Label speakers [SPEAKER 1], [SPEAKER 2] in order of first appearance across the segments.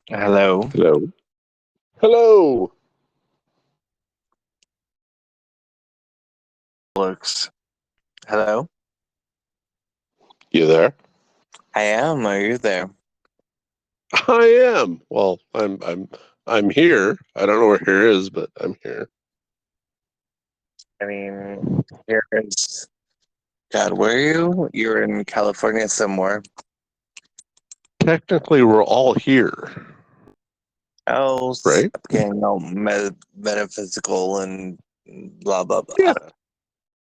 [SPEAKER 1] Hello.
[SPEAKER 2] Hello. Hello.
[SPEAKER 1] Looks. Hello.
[SPEAKER 2] You there?
[SPEAKER 1] I am. Are you there?
[SPEAKER 2] I am. Well, I'm here. I don't know where here is, but I'm here.
[SPEAKER 1] I mean, here is. God, where are you? You're in California somewhere.
[SPEAKER 2] Technically, we're all here,
[SPEAKER 1] Oh,
[SPEAKER 2] right?
[SPEAKER 1] stop getting all metaphysical and blah blah
[SPEAKER 2] Yeah.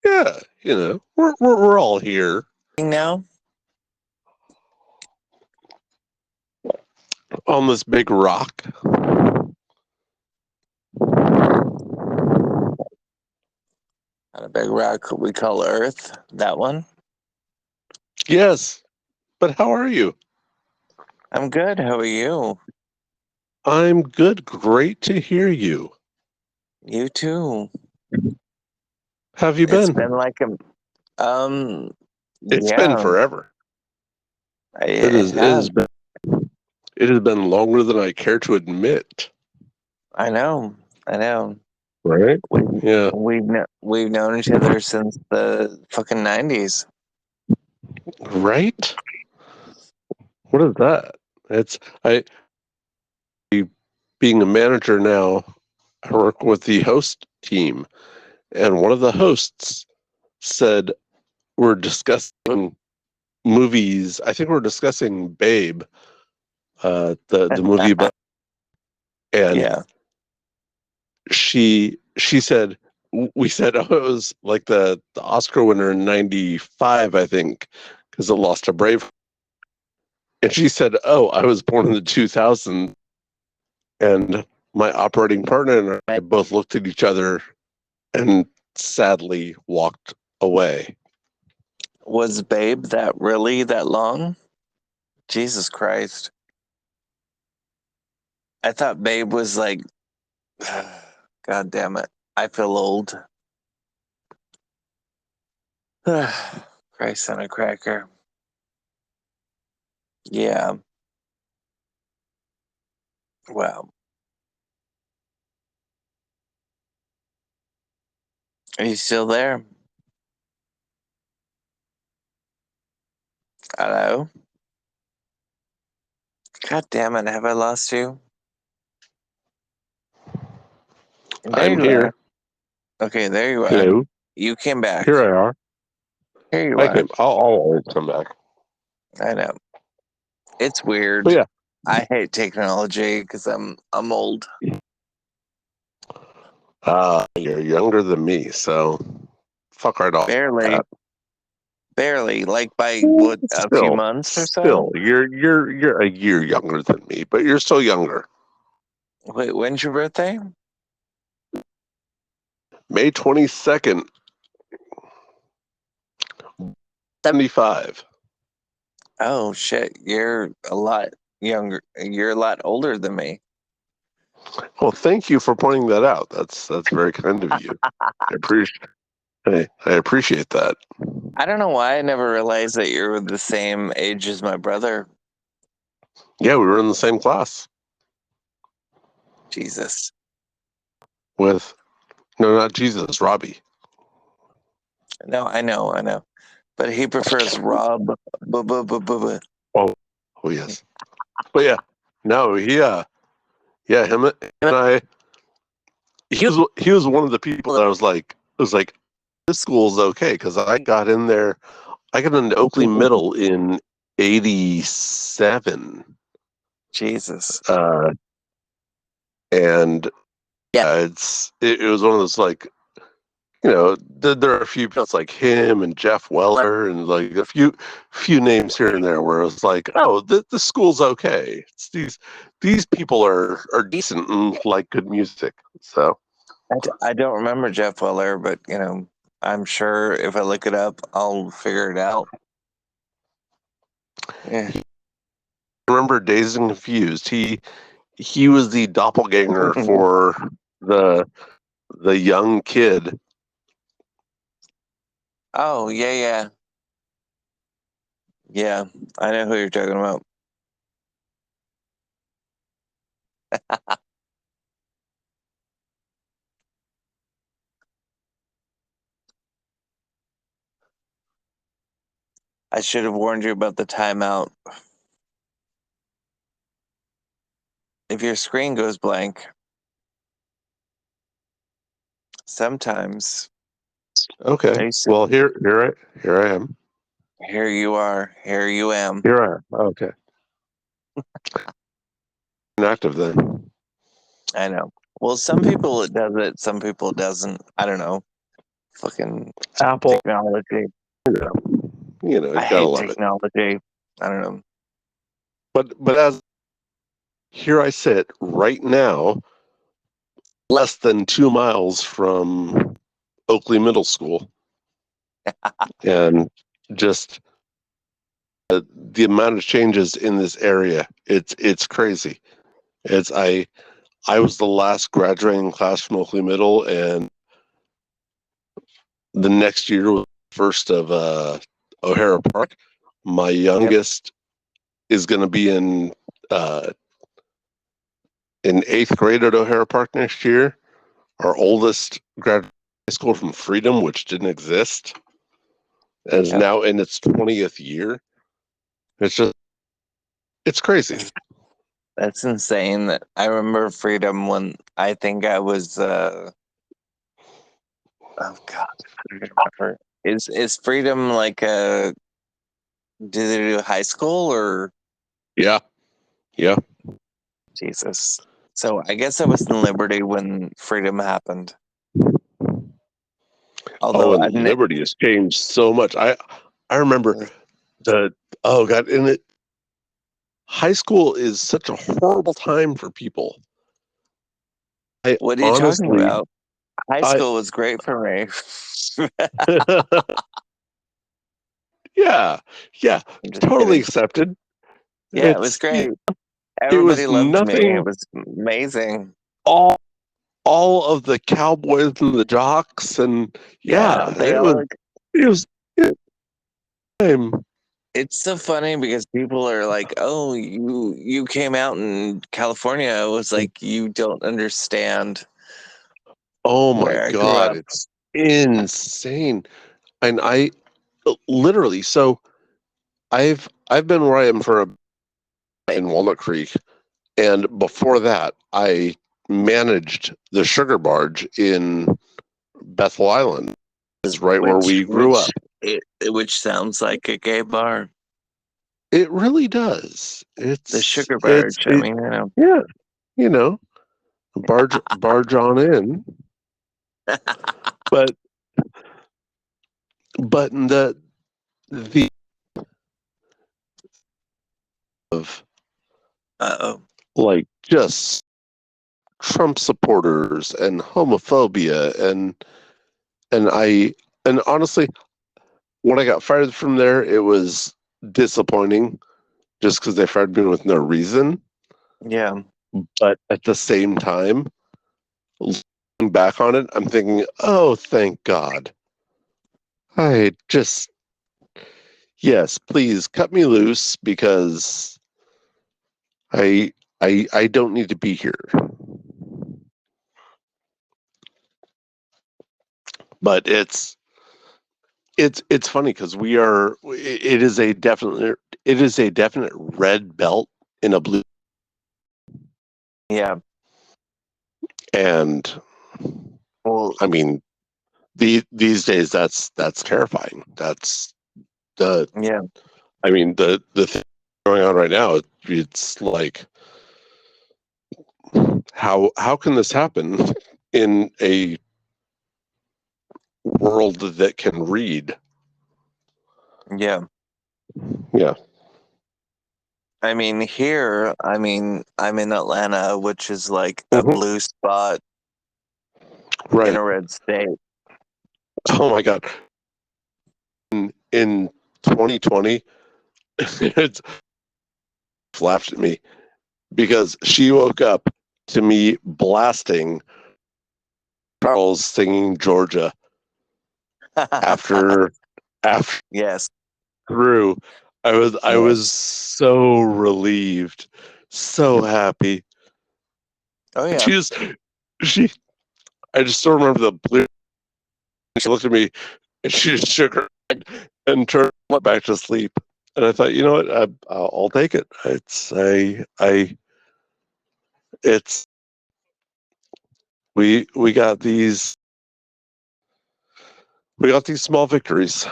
[SPEAKER 1] blah.
[SPEAKER 2] Yeah. We're all here
[SPEAKER 1] Now,
[SPEAKER 2] on this big rock.
[SPEAKER 1] on a big rock we call Earth. That one.
[SPEAKER 2] Yes. But how are you?
[SPEAKER 1] I'm good. How are you?
[SPEAKER 2] I'm good. Great to hear you.
[SPEAKER 1] You too.
[SPEAKER 2] How have you
[SPEAKER 1] It's
[SPEAKER 2] been?
[SPEAKER 1] been like um,
[SPEAKER 2] It's been
[SPEAKER 1] yeah,
[SPEAKER 2] forever. It
[SPEAKER 1] it
[SPEAKER 2] is. It
[SPEAKER 1] has.
[SPEAKER 2] has been. It has been longer than I care to admit.
[SPEAKER 1] I know. I know.
[SPEAKER 2] Right?
[SPEAKER 1] We
[SPEAKER 2] Yeah.
[SPEAKER 1] we've known each other since the fucking 90s.
[SPEAKER 2] Right? What is that? It's I being a manager now. I work with the host team, and one of the hosts said we're discussing movies. I think we're discussing Babe, the movie about, and
[SPEAKER 1] Yeah.
[SPEAKER 2] she said we said oh it was like the Oscar winner in '95 I think because it lost to Brave, and she said oh I was born in the 2000s, and my operating partner and I both looked at each other and sadly walked away.
[SPEAKER 1] Was Babe that really that long? Jesus Christ. I thought Babe was like, God damn it. I feel old. Christ on a cracker. Yeah. Wow. Are you still there? Hello? God damn it. Have I lost you? There
[SPEAKER 2] I'm
[SPEAKER 1] you are.
[SPEAKER 2] here.
[SPEAKER 1] Okay, there you are.
[SPEAKER 2] Hello.
[SPEAKER 1] You came back.
[SPEAKER 2] Here I are.
[SPEAKER 1] Here you
[SPEAKER 2] I
[SPEAKER 1] are.
[SPEAKER 2] can. I'll always come back.
[SPEAKER 1] I know. It's
[SPEAKER 2] But
[SPEAKER 1] weird.
[SPEAKER 2] yeah,
[SPEAKER 1] I hate technology because I'm old.
[SPEAKER 2] you're younger than me, so fuck right off
[SPEAKER 1] Barely.
[SPEAKER 2] that.
[SPEAKER 1] Barely. Like by what, a few
[SPEAKER 2] Still,
[SPEAKER 1] months or so?
[SPEAKER 2] still, you're a year younger than me, but you're still younger.
[SPEAKER 1] Wait, when's your birthday?
[SPEAKER 2] May 22nd, 75.
[SPEAKER 1] Oh shit, you're a lot younger. You're a lot older than me.
[SPEAKER 2] Well, thank you for pointing that out. That's very kind of you. I appreciate. I appreciate that.
[SPEAKER 1] I don't know why I never realized that you were the same age as my brother.
[SPEAKER 2] Yeah, we were in the same class
[SPEAKER 1] Jesus.
[SPEAKER 2] with no, not Jesus, Robbie.
[SPEAKER 1] No, I know. But he prefers Rob.
[SPEAKER 2] Oh, oh yes. But yeah, no, yeah, him and I. He was one of the people that I was like, this school's okay because I got in there. I got into Oakley Middle in '87,
[SPEAKER 1] Jesus.
[SPEAKER 2] uh, and it was one of those like there are a few people like him and Jeff Weller and like a few names here and there where it was like oh the school's okay. It's these people are decent and like good music. So
[SPEAKER 1] I don't remember Jeff Weller, but I'm sure if I look it up, I'll figure it out. Yeah.
[SPEAKER 2] I remember Dazed and Confused. He was the doppelganger for the the young kid.
[SPEAKER 1] Oh, yeah, yeah. Yeah, I know who you're talking about. I should have warned you about the timeout. If your screen goes blank, sometimes
[SPEAKER 2] Okay.
[SPEAKER 1] I used to,
[SPEAKER 2] Well, here I am.
[SPEAKER 1] here you are, here you am.
[SPEAKER 2] Here I am. Okay. Inactive then.
[SPEAKER 1] I know. Well, some people it does it, some people it doesn't. I don't know. Fucking
[SPEAKER 2] Apple,
[SPEAKER 1] technology.
[SPEAKER 2] you
[SPEAKER 1] I
[SPEAKER 2] gotta
[SPEAKER 1] hate
[SPEAKER 2] love it.
[SPEAKER 1] technology. I don't know.
[SPEAKER 2] But as here I sit right now, less than 2 miles from Oakley Middle School, and just the amount of changes in this area, it's crazy. It's I was the last graduating class from Oakley Middle, and the next year was the first of O'Hara Park. My
[SPEAKER 1] Yep.
[SPEAKER 2] youngest is going to be uh, in eighth grade at O'Hara Park next year. Our oldest graduated high school from Freedom, which didn't exist, and is
[SPEAKER 1] Yep.
[SPEAKER 2] now in its 20th year. It's just it's crazy.
[SPEAKER 1] That's insane. I remember Freedom when I think I was oh god, I don't remember. Is Freedom like do they do high school or
[SPEAKER 2] Yeah, yeah.
[SPEAKER 1] Jesus? So I guess I was in Liberty when Freedom happened.
[SPEAKER 2] Oh,
[SPEAKER 1] Although
[SPEAKER 2] and Liberty has changed so much. I remember the oh god, and it high school is such a horrible time for people. I
[SPEAKER 1] what are you talking
[SPEAKER 2] honestly,
[SPEAKER 1] about? High
[SPEAKER 2] I
[SPEAKER 1] school was great for me.
[SPEAKER 2] yeah, yeah,
[SPEAKER 1] I'm just
[SPEAKER 2] totally
[SPEAKER 1] kidding.
[SPEAKER 2] accepted.
[SPEAKER 1] Yeah, it was
[SPEAKER 2] It's
[SPEAKER 1] great.
[SPEAKER 2] it
[SPEAKER 1] Everybody
[SPEAKER 2] was
[SPEAKER 1] loved me. It
[SPEAKER 2] nothing.
[SPEAKER 1] was amazing.
[SPEAKER 2] All all of the cowboys and the jocks, and
[SPEAKER 1] Yeah,
[SPEAKER 2] yeah,
[SPEAKER 1] they all.
[SPEAKER 2] it was time.
[SPEAKER 1] It's so funny because people are like, "Oh, you came out in California." I was like, "You don't understand
[SPEAKER 2] Oh my
[SPEAKER 1] where I grew
[SPEAKER 2] god,
[SPEAKER 1] up."
[SPEAKER 2] it's insane. And I literally so I've been where I am for in Walnut Creek, and before that, I managed the sugar barge in Bethel Island. Is right where
[SPEAKER 1] Which
[SPEAKER 2] we grew
[SPEAKER 1] which
[SPEAKER 2] up.
[SPEAKER 1] which sounds like a gay bar.
[SPEAKER 2] It really does.
[SPEAKER 1] The sugar
[SPEAKER 2] It's
[SPEAKER 1] barge. I
[SPEAKER 2] it
[SPEAKER 1] mean, you know.
[SPEAKER 2] yeah, you know, barge on in. But the of
[SPEAKER 1] Uh-oh.
[SPEAKER 2] like just Trump supporters and homophobia and I and honestly, when I got fired from there, it was disappointing just because they fired me with no reason.
[SPEAKER 1] Yeah.
[SPEAKER 2] But at the same time, looking back on it, I'm thinking, oh, thank God. I just, yes, please cut me loose because I, I don't need to be here. But it's funny because it is a definite red belt in a blue,
[SPEAKER 1] Yeah.
[SPEAKER 2] and
[SPEAKER 1] Well,
[SPEAKER 2] I mean these days that's terrifying. That's the
[SPEAKER 1] yeah.
[SPEAKER 2] I mean the thing going on right now. It's like how can this happen in a world that can read?
[SPEAKER 1] Yeah.
[SPEAKER 2] Yeah.
[SPEAKER 1] I mean, here, I mean, I'm in Atlanta, which is like a
[SPEAKER 2] Mhm.
[SPEAKER 1] blue spot in
[SPEAKER 2] Right.
[SPEAKER 1] a red state.
[SPEAKER 2] Oh my God. In 2020, it's laughed at me because she woke up to me blasting Charles singing Georgia after after
[SPEAKER 1] Yes.
[SPEAKER 2] through. I was
[SPEAKER 1] Yes.
[SPEAKER 2] so relieved, so happy.
[SPEAKER 1] Oh yeah.
[SPEAKER 2] She just she I just still remember the blue. She looked at me and she just shook her head and turned went back to sleep. And I thought, you know what, I'll take it. It's we got these small victories.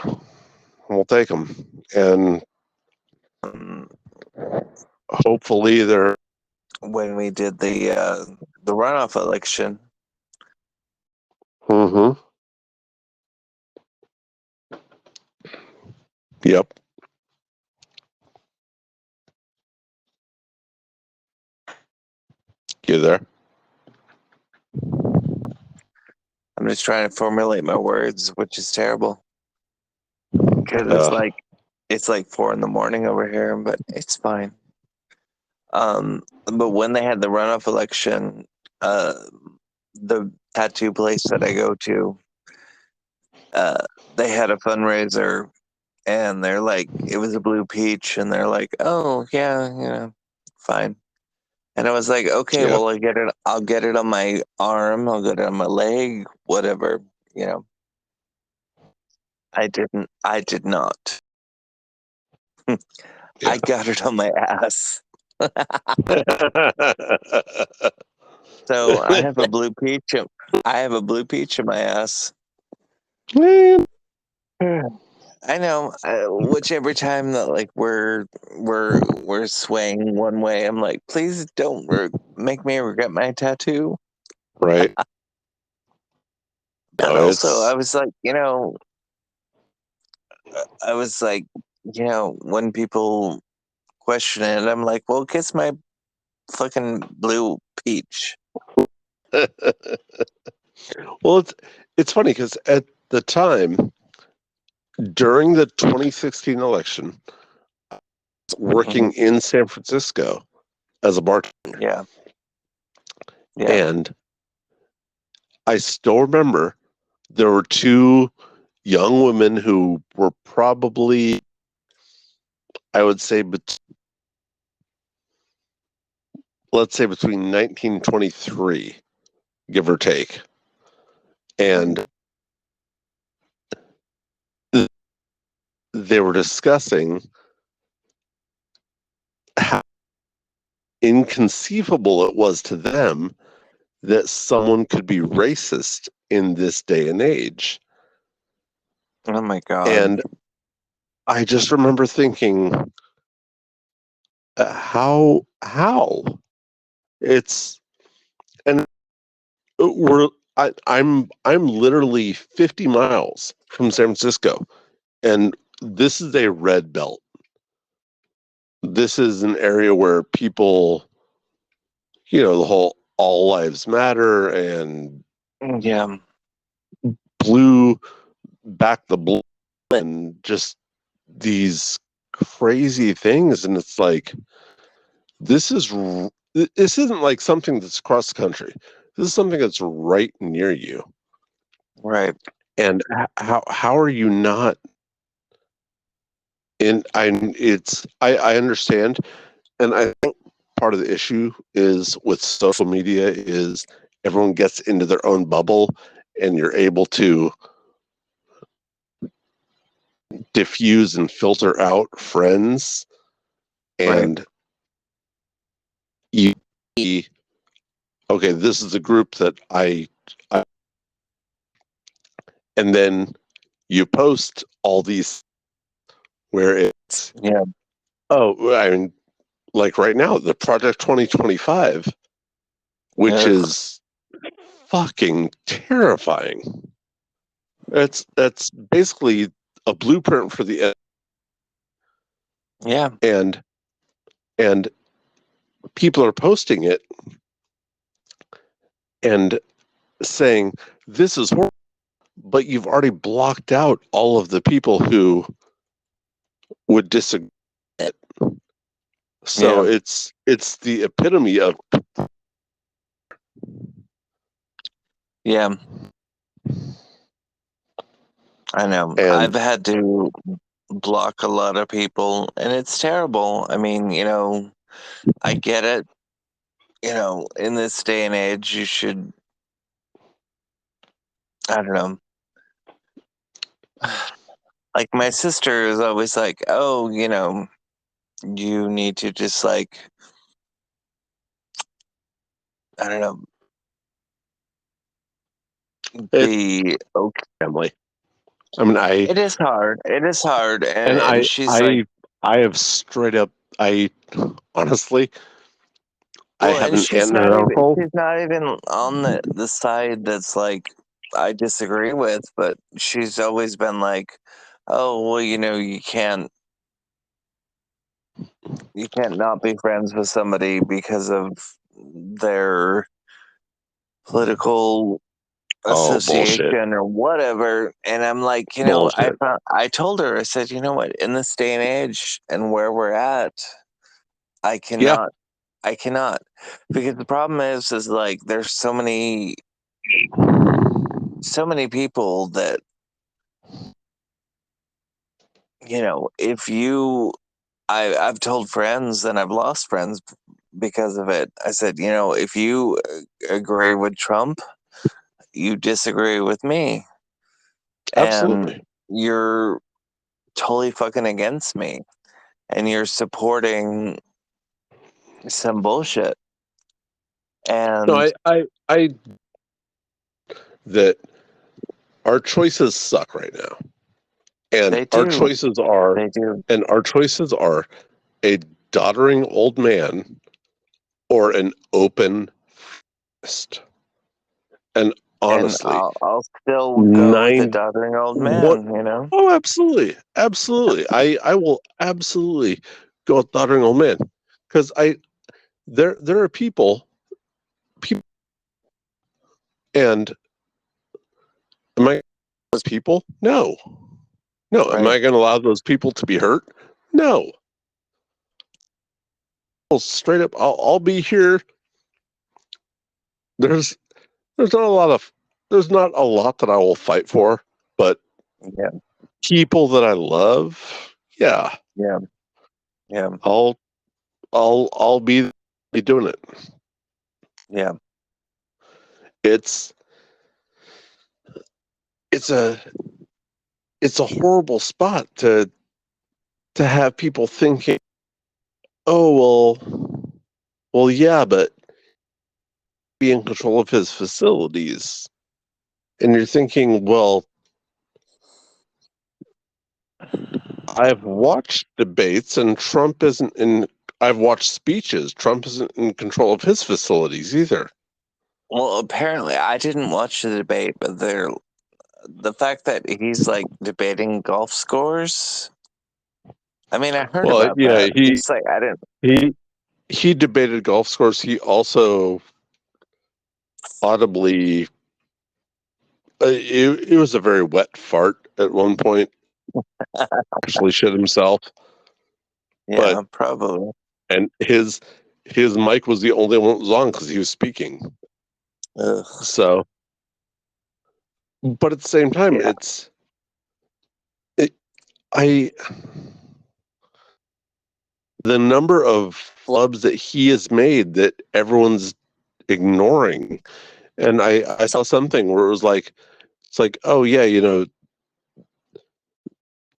[SPEAKER 2] We'll take them, and
[SPEAKER 1] Um,
[SPEAKER 2] hopefully they're.
[SPEAKER 1] when we did the runoff election,
[SPEAKER 2] Mm-hmm. Yep. You there?
[SPEAKER 1] I'm just trying to formulate my words, which is terrible because
[SPEAKER 2] Uh,
[SPEAKER 1] it's like 4 in the morning over here, but it's fine. But when they had the runoff election, uh, the tattoo place that I go to, uh, they had a fundraiser, and they're like, it was a blue peach, and they're like, oh yeah, fine. And I was like, okay,
[SPEAKER 2] yeah.
[SPEAKER 1] well, I'll get it on my arm, I'll get it on my leg, whatever. You know, I did not.
[SPEAKER 2] Yeah.
[SPEAKER 1] I got it on my ass. So I have a blue peach in my ass.
[SPEAKER 2] Man.
[SPEAKER 1] I know. Which every time that like we're swaying one way, I'm like, please don't make me regret my tattoo.
[SPEAKER 2] Right.
[SPEAKER 1] And
[SPEAKER 2] No,
[SPEAKER 1] also,
[SPEAKER 2] it's
[SPEAKER 1] I was like, when people question it, I'm like, well, kiss my fucking blue peach.
[SPEAKER 2] well, it's funny because at the time during the 2016 election,
[SPEAKER 1] Hmm.
[SPEAKER 2] working in San Francisco as a bartender,
[SPEAKER 1] Yeah, yeah.
[SPEAKER 2] and I still remember there were two young women who were probably, I would say, let's say between 1923, give or take,
[SPEAKER 1] Mhm.
[SPEAKER 2] and they were discussing how inconceivable it was to them that someone could be racist in this day and age.
[SPEAKER 1] Oh my god.
[SPEAKER 2] And I just remember thinking, how it's and we're I'm literally 50 miles from San Francisco, and this is a red belt. This is an area where people, the whole all lives matter and
[SPEAKER 1] Yeah,
[SPEAKER 2] blue back the blue and just these crazy things, and it's like this is this isn't like something that's across the country. This is something that's right near you.
[SPEAKER 1] right.
[SPEAKER 2] And how are you not in? I understand, and I think part of the issue is with social media is everyone gets into their own bubble, and you're able to diffuse and filter out friends,
[SPEAKER 1] Right.
[SPEAKER 2] and you see, okay, this is a group that I and then you post all these where it's,
[SPEAKER 1] Yeah.
[SPEAKER 2] oh, I mean, like right now, the Project 2025, which
[SPEAKER 1] Ugh.
[SPEAKER 2] is fucking terrifying. That's basically a blueprint for the
[SPEAKER 1] Yeah.
[SPEAKER 2] and and people are posting it and saying this is horrible, but you've already blocked out all of the people who would disagree. So
[SPEAKER 1] Yeah.
[SPEAKER 2] it's the epitome of
[SPEAKER 1] Yeah. I know.
[SPEAKER 2] and
[SPEAKER 1] block a lot of people, and it's terrible. I mean, I get it. In this day and age, you should, I don't know. Like my sister is always like, "Oh, you need to just like, I don't know,
[SPEAKER 2] It's
[SPEAKER 1] be okay."
[SPEAKER 2] family. I mean,
[SPEAKER 1] It is hard. It is hard,
[SPEAKER 2] and
[SPEAKER 1] and she's like,
[SPEAKER 2] I have straight up, I honestly, I
[SPEAKER 1] well,
[SPEAKER 2] have
[SPEAKER 1] and
[SPEAKER 2] an
[SPEAKER 1] she's
[SPEAKER 2] aunt and
[SPEAKER 1] not
[SPEAKER 2] an
[SPEAKER 1] even
[SPEAKER 2] uncle.
[SPEAKER 1] she's not even on the side that's like I disagree with, but she's always been like, "Oh, well, you can't not be friends with somebody because of their political
[SPEAKER 2] Oh, bullshit.
[SPEAKER 1] association or whatever." And I'm like,
[SPEAKER 2] Bullshit.
[SPEAKER 1] I told her, I said, you know what, in this day and age and where we're at, I
[SPEAKER 2] Yeah,
[SPEAKER 1] cannot, I cannot, because the problem is like there's so many people that, if I've told friends and I've lost friends because of it. I said, if you agree with Trump, you disagree with me, and
[SPEAKER 2] absolutely.
[SPEAKER 1] you're totally fucking against me, and you're supporting some bullshit.
[SPEAKER 2] No,
[SPEAKER 1] And
[SPEAKER 2] I that our choices suck right now, and
[SPEAKER 1] they do, they do.
[SPEAKER 2] our choices are a doddering old man or an open fist. And
[SPEAKER 1] And
[SPEAKER 2] honestly,
[SPEAKER 1] I'll still go with the
[SPEAKER 2] nine
[SPEAKER 1] doddering old
[SPEAKER 2] what?
[SPEAKER 1] man.
[SPEAKER 2] Oh, absolutely, absolutely. I will absolutely go with doddering old man because I there are people, and am I those people? No, no. Am
[SPEAKER 1] Right.
[SPEAKER 2] I going to allow those people to be hurt? No. Well, straight up, I'll be here. There's there's not a lot of there's not a lot that I will fight for, but
[SPEAKER 1] Yeah,
[SPEAKER 2] people that I love, yeah,
[SPEAKER 1] yeah, yeah,
[SPEAKER 2] I'll I'll be doing it.
[SPEAKER 1] yeah,
[SPEAKER 2] It's it's a it's a horrible spot to have people thinking, oh well yeah, but be in control of his facilities. And you're thinking, well, I've watched debates and Trump isn't in I've watched speeches. Trump isn't in control of his facilities either.
[SPEAKER 1] well, apparently I didn't watch the debate, but the fact that he's like debating golf scores, I mean, I heard
[SPEAKER 2] Well,
[SPEAKER 1] about
[SPEAKER 2] yeah,
[SPEAKER 1] that. It's like I didn't.
[SPEAKER 2] he he debated golf scores. He also audibly it was a very wet fart at one point. Actually, shit himself, but
[SPEAKER 1] Yeah, probably.
[SPEAKER 2] and his mic was the only one that was on because he was speaking.
[SPEAKER 1] Ugh.
[SPEAKER 2] So, but at the same time,
[SPEAKER 1] Yeah,
[SPEAKER 2] it, I the number of flubs that he has made that everyone's ignoring. And I saw something where it was like, it's like, oh yeah,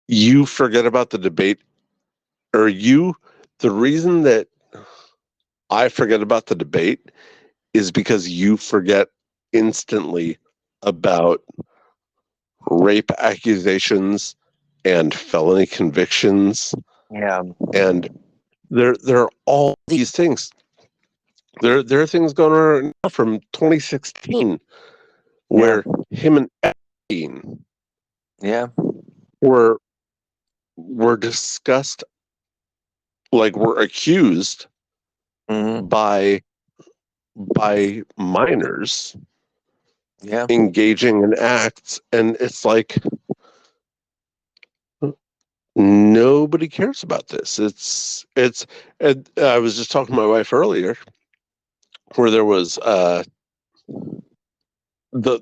[SPEAKER 2] you forget about the debate, or the reason that I forget about the debate is because you forget instantly about rape accusations and felony convictions,
[SPEAKER 1] yeah,
[SPEAKER 2] and there are all these things. There are things going on now from 2016
[SPEAKER 1] yeah,
[SPEAKER 2] where him and Epstein
[SPEAKER 1] yeah.
[SPEAKER 2] were discussed, like were accused
[SPEAKER 1] Hmm.
[SPEAKER 2] by minors
[SPEAKER 1] Yeah.
[SPEAKER 2] engaging in acts, and it's like nobody cares about this. It's and I was just talking to my wife earlier where there was the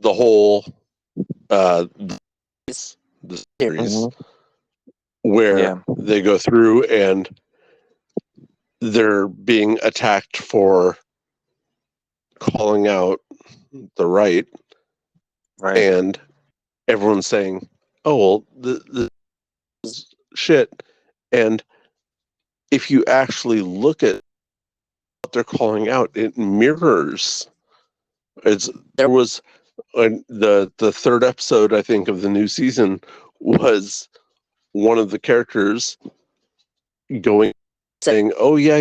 [SPEAKER 2] whole uh the series
[SPEAKER 1] Hmm.
[SPEAKER 2] where
[SPEAKER 1] Yeah.
[SPEAKER 2] they go through and they're being attacked for calling out the right,
[SPEAKER 1] Right.
[SPEAKER 2] and everyone's saying, "Oh well, the shit." And if you actually look at what they're calling out, it mirrors. It's there was the third episode, I think, of the new season was one of the characters going saying, "Oh yeah,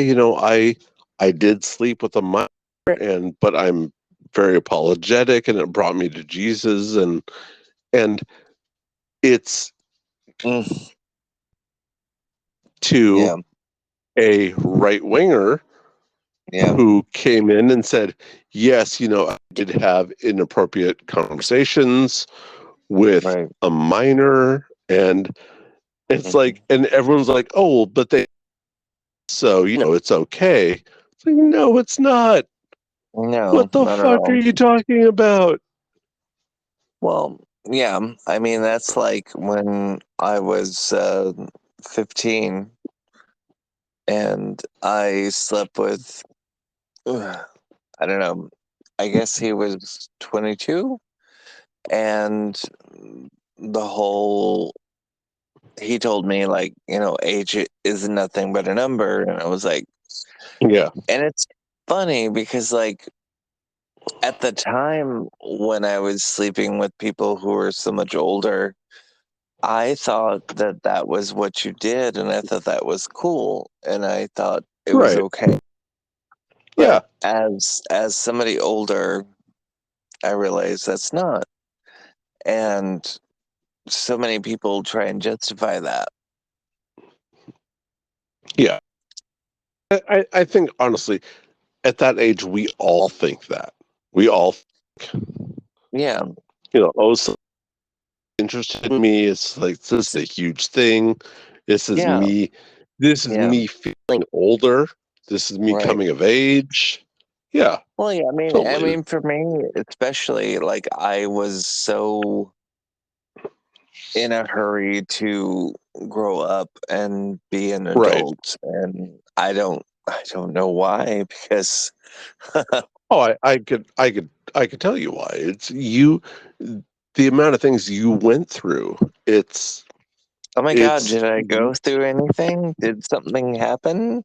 [SPEAKER 2] I did sleep with a minor, and but I'm very apologetic, and it brought me to Jesus, and it's
[SPEAKER 1] Mm.
[SPEAKER 2] to
[SPEAKER 1] Yeah.
[SPEAKER 2] a right winger
[SPEAKER 1] Yeah.
[SPEAKER 2] who came in and said, yes, I did have inappropriate conversations with
[SPEAKER 1] Right.
[SPEAKER 2] a minor, and it's
[SPEAKER 1] Hmm.
[SPEAKER 2] like, and everyone's like, oh, well, but they, so, it's okay. It's like, no, it's not.
[SPEAKER 1] No,
[SPEAKER 2] What the
[SPEAKER 1] not at
[SPEAKER 2] fuck are
[SPEAKER 1] all.
[SPEAKER 2] you talking about?
[SPEAKER 1] Well, yeah. I mean, that's like when I was 15 and I slept with, I don't know, I guess he was 22. And the whole, he told me, like, age is nothing but a number. And I was like,
[SPEAKER 2] Yeah,
[SPEAKER 1] and it's funny because, like, at the time when I was sleeping with people who were so much older, I thought that that was what you did, and I thought that was cool, and I thought it was
[SPEAKER 2] right.
[SPEAKER 1] okay.
[SPEAKER 2] Yeah,
[SPEAKER 1] But as somebody older, I realized that's not. And so many people try and justify that.
[SPEAKER 2] yeah. I think, honestly, at that age, we all think that. We all,
[SPEAKER 1] Yeah,
[SPEAKER 2] oh, interested in me. It's like this is a huge thing. This is
[SPEAKER 1] yeah,
[SPEAKER 2] me. This is
[SPEAKER 1] yeah,
[SPEAKER 2] me feeling older. This is me
[SPEAKER 1] right.
[SPEAKER 2] coming of age. Yeah,
[SPEAKER 1] Well, yeah, I
[SPEAKER 2] totally.
[SPEAKER 1] mean, for me, especially, like, I was so in a hurry to grow up and be an
[SPEAKER 2] Right.
[SPEAKER 1] adult, and I don't know why, because
[SPEAKER 2] Oh, I could tell you why. It's you. The amount of things you went through.
[SPEAKER 1] oh my God,
[SPEAKER 2] It's
[SPEAKER 1] did I go through anything? Did something happen?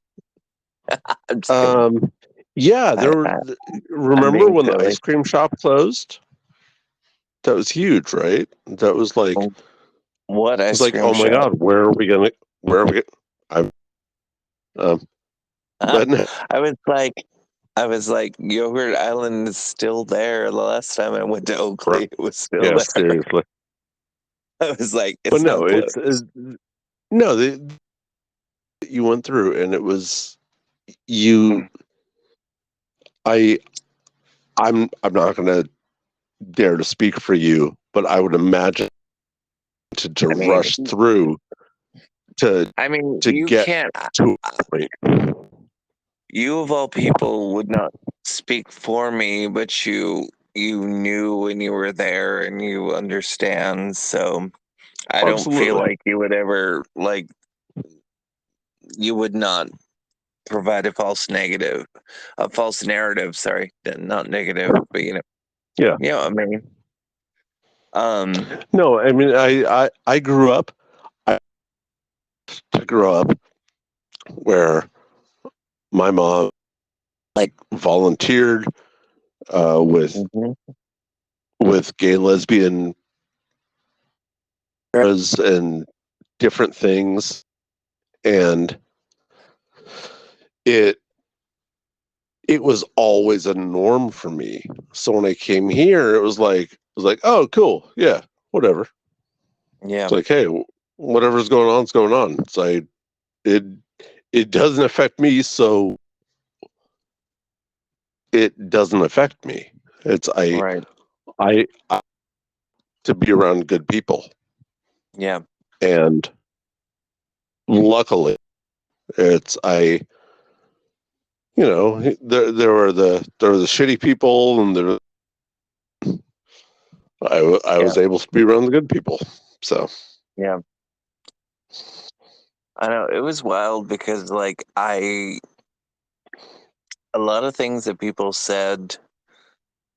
[SPEAKER 1] I'm just kidding.
[SPEAKER 2] um. Yeah,
[SPEAKER 1] I,
[SPEAKER 2] there were.
[SPEAKER 1] I I'm
[SPEAKER 2] Remember
[SPEAKER 1] being
[SPEAKER 2] when the
[SPEAKER 1] silly.
[SPEAKER 2] ice cream shop closed? That was huge, right? That was like,
[SPEAKER 1] Oh, what
[SPEAKER 2] it's
[SPEAKER 1] ice
[SPEAKER 2] like,
[SPEAKER 1] cream
[SPEAKER 2] oh my
[SPEAKER 1] shop?
[SPEAKER 2] God, where are we gonna? Where are we? I'm. Um, but no,
[SPEAKER 1] I was like, Yogurt Island is still there. The last time I went to Oakley, it was still
[SPEAKER 2] yeah,
[SPEAKER 1] there.
[SPEAKER 2] seriously.
[SPEAKER 1] I was like,
[SPEAKER 2] But
[SPEAKER 1] it's
[SPEAKER 2] no,
[SPEAKER 1] not
[SPEAKER 2] it's
[SPEAKER 1] closed.
[SPEAKER 2] no. You went through, and it was you.
[SPEAKER 1] Mm.
[SPEAKER 2] I. I'm not gonna dare to speak for you, but I would imagine to
[SPEAKER 1] I mean,
[SPEAKER 2] rush through to
[SPEAKER 1] I mean,
[SPEAKER 2] to
[SPEAKER 1] you
[SPEAKER 2] get
[SPEAKER 1] can't.
[SPEAKER 2] to a point.
[SPEAKER 1] You of all people would not speak for me, but you knew and you were there and you understand. So I don't feel
[SPEAKER 2] Absolutely.
[SPEAKER 1] like you would ever like you would not provide a false narrative. Sorry, not negative, but
[SPEAKER 2] Yeah.
[SPEAKER 1] I mean, um,
[SPEAKER 2] No, I mean, I grew up. I grew up where my mom like volunteered with
[SPEAKER 1] mhm,
[SPEAKER 2] gay lesbian and different things, and it it was always a norm for me. So when I came here, it was like, oh, cool, yeah, whatever.
[SPEAKER 1] yeah,
[SPEAKER 2] It's like, hey, whatever's going on is going on. It's like it it doesn't affect me, so it doesn't affect me. It's
[SPEAKER 1] right,
[SPEAKER 2] I to be around good people,
[SPEAKER 1] yeah,
[SPEAKER 2] and luckily, it's I there were the shitty people, and I
[SPEAKER 1] yeah,
[SPEAKER 2] was able to be around the good people. So
[SPEAKER 1] yeah. I know it was wild because like a lot of things that people said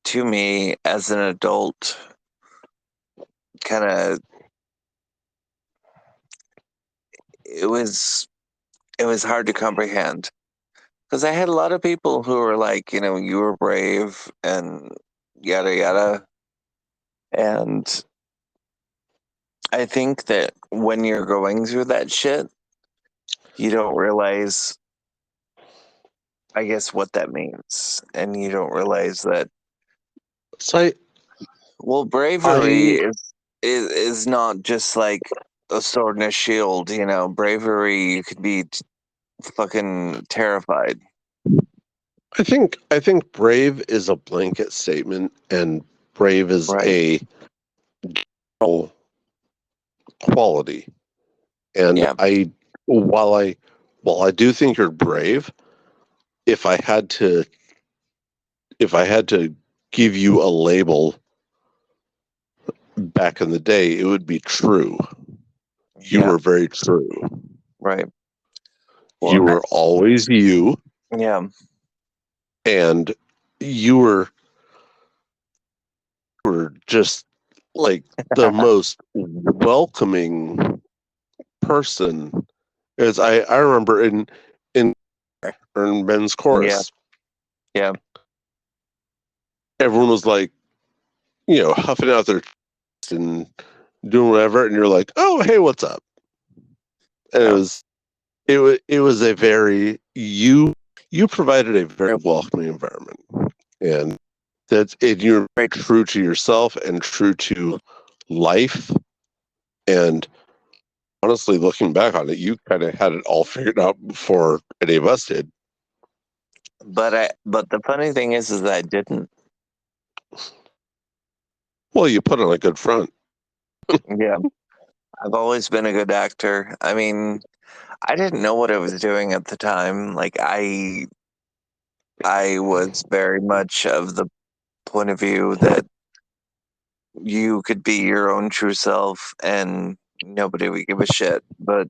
[SPEAKER 1] to me as an adult kind of it was it was hard to comprehend because I had a lot of people who were like, you were brave and yada yada. And I think that when you're going through that shit, you don't realize, I guess, what that means. And you don't realize that,
[SPEAKER 2] So
[SPEAKER 1] well, bravery
[SPEAKER 2] I
[SPEAKER 1] is not just like a sword and a shield, bravery, you could be fucking terrified.
[SPEAKER 2] I think brave is a blanket statement, and brave is
[SPEAKER 1] Right.
[SPEAKER 2] a general quality. And
[SPEAKER 1] Yeah.
[SPEAKER 2] while I, while I do think you're brave, if I had to, if I had to give you a label back in the day, it would be true. You
[SPEAKER 1] Yeah.
[SPEAKER 2] were very true.
[SPEAKER 1] Right. Well,
[SPEAKER 2] You were always you,
[SPEAKER 1] yeah.
[SPEAKER 2] and you were just like the most welcoming person. As I remember in men's
[SPEAKER 1] Yeah.
[SPEAKER 2] chorus,
[SPEAKER 1] Yeah.
[SPEAKER 2] everyone was like, huffing out their chest and doing whatever, and you're like, oh, hey, what's up? And
[SPEAKER 1] Yeah.
[SPEAKER 2] it was a very, you provided a very welcoming environment, and you're very true to yourself and true to life. And honestly, looking back on it, you kind of had it all figured out before any of us did.
[SPEAKER 1] But the funny thing is that I didn't.
[SPEAKER 2] Well, you put on a good front.
[SPEAKER 1] Yeah. I've always been a good actor. I mean, I didn't know what I was doing at the time. Like I was very much of the point of view that you could be your own true self and nobody would give a shit. But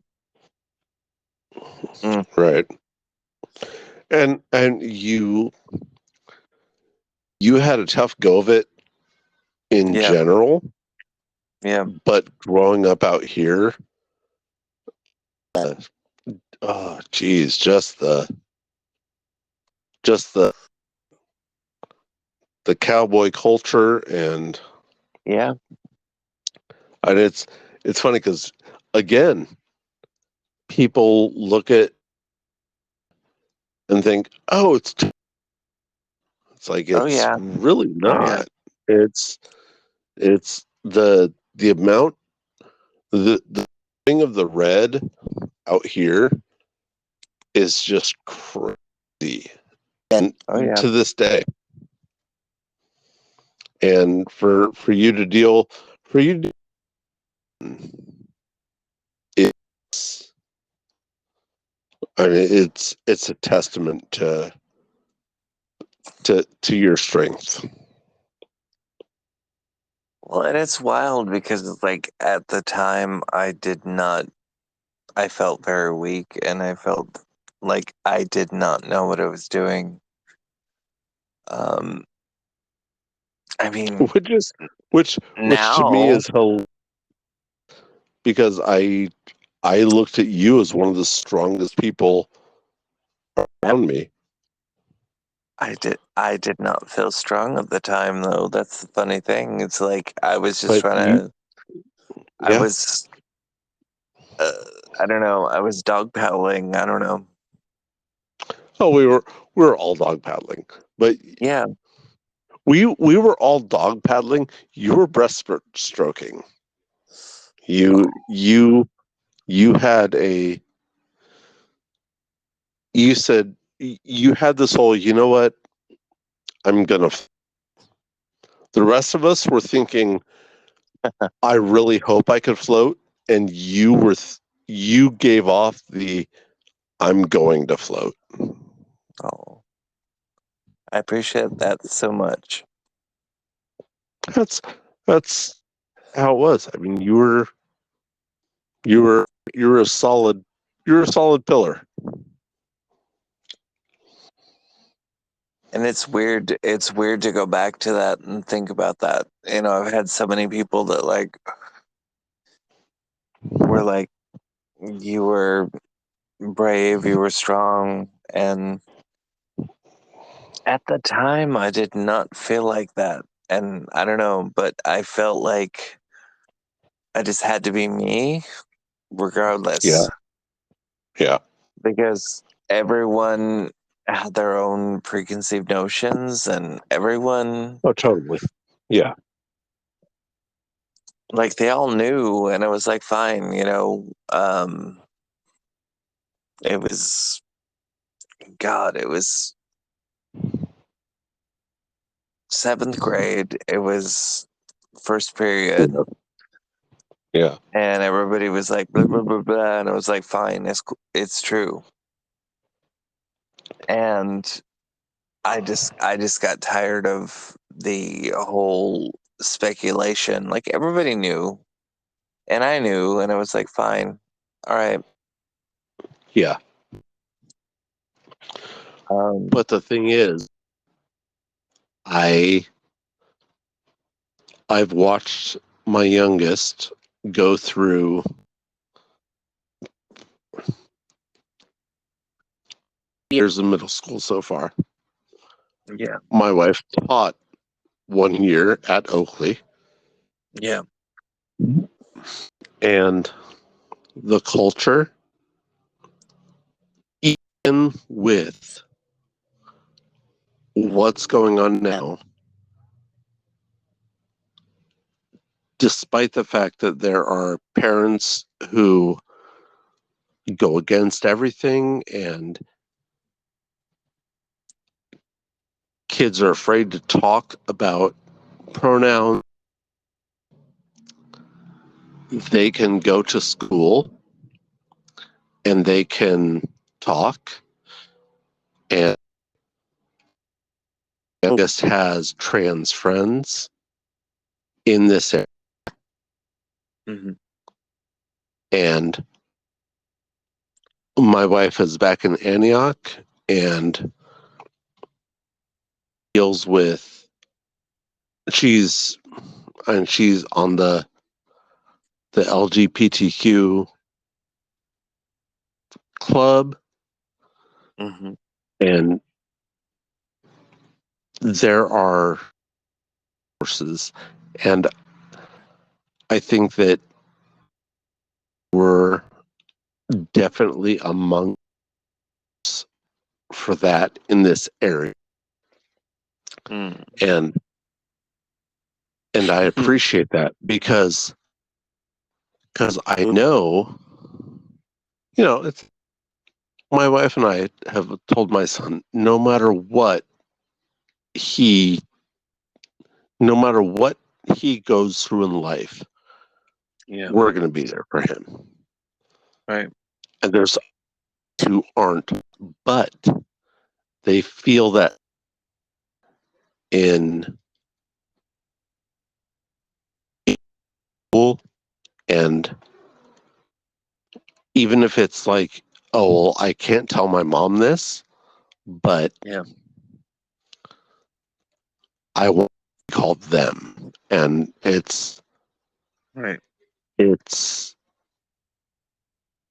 [SPEAKER 1] mm,
[SPEAKER 2] Right. And you had a tough go of it in
[SPEAKER 1] yeah,
[SPEAKER 2] general,
[SPEAKER 1] yeah,
[SPEAKER 2] but growing up out here, uh, oh geez, just the cowboy culture,
[SPEAKER 1] yeah.
[SPEAKER 2] and it's funny because again, people look at and think, oh, it's like
[SPEAKER 1] Oh
[SPEAKER 2] it's
[SPEAKER 1] yeah,
[SPEAKER 2] really
[SPEAKER 1] oh yeah,
[SPEAKER 2] not. It's it's the amount, the thing of the red out here is just crazy, and
[SPEAKER 1] oh yeah.
[SPEAKER 2] to this day. And for you to deal, for you to, it's, I mean, it's a testament to your strength.
[SPEAKER 1] Well, and it's wild because like at the time I felt very weak and I felt like I did not know what I was doing. Um, I mean,
[SPEAKER 2] which is which to me
[SPEAKER 1] now
[SPEAKER 2] is hilarious, because I looked at you as one of the strongest people around me.
[SPEAKER 1] I did not feel strong at the time though. That's the funny thing. It's like I was just
[SPEAKER 2] But
[SPEAKER 1] trying
[SPEAKER 2] you,
[SPEAKER 1] to I
[SPEAKER 2] yeah.
[SPEAKER 1] was uh, I don't know, I was dog paddling. I don't know.
[SPEAKER 2] Oh, we were all dog paddling, but
[SPEAKER 1] Yeah.
[SPEAKER 2] we were all dog paddling. You were breaststroking. You had a, you said you had this whole, you know what, I'm gonna. The rest of us were thinking, I really hope I could float, and you gave off the, I'm going to float.
[SPEAKER 1] Oh, I appreciate that so much.
[SPEAKER 2] That's that's how it was. I mean, you were you were a solid. you're a solid pillar.
[SPEAKER 1] And it's weird. It's weird to go back to that and think about that. You know, I've had so many people that like were like, you were brave, you were strong, and at the time, I did not feel like that. And I don't know, but I felt like I just had to be me
[SPEAKER 2] Yeah.
[SPEAKER 1] regardless
[SPEAKER 2] Yeah.
[SPEAKER 1] because everyone had their own preconceived notions and everyone,
[SPEAKER 2] Oh, totally. Yeah.
[SPEAKER 1] like, they all knew. And it was like, fine, you know, it was, God, it was seventh grade. It was first period.
[SPEAKER 2] Yeah.
[SPEAKER 1] And everybody was like, blah, blah, blah, blah. And it was like, fine, it's true. And I just got tired of the whole speculation. Like everybody knew, and I knew, and it was like, fine, all right.
[SPEAKER 2] Yeah.
[SPEAKER 1] Um,
[SPEAKER 2] But the thing is, I I've watched my youngest go through years of middle school so far.
[SPEAKER 1] yeah,
[SPEAKER 2] My wife taught 1 year at Oakley,
[SPEAKER 1] yeah,
[SPEAKER 2] and the culture, even with what's going on now, despite the fact that there are parents who go against everything and kids are afraid to talk about pronouns, they can go to school and they can talk. And youngest has trans friends in this area.
[SPEAKER 1] hmm
[SPEAKER 2] And my wife is back in Antioch and deals with she's she's on the LGBTQ club,
[SPEAKER 1] hmm
[SPEAKER 2] and there are courses, and I think that we're definitely among us for that in this area,
[SPEAKER 1] mm.
[SPEAKER 2] and I appreciate that because I know, it's my wife and I have told my son, he no matter what he goes through in life,
[SPEAKER 1] Yeah,
[SPEAKER 2] we're going to be there for him.
[SPEAKER 1] right.
[SPEAKER 2] And there's who aren't, but they feel that in school, and even if it's like, oh, well, I can't tell my mom this, but
[SPEAKER 1] Yeah,
[SPEAKER 2] I want to call them, and
[SPEAKER 1] right.
[SPEAKER 2] it's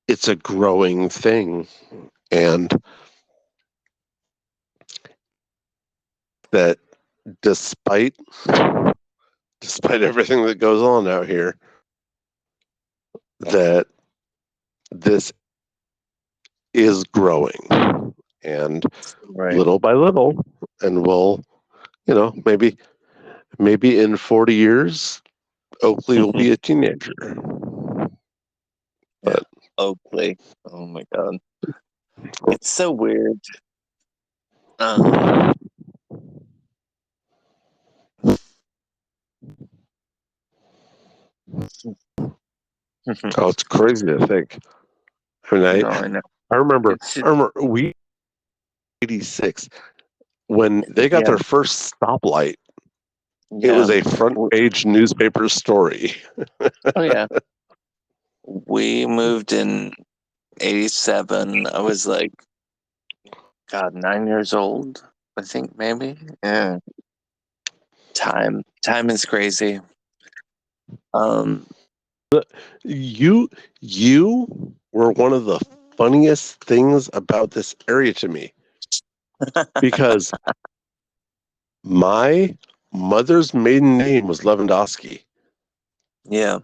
[SPEAKER 2] it's a growing thing, and that despite everything that goes on out here, that this is growing, and
[SPEAKER 1] Right.
[SPEAKER 2] little by little, and we'll, maybe in 40 years Oakley will be a teenager.
[SPEAKER 1] Yeah.
[SPEAKER 2] But
[SPEAKER 1] Oakley. Oh my God. It's so weird. Um,
[SPEAKER 2] oh, it's crazy to think. I mean,
[SPEAKER 1] no, I know.
[SPEAKER 2] I remember
[SPEAKER 1] It's just,
[SPEAKER 2] we 86 when they got
[SPEAKER 1] yeah,
[SPEAKER 2] their first stoplight. It
[SPEAKER 1] yeah.
[SPEAKER 2] was a front page newspaper story.
[SPEAKER 1] Oh yeah. We moved in '87. I was like, God, 9 years old. I think maybe. Yeah. Time is crazy. Um,
[SPEAKER 2] You you were one of the funniest things about this area to me because my mother's maiden name was Lewandowski,
[SPEAKER 1] yeah.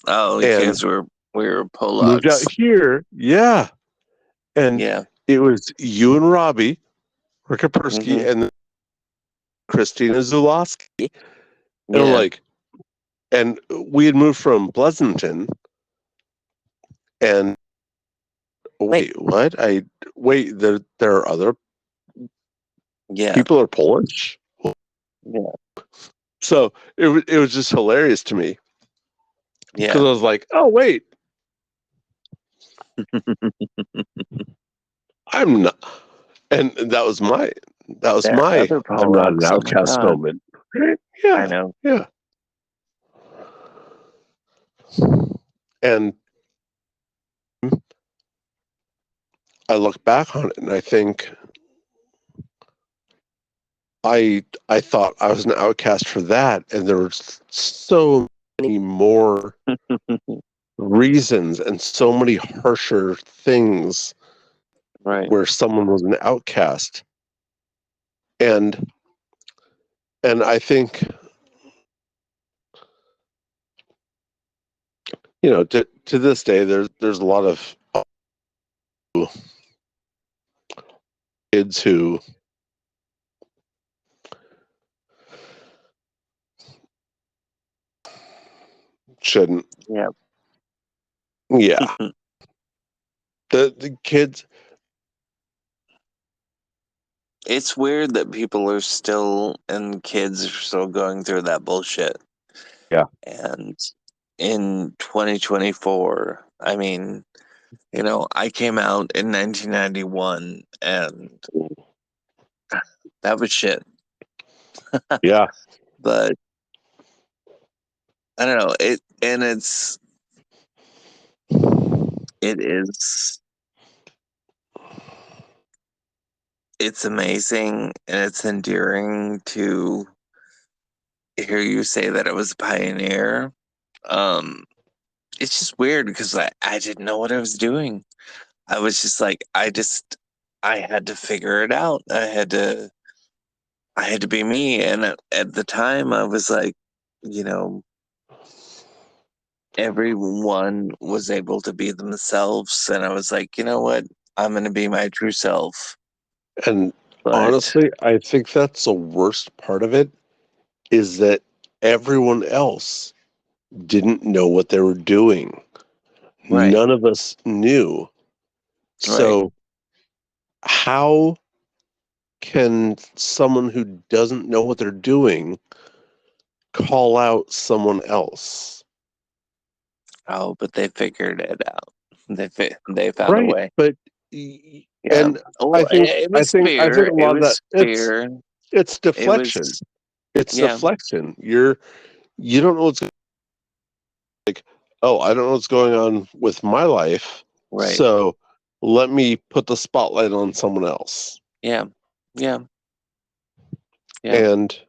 [SPEAKER 1] Oh,
[SPEAKER 2] and
[SPEAKER 1] because we were
[SPEAKER 2] moved out
[SPEAKER 1] Polacks.
[SPEAKER 2] here. Yeah, and
[SPEAKER 1] Yeah.
[SPEAKER 2] it was you and Robbie Rikapersky
[SPEAKER 1] Hmm.
[SPEAKER 2] and Christina Zulowski, and I'm
[SPEAKER 1] Yeah.
[SPEAKER 2] like, and we had moved from Pleasanton, and wait, what? I wait. There are other
[SPEAKER 1] Yeah.
[SPEAKER 2] people are Polish,
[SPEAKER 1] Yeah.
[SPEAKER 2] so it was just hilarious to me because
[SPEAKER 1] Yeah.
[SPEAKER 2] I was like, oh wait, I'm not, and that was
[SPEAKER 1] There are
[SPEAKER 2] my
[SPEAKER 1] other
[SPEAKER 2] I'm not an
[SPEAKER 1] Polacks. Oh my
[SPEAKER 2] outcast
[SPEAKER 1] God.
[SPEAKER 2] moment. Right?
[SPEAKER 1] I
[SPEAKER 2] Yeah,
[SPEAKER 1] know.
[SPEAKER 2] yeah, and I look back on it and I think I thought I was an outcast for that, and there were so many more reasons and so many harsher things
[SPEAKER 1] Right.
[SPEAKER 2] where someone was an outcast, and I think to this day there's a lot of kids who shouldn't.
[SPEAKER 1] Yeah.
[SPEAKER 2] Yeah, the kids.
[SPEAKER 1] It's weird that people are still and kids are still going through that bullshit.
[SPEAKER 2] Yeah,
[SPEAKER 1] And in 2024, I mean, I came out in 1991 and that was shit.
[SPEAKER 2] yeah,
[SPEAKER 1] But I don't know, it is it's amazing and it's endearing to hear you say that it was a pioneer. Um it's just weird because I didn't know what I was doing. I was just like I had to figure it out. I had to be me. And at the time, I was like, you know, everyone was able to be themselves. And I was like, you know what? I'm going to be my true self.
[SPEAKER 2] and
[SPEAKER 1] But,
[SPEAKER 2] honestly, I think that's the worst part of it is that everyone else didn't know what they were doing.
[SPEAKER 1] right,
[SPEAKER 2] None of us knew.
[SPEAKER 1] right.
[SPEAKER 2] So how can someone who doesn't know what they're doing call out someone else?
[SPEAKER 1] Oh, but they figured it out. They found a
[SPEAKER 2] Right,
[SPEAKER 1] way.
[SPEAKER 2] but
[SPEAKER 1] Yeah.
[SPEAKER 2] and
[SPEAKER 1] Well, it was
[SPEAKER 2] I think
[SPEAKER 1] fear.
[SPEAKER 2] a
[SPEAKER 1] It
[SPEAKER 2] lot of that
[SPEAKER 1] was fear.
[SPEAKER 2] it's
[SPEAKER 1] It
[SPEAKER 2] deflection.
[SPEAKER 1] was,
[SPEAKER 2] It's
[SPEAKER 1] yeah,
[SPEAKER 2] deflection. You don't know what's like, oh, I don't know what's going on with my life,
[SPEAKER 1] right.
[SPEAKER 2] so let me put the spotlight on someone else.
[SPEAKER 1] Yeah, yeah, yeah.
[SPEAKER 2] And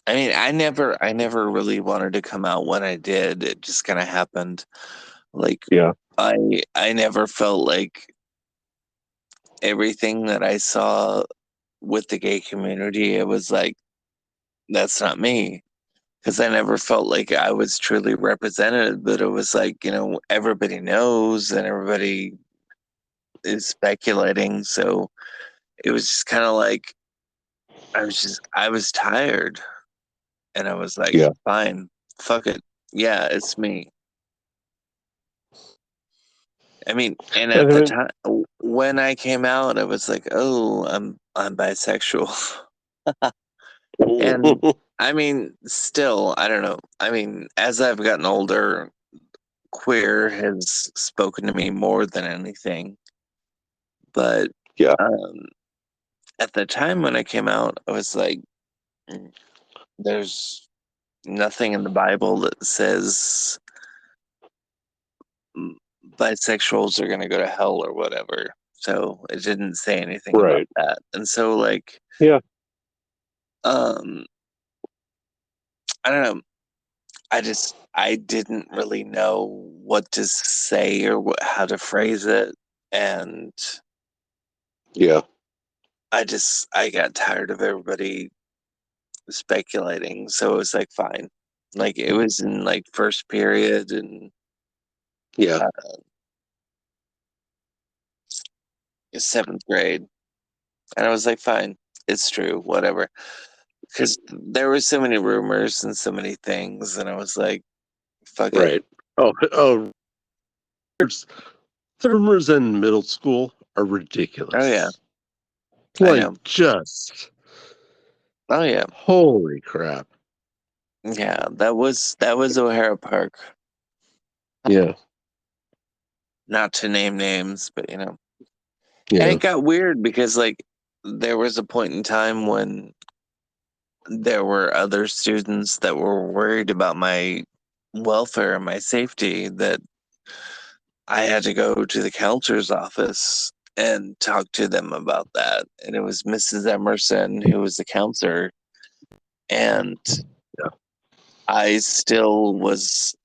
[SPEAKER 1] I mean, I never really wanted to come out when I did. It just kind of happened. Like
[SPEAKER 2] yeah,
[SPEAKER 1] I never felt like everything that I saw with the gay community, it was like that's not me. Because I never felt like I was truly represented, but it was like, everybody knows and everybody is speculating. So it was just kind of like I was tired and I was like,
[SPEAKER 2] yeah.
[SPEAKER 1] fine, fuck it. Yeah, it's me. I mean, and at
[SPEAKER 2] And I
[SPEAKER 1] the
[SPEAKER 2] mean,
[SPEAKER 1] time when I came out, I was like, "Oh, I'm bisexual," and I mean, still, I don't know. I mean, as I've gotten older, queer has spoken to me more than anything. But
[SPEAKER 2] yeah.
[SPEAKER 1] um, at the time when I came out, I was like, "Mm, "There's nothing in the Bible that says bisexuals are gonna go to hell or whatever. So it didn't say anything about
[SPEAKER 2] Right.
[SPEAKER 1] that. And so like
[SPEAKER 2] Yeah.
[SPEAKER 1] um I don't know. I didn't really know what to say or how to phrase it, and
[SPEAKER 2] Yeah.
[SPEAKER 1] I got tired of everybody speculating, so it was like fine. Like it was in like first period and
[SPEAKER 2] Yeah.
[SPEAKER 1] uh, seventh grade, and I was like fine, it's true, whatever. Because there were so many rumors and so many things, and I was like, fuck it.
[SPEAKER 2] Right. Oh, there's the rumors in middle school are
[SPEAKER 1] Oh yeah,
[SPEAKER 2] ridiculous.
[SPEAKER 1] I
[SPEAKER 2] Like,
[SPEAKER 1] know.
[SPEAKER 2] just
[SPEAKER 1] Oh yeah,
[SPEAKER 2] holy crap.
[SPEAKER 1] yeah. That was O'Hara Park.
[SPEAKER 2] Yeah.
[SPEAKER 1] Not to name names, but and
[SPEAKER 2] Yeah.
[SPEAKER 1] it got weird because like there was a point in time when there were other students that were worried about my welfare and my safety that I had to go to the counselor's office and talk to them about that. And it was Mrs. Emerson who was the counselor. And
[SPEAKER 2] Yeah.
[SPEAKER 1] I still was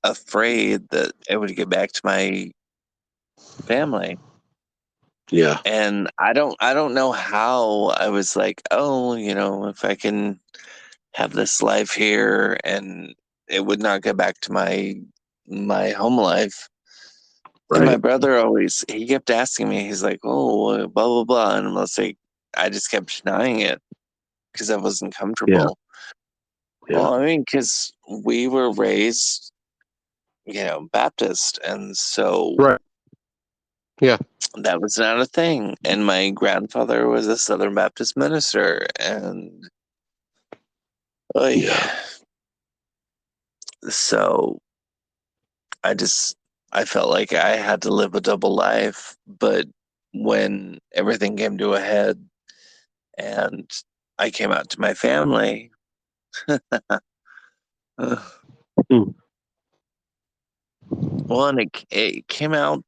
[SPEAKER 1] afraid that it would get back to my family.
[SPEAKER 2] Yeah.
[SPEAKER 1] And I don't know how I was like, oh, if I can have this life here and it would not get back to my home life. And my
[SPEAKER 2] Right.
[SPEAKER 1] brother always he kept asking me, he's like, oh, blah blah blah, and I just kept denying it because I wasn't
[SPEAKER 2] Yeah.
[SPEAKER 1] comfortable.
[SPEAKER 2] Yeah.
[SPEAKER 1] Well, I mean, because we were raised, Baptist, and so
[SPEAKER 2] Right. Yeah.
[SPEAKER 1] that was not a thing. And my grandfather was a Southern Baptist minister, and like,
[SPEAKER 2] Yeah.
[SPEAKER 1] so I just I felt like I had to live a double life. But when everything came to a head and I came out to my family, uh,
[SPEAKER 2] Mm.
[SPEAKER 1] one it came out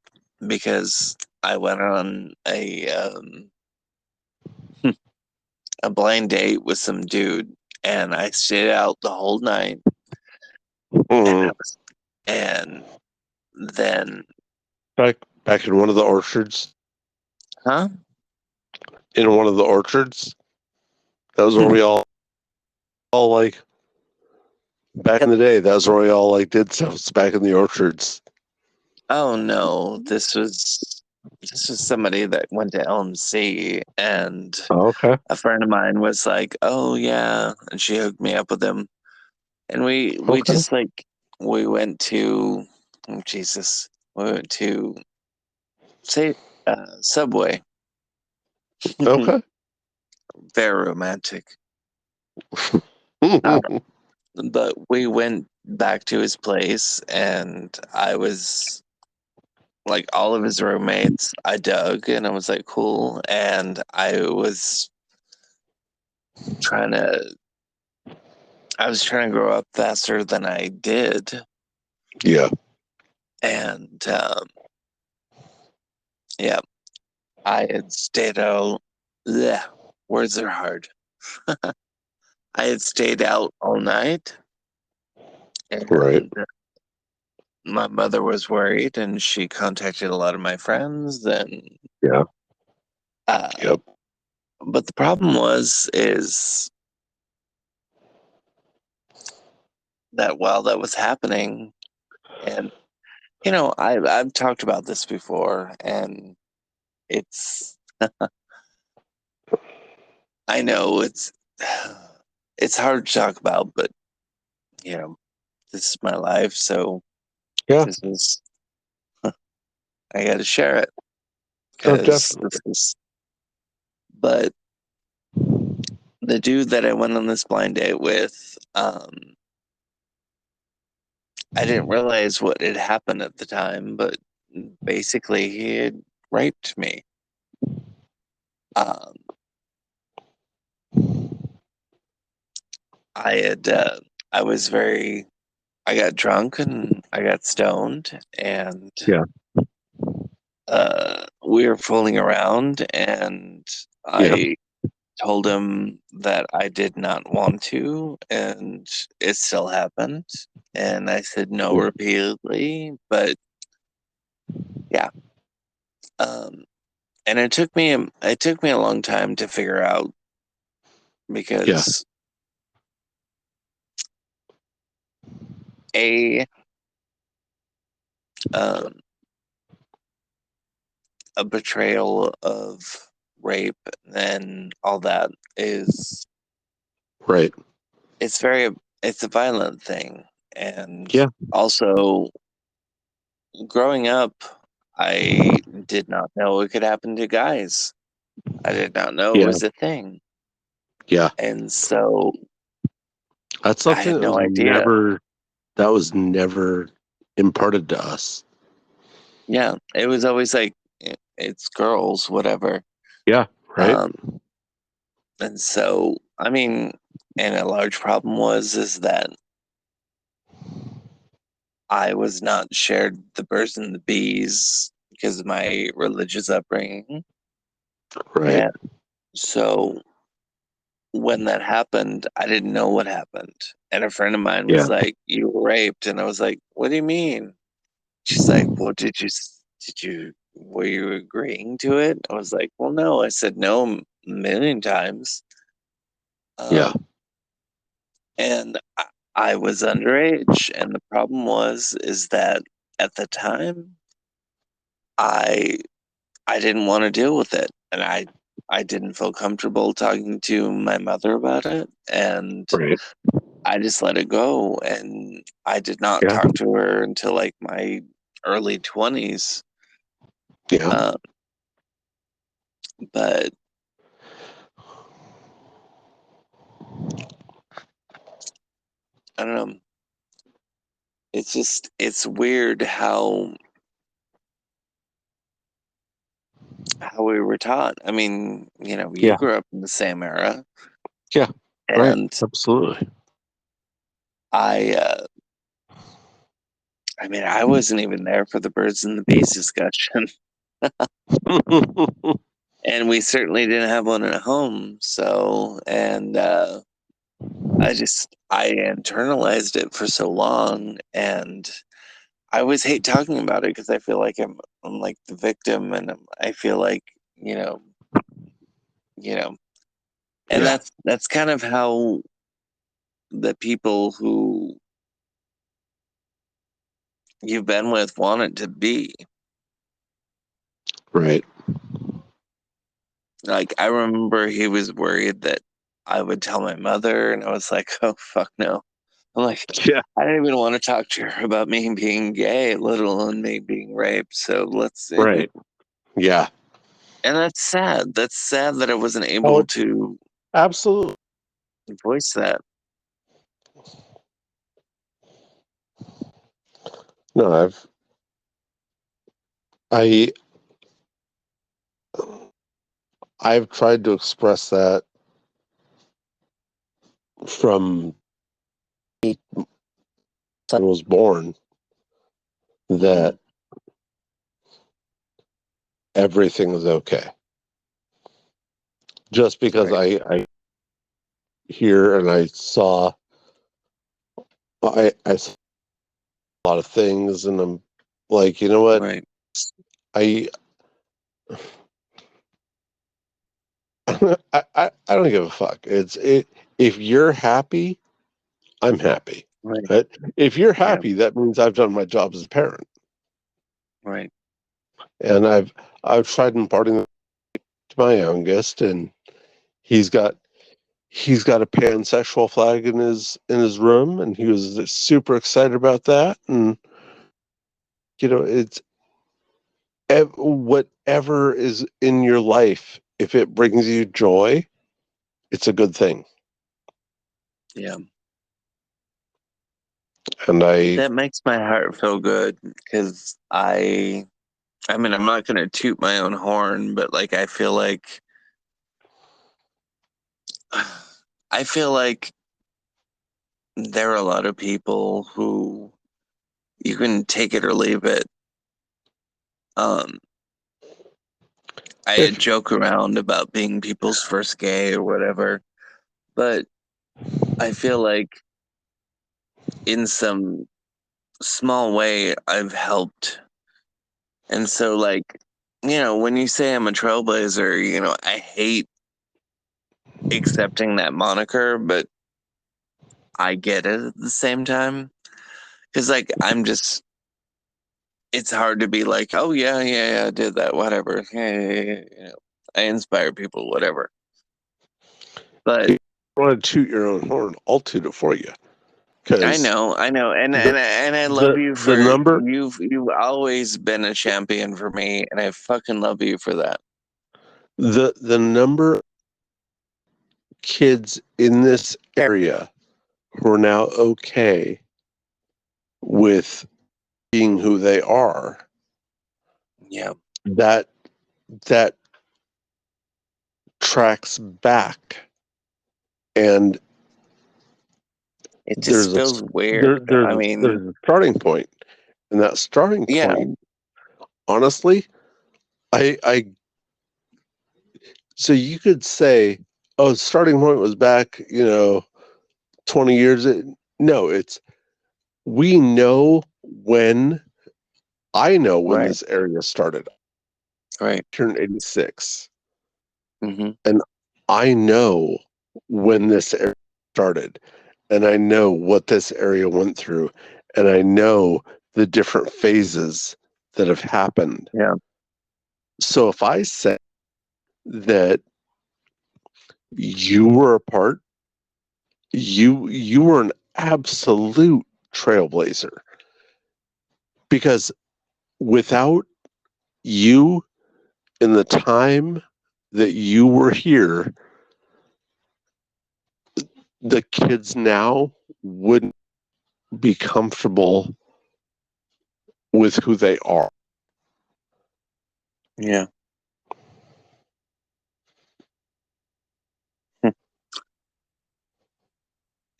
[SPEAKER 1] because I went on a blind date with some dude, and I stayed out the whole night, and
[SPEAKER 2] Mm.
[SPEAKER 1] and then
[SPEAKER 2] Back in one of the orchards.
[SPEAKER 1] huh?
[SPEAKER 2] In one of the orchards. That was where we all like back in the day. That was where we all like did stuff. It's back in the orchards.
[SPEAKER 1] Oh no, this was somebody that went to LMC, and
[SPEAKER 2] Oh, okay.
[SPEAKER 1] a friend of mine was like, "Oh yeah," and she hooked me up with him, and we
[SPEAKER 2] Okay.
[SPEAKER 1] just like we went to oh, Jesus, we went to say Subway,
[SPEAKER 2] Okay.
[SPEAKER 1] very romantic. Uh, but we went back to his place, and I was like all of his roommates I dug, and I was like cool, and trying to I was trying to grow up faster than I did,
[SPEAKER 2] Yeah.
[SPEAKER 1] and yeah, I had stayed out. Bleh, words are hard. I had stayed out all night,
[SPEAKER 2] Right.
[SPEAKER 1] and my mother was worried, and she contacted a lot of my friends, and
[SPEAKER 2] Yeah.
[SPEAKER 1] uh,
[SPEAKER 2] Yep.
[SPEAKER 1] but the problem is that while that was happening, and I've talked about this before, and it's I know it's hard to talk about, but you know, this is my life, so
[SPEAKER 2] Yeah.
[SPEAKER 1] this is I got to share it
[SPEAKER 2] Oh,
[SPEAKER 1] because this
[SPEAKER 2] definitely.
[SPEAKER 1] is. But the dude that I went on this blind date with, I didn't realize what had happened at the time, but basically he had raped me. Um, I had I was very I got drunk and I got stoned and
[SPEAKER 2] Yeah.
[SPEAKER 1] we were fooling around, and
[SPEAKER 2] Yeah.
[SPEAKER 1] I told him that I did not want to, and it still happened. And I said no
[SPEAKER 2] Yeah.
[SPEAKER 1] repeatedly, but yeah. Um, and it took me a long time to figure out
[SPEAKER 2] Yeah.
[SPEAKER 1] because a um, a betrayal of rape and all that is
[SPEAKER 2] Right.
[SPEAKER 1] it's very it's a violent thing, and
[SPEAKER 2] Yeah.
[SPEAKER 1] also growing up I did not know it could happen to guys. I did not know it
[SPEAKER 2] Yeah.
[SPEAKER 1] was a thing,
[SPEAKER 2] Yeah.
[SPEAKER 1] and so
[SPEAKER 2] That's
[SPEAKER 1] I
[SPEAKER 2] something
[SPEAKER 1] had
[SPEAKER 2] that
[SPEAKER 1] no idea.
[SPEAKER 2] was never imparted to us.
[SPEAKER 1] Yeah, it was always like it's girls, whatever.
[SPEAKER 2] Yeah. Right.
[SPEAKER 1] um and so I mean, and a large problem was is that I was not shared the birds and the bees because of my religious upbringing.
[SPEAKER 2] Right.
[SPEAKER 1] And so when that happened, I didn't know what happened. And a friend of mine
[SPEAKER 2] Yeah.
[SPEAKER 1] was like, "You were raped." And I was like, "What do you mean?" She's like, "Well, were you agreeing to it?" I was like, "Well, no." I said no a million times.
[SPEAKER 2] Yeah.
[SPEAKER 1] Um, and I was underage. And the problem is that at the time, I I didn't want to deal with it, and I didn't feel comfortable talking to my mother about it, and
[SPEAKER 2] Right.
[SPEAKER 1] I just let it go, and I did not
[SPEAKER 2] Yeah.
[SPEAKER 1] talk to her until like my early 20s.
[SPEAKER 2] Yeah.
[SPEAKER 1] Uh, but I don't know. It's weird how we were taught. I mean, you
[SPEAKER 2] Yeah.
[SPEAKER 1] grew up in the same era,
[SPEAKER 2] Yeah. Right.
[SPEAKER 1] and
[SPEAKER 2] Absolutely.
[SPEAKER 1] I I mean, I wasn't even there for the birds and the bees discussion. And we certainly didn't have one at home. So, and I internalized it for so long, and I always hate talking about it because I feel like I'm like the victim, and I feel like you know, you know, and
[SPEAKER 2] Yeah.
[SPEAKER 1] that's kind of how the people who you've been with want it to be.
[SPEAKER 2] Right.
[SPEAKER 1] Like I remember he was worried that I would tell my mother, and I was like, oh fuck no. I'm like,
[SPEAKER 2] Yeah.
[SPEAKER 1] I didn't even want to talk to her about me being gay, let alone me being raped. So let's see.
[SPEAKER 2] Right. Yeah.
[SPEAKER 1] And that's sad. That's sad that I wasn't
[SPEAKER 2] Oh,
[SPEAKER 1] able to
[SPEAKER 2] absolutely.
[SPEAKER 1] voice that.
[SPEAKER 2] No, I I've tried to express that from I was born
[SPEAKER 1] Hmm.
[SPEAKER 2] that everything is okay. Just because
[SPEAKER 1] Right,
[SPEAKER 2] I hear and I saw a lot of things and I'm like, you know what?
[SPEAKER 1] right,
[SPEAKER 2] I I don't give a fuck. If you're happy, I'm happy.
[SPEAKER 1] right.
[SPEAKER 2] Right? If you're
[SPEAKER 1] Yeah,
[SPEAKER 2] happy, that means I've done my job as a parent.
[SPEAKER 1] right,
[SPEAKER 2] And I've tried imparting that to my youngest and he's got he's got a pansexual flag in his room and he was super excited about that and it's whatever is in your life if it brings you joy it's a good thing
[SPEAKER 1] yeah.
[SPEAKER 2] and I
[SPEAKER 1] That makes my heart feel good because I mean, I'm not gonna toot my own horn, but like, I feel like there are a lot of people who you can take it or leave it. Um, I
[SPEAKER 2] If
[SPEAKER 1] joke around about being people's first gay or whatever, but I feel like in some small way I've helped. And so, like, when you say I'm a trailblazer, I hate accepting that moniker, but I get it at the same time. Because, like, it's hard to be like, oh, yeah, yeah, yeah, I did that, whatever. Yeah. I inspire people, whatever. But
[SPEAKER 2] you want to toot your own horn, I'll toot it for you.
[SPEAKER 1] I
[SPEAKER 2] Because
[SPEAKER 1] know, and
[SPEAKER 2] the
[SPEAKER 1] and I love
[SPEAKER 2] the
[SPEAKER 1] you
[SPEAKER 2] the
[SPEAKER 1] for
[SPEAKER 2] number
[SPEAKER 1] you've always been a champion for me, and I fucking love you for that.
[SPEAKER 2] the number of kids in this area who are now okay with being who they are,
[SPEAKER 1] Yeah,
[SPEAKER 2] that that tracks back, and
[SPEAKER 1] it
[SPEAKER 2] there's
[SPEAKER 1] just
[SPEAKER 2] a
[SPEAKER 1] feels weird.
[SPEAKER 2] there
[SPEAKER 1] I mean,
[SPEAKER 2] there's a starting point, and that starting
[SPEAKER 1] yeah,
[SPEAKER 2] point, honestly, I so you could say, oh, starting point was back, 20 years. No, it's we know when I know when
[SPEAKER 1] right,
[SPEAKER 2] this area started.
[SPEAKER 1] right.
[SPEAKER 2] I turned 86,
[SPEAKER 1] Hmm.
[SPEAKER 2] and I know when this area started, and I know what this area went through, and I know the different phases that have happened.
[SPEAKER 1] Yeah,
[SPEAKER 2] So if I say that you were a part, you were an absolute trailblazer, because without you in the time that you were here, the kids now wouldn't be comfortable with who they are.
[SPEAKER 1] yeah.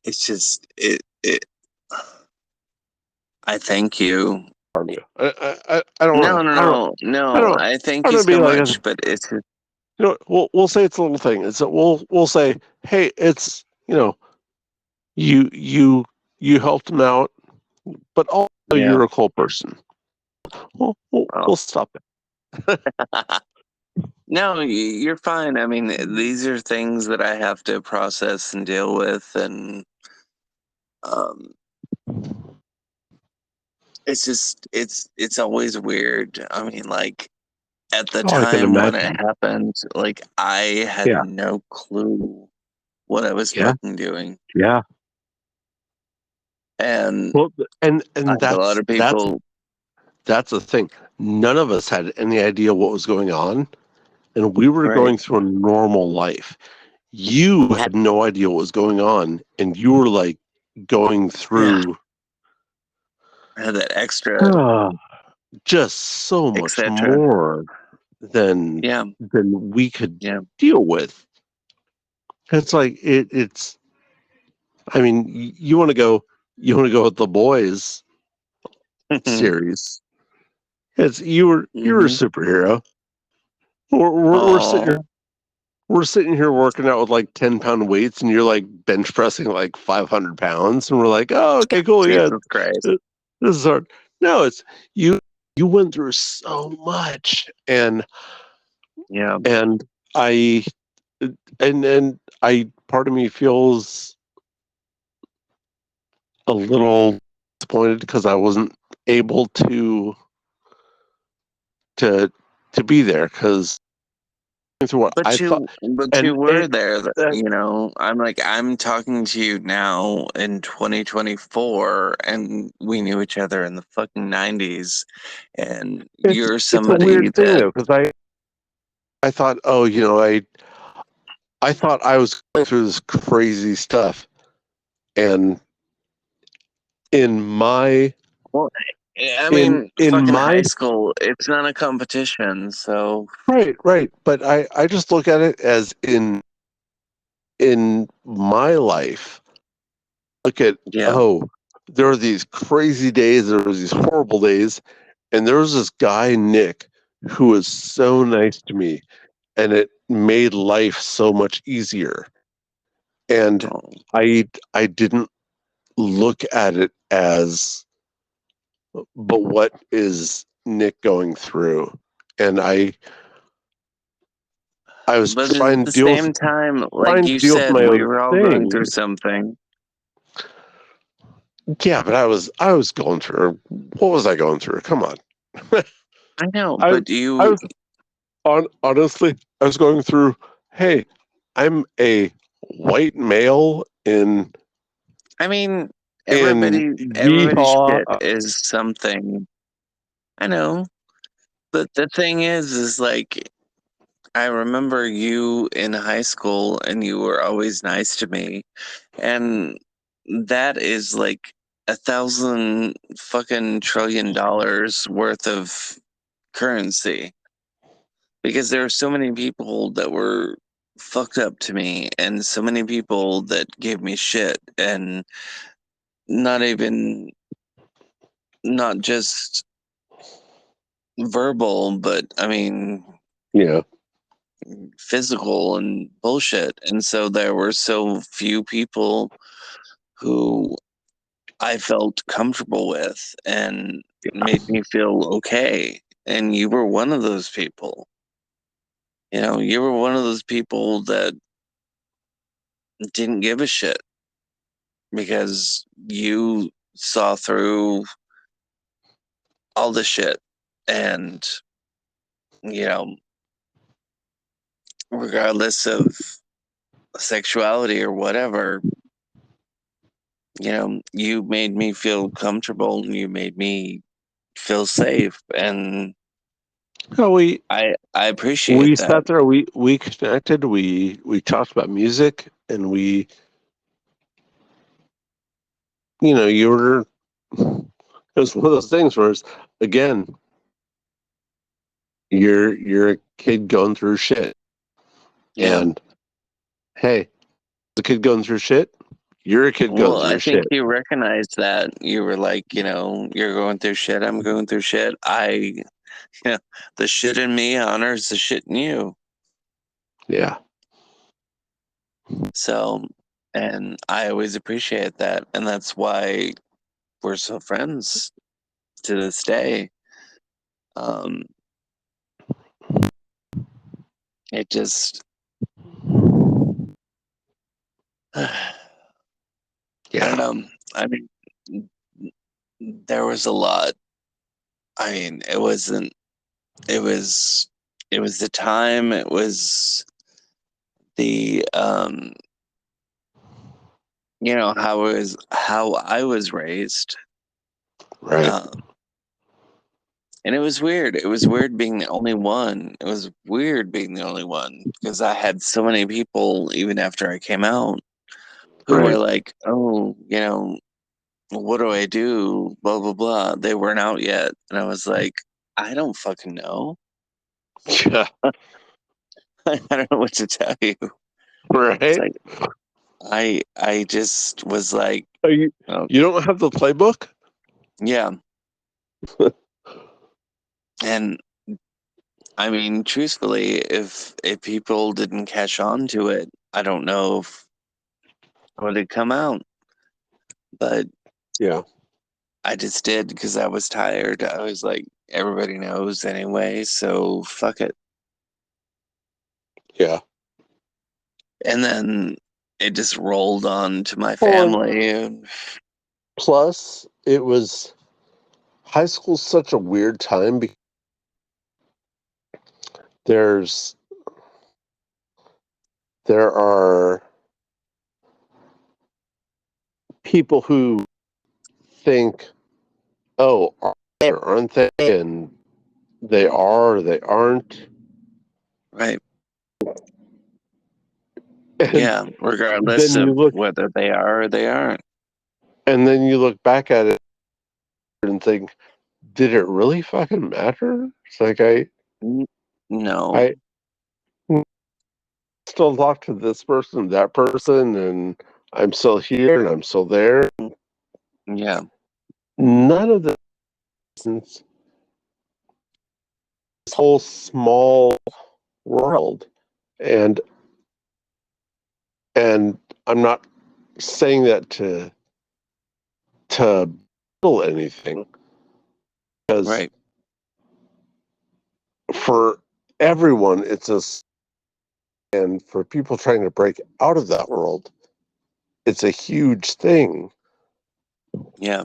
[SPEAKER 1] It's just it. I thank you.
[SPEAKER 2] Harm you. I don't
[SPEAKER 1] No,
[SPEAKER 2] want to.
[SPEAKER 1] no, no,
[SPEAKER 2] I
[SPEAKER 1] no.
[SPEAKER 2] don't.
[SPEAKER 1] I
[SPEAKER 2] I
[SPEAKER 1] thank you
[SPEAKER 2] don't be
[SPEAKER 1] so
[SPEAKER 2] like,
[SPEAKER 1] much, but it's just,
[SPEAKER 2] we'll say it's a little thing. It's we'll say, hey, it's you you you helped them out, but also
[SPEAKER 1] yeah.
[SPEAKER 2] you're a cool person. We'll
[SPEAKER 1] Well,
[SPEAKER 2] stop it.
[SPEAKER 1] no, you're fine. I mean, these are things that I have to process and deal with, and um, it's just it's always weird. I mean, like at the
[SPEAKER 2] Oh, I can
[SPEAKER 1] time when it
[SPEAKER 2] imagine.
[SPEAKER 1] happened, like I had
[SPEAKER 2] Yeah,
[SPEAKER 1] no clue what I was
[SPEAKER 2] yeah,
[SPEAKER 1] fucking doing,
[SPEAKER 2] yeah.
[SPEAKER 1] and
[SPEAKER 2] Well,
[SPEAKER 1] I
[SPEAKER 2] and
[SPEAKER 1] have a lot of people,
[SPEAKER 2] that's the thing. None of us had any idea what was going on, and we were
[SPEAKER 1] right?
[SPEAKER 2] going through a normal life. You had no idea what was going on, and you were like going
[SPEAKER 1] Yeah,
[SPEAKER 2] through
[SPEAKER 1] I had that extra,
[SPEAKER 2] uh, just so much
[SPEAKER 1] etc.
[SPEAKER 2] more than
[SPEAKER 1] Yeah,
[SPEAKER 2] we could
[SPEAKER 1] yeah.
[SPEAKER 2] deal with. It's like it's. I mean, you want to go with the boys series. It's you're a
[SPEAKER 1] Hmm.
[SPEAKER 2] superhero. We're sitting here
[SPEAKER 1] Oh,
[SPEAKER 2] working out with like 10-pound weights, and you're like bench pressing like 500 pounds, and we're like, oh, okay, cool, yeah,
[SPEAKER 1] Jesus Christ.
[SPEAKER 2] this is hard. No, it's you. You went through so much,
[SPEAKER 1] Yeah,
[SPEAKER 2] and I and I part of me feels a little disappointed because I wasn't able to to be there because through what I thought,
[SPEAKER 1] but you
[SPEAKER 2] and
[SPEAKER 1] were
[SPEAKER 2] it
[SPEAKER 1] there.
[SPEAKER 2] that
[SPEAKER 1] I'm like, I'm talking to you now in 2024, and we knew each other in the fucking 90s, and you're
[SPEAKER 2] it's a
[SPEAKER 1] somebody
[SPEAKER 2] weird thing
[SPEAKER 1] that,
[SPEAKER 2] though because I thought, oh, I thought I was going through this crazy stuff, and in my
[SPEAKER 1] well, I mean,
[SPEAKER 2] in
[SPEAKER 1] fucking high
[SPEAKER 2] my
[SPEAKER 1] school, it's not a competition, so
[SPEAKER 2] right, but I just look at it as in my life. Look at
[SPEAKER 1] yeah,
[SPEAKER 2] oh. there were these crazy days, there was these horrible days, and there was this guy, Nick, who was so nice to me, and it made life so much easier. And
[SPEAKER 1] Oh,
[SPEAKER 2] I didn't look at it as, but what is Nick going through? And I was
[SPEAKER 1] but at the same time, like
[SPEAKER 2] trying to
[SPEAKER 1] you
[SPEAKER 2] deal with
[SPEAKER 1] said,
[SPEAKER 2] my
[SPEAKER 1] we
[SPEAKER 2] own
[SPEAKER 1] were all going
[SPEAKER 2] thing.
[SPEAKER 1] through something.
[SPEAKER 2] Yeah, but I was going through, what was I going through? Come on.
[SPEAKER 1] I know,
[SPEAKER 2] I
[SPEAKER 1] but
[SPEAKER 2] I
[SPEAKER 1] you,
[SPEAKER 2] was honestly, I was going through, hey, I'm a white male
[SPEAKER 1] I mean,
[SPEAKER 2] in
[SPEAKER 1] everybody's
[SPEAKER 2] Yeehaw.
[SPEAKER 1] shit is something. I know, but the thing is like, I remember you in high school and you were always nice to me. And that is like 1,000 fucking trillion dollars worth of currency. Because there are so many people that were fucked up to me and so many people that gave me shit and not even, not just verbal, but I mean,
[SPEAKER 2] Yeah.
[SPEAKER 1] physical and bullshit. And so there were so few people who I felt comfortable with and made me feel okay. And you were one of those people. You know, you were one of those people that didn't give a shit because you saw through all the shit. And, you know, regardless of sexuality or whatever, you know, you made me feel comfortable and you made me feel safe. And
[SPEAKER 2] No,
[SPEAKER 1] I appreciate
[SPEAKER 2] we
[SPEAKER 1] that.
[SPEAKER 2] sat there, we connected, we talked about music, and we, you were, it was one of those things where it's, again, you're a kid going through shit,
[SPEAKER 1] Yeah.
[SPEAKER 2] and hey, the kid going through shit, you're a kid going
[SPEAKER 1] Well, I
[SPEAKER 2] through
[SPEAKER 1] think
[SPEAKER 2] shit.
[SPEAKER 1] you recognized that. You were like, you know, you're going through shit. I'm going through shit. You know, the shit in me honors the shit in you.
[SPEAKER 2] Yeah.
[SPEAKER 1] So, and I always appreciate that. And that's why we're so friends to this day. Um, it just, I don't
[SPEAKER 2] Yeah.
[SPEAKER 1] know. I mean, there was a lot. I mean, it was, it was the time, it was the, you know, how I was raised.
[SPEAKER 2] Right.
[SPEAKER 1] Um, and it was weird. It was weird being the only one. It was weird being the only one because I had so many people, even after I came out, who were
[SPEAKER 2] Right.
[SPEAKER 1] like, oh, you know, what do I do? Blah, blah, blah. They weren't out yet. And I was like, I don't fucking know.
[SPEAKER 2] Yeah.
[SPEAKER 1] I don't know what to tell you. It's
[SPEAKER 2] Right.
[SPEAKER 1] like, I just was like,
[SPEAKER 2] Are you
[SPEAKER 1] oh,
[SPEAKER 2] you don't have the playbook?
[SPEAKER 1] yeah. And I mean, truthfully, if people didn't catch on to it, I don't know if it would have come out. But
[SPEAKER 2] Yeah.
[SPEAKER 1] I just did because I was tired. I was like, everybody knows anyway, so fuck it.
[SPEAKER 2] Yeah.
[SPEAKER 1] And then it just rolled on to my
[SPEAKER 2] Well, and
[SPEAKER 1] family. And
[SPEAKER 2] plus, it was, high school's such a weird time because there's there are people who think, oh, are they or aren't they? And they are or they aren't.
[SPEAKER 1] right,
[SPEAKER 2] And
[SPEAKER 1] yeah, regardless
[SPEAKER 2] then you
[SPEAKER 1] of
[SPEAKER 2] look
[SPEAKER 1] whether they are or they aren't.
[SPEAKER 2] and then you look back at it and think, did it really fucking matter? It's like
[SPEAKER 1] N- No,
[SPEAKER 2] I still talk to this person, that person, and I'm still here and I'm still there.
[SPEAKER 1] Yeah.
[SPEAKER 2] None of the this whole small world, and and I'm not saying that to belittle anything, because
[SPEAKER 1] Right.
[SPEAKER 2] for everyone it's a, and for people trying to break out of that world, it's a huge thing.
[SPEAKER 1] Yeah.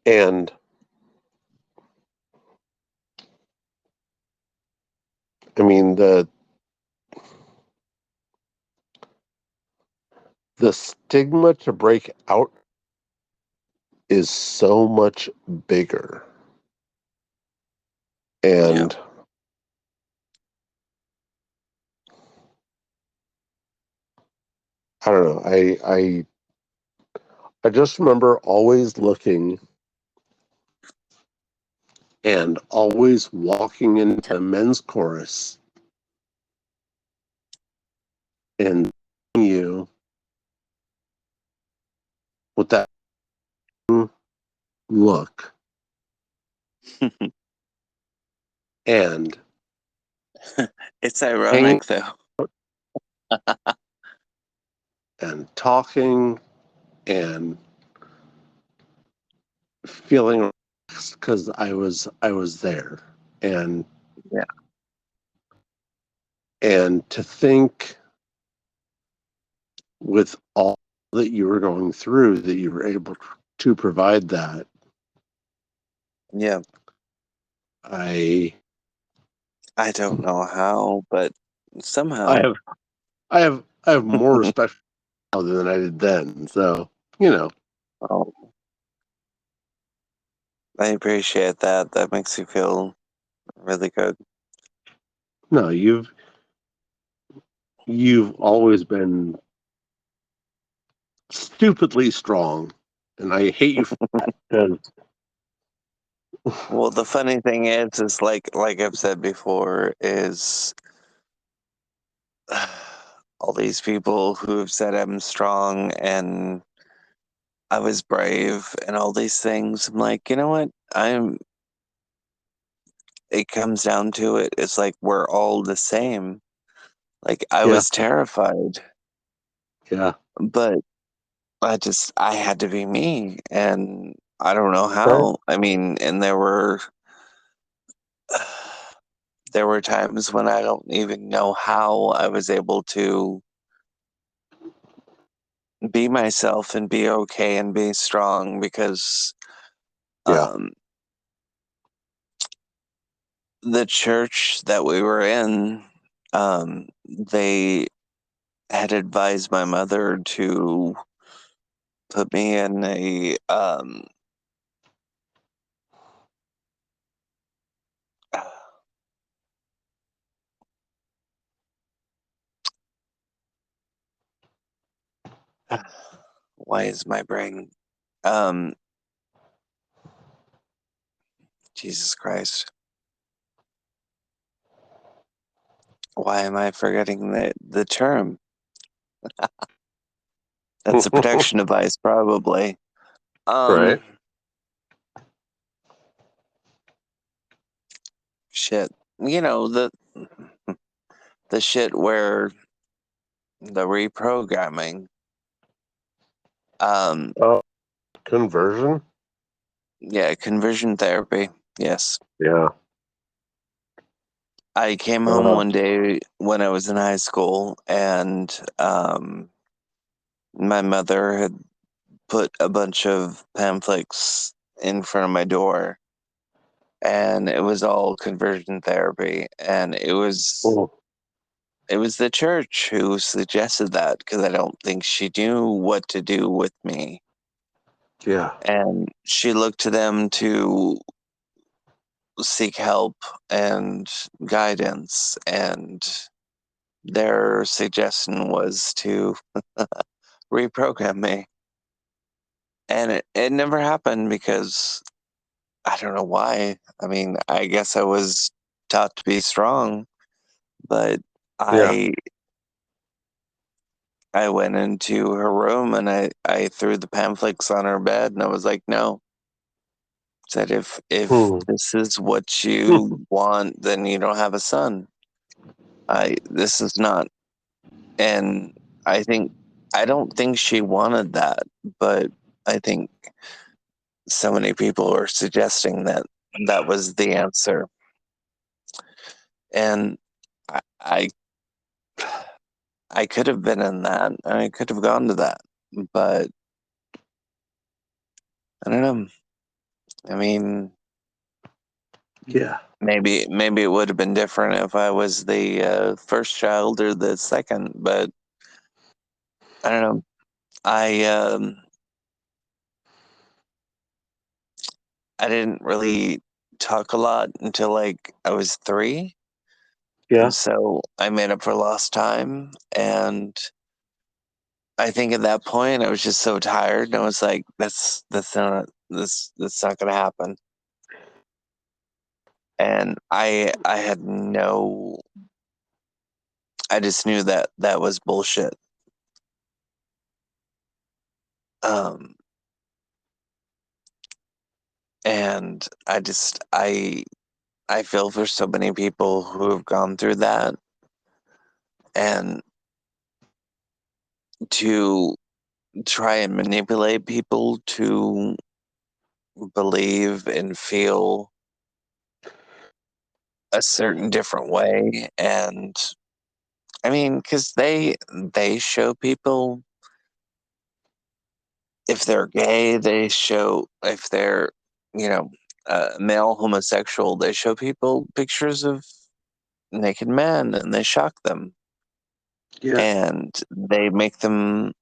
[SPEAKER 2] And I mean, the stigma to break out is so much bigger.
[SPEAKER 1] Yeah.
[SPEAKER 2] And I don't know, I just remember always looking and always walking into men's chorus and seeing you with that look and
[SPEAKER 1] It's
[SPEAKER 2] hanging
[SPEAKER 1] ironic though.
[SPEAKER 2] and talking and feeling because I was there. and
[SPEAKER 1] Yeah.
[SPEAKER 2] and to think, with all that you were going through, that you were able to provide that.
[SPEAKER 1] Yeah.
[SPEAKER 2] I
[SPEAKER 1] I don't know how, but
[SPEAKER 2] I
[SPEAKER 1] somehow.
[SPEAKER 2] have I have more respect now than I did then. So, you know,
[SPEAKER 1] Oh, I appreciate that. That makes you feel really good.
[SPEAKER 2] no, you've always been stupidly strong, and I hate you for that.
[SPEAKER 1] Well, the funny thing is like I've said before, is all these people who have said I'm strong and I was brave and all these things. I'm like, you know what? It comes down to it. It's like we're all the same. Like I
[SPEAKER 2] Yeah,
[SPEAKER 1] was terrified,
[SPEAKER 2] yeah,
[SPEAKER 1] but I had to be me and I don't know
[SPEAKER 2] right,
[SPEAKER 1] how. I mean, and there were times when I don't even know how I was able to be myself and be okay and be strong because
[SPEAKER 2] yeah.
[SPEAKER 1] um, the church that we were in, they had advised my mother to put me in a why is my brain um Jesus Christ, why am I forgetting the term? That's a protection device, probably.
[SPEAKER 2] Right,
[SPEAKER 1] Um, shit. You know, the shit where the reprogramming. Um,
[SPEAKER 2] oh, conversion,
[SPEAKER 1] yeah, conversion therapy. Yes.
[SPEAKER 2] yeah.
[SPEAKER 1] I came home
[SPEAKER 2] uh,
[SPEAKER 1] one day when I was in high school and my mother had put a bunch of pamphlets in front of my door and it was all conversion therapy and
[SPEAKER 2] oh,
[SPEAKER 1] it was the church who suggested that because I don't think she knew what to do with me.
[SPEAKER 2] yeah,
[SPEAKER 1] And she looked to them to seek help and guidance. And their suggestion was to reprogram me. And it never happened because I don't know why. I mean, I guess I was taught to be strong, but
[SPEAKER 2] yeah.
[SPEAKER 1] I I went into her room and I threw the pamphlets on her bed and I was like, no. Said if
[SPEAKER 2] Hmm.
[SPEAKER 1] this is what you want, then you don't have a son. This is not. And I think I don't think she wanted that, but I think so many people are suggesting that that was the answer. And I I could have been in that. I could have gone to that, but I don't know. I mean,
[SPEAKER 2] Yeah.
[SPEAKER 1] maybe it would have been different if I was the first child or the second, but I don't know. I didn't really talk a lot until like I was 3, and
[SPEAKER 2] Yeah.
[SPEAKER 1] so I made up for lost time. And I think at that point I was just so tired, and I was like, that's not gonna happen." And I had no, I just knew that that was bullshit. Um, and I feel for so many people who have gone through that, and to try and manipulate people to believe and feel a certain different way. And I mean, because they show people, if they're gay, they show, if they're, you know, male homosexual, they show people pictures of naked men and they shock them,
[SPEAKER 2] Yeah.
[SPEAKER 1] and they make them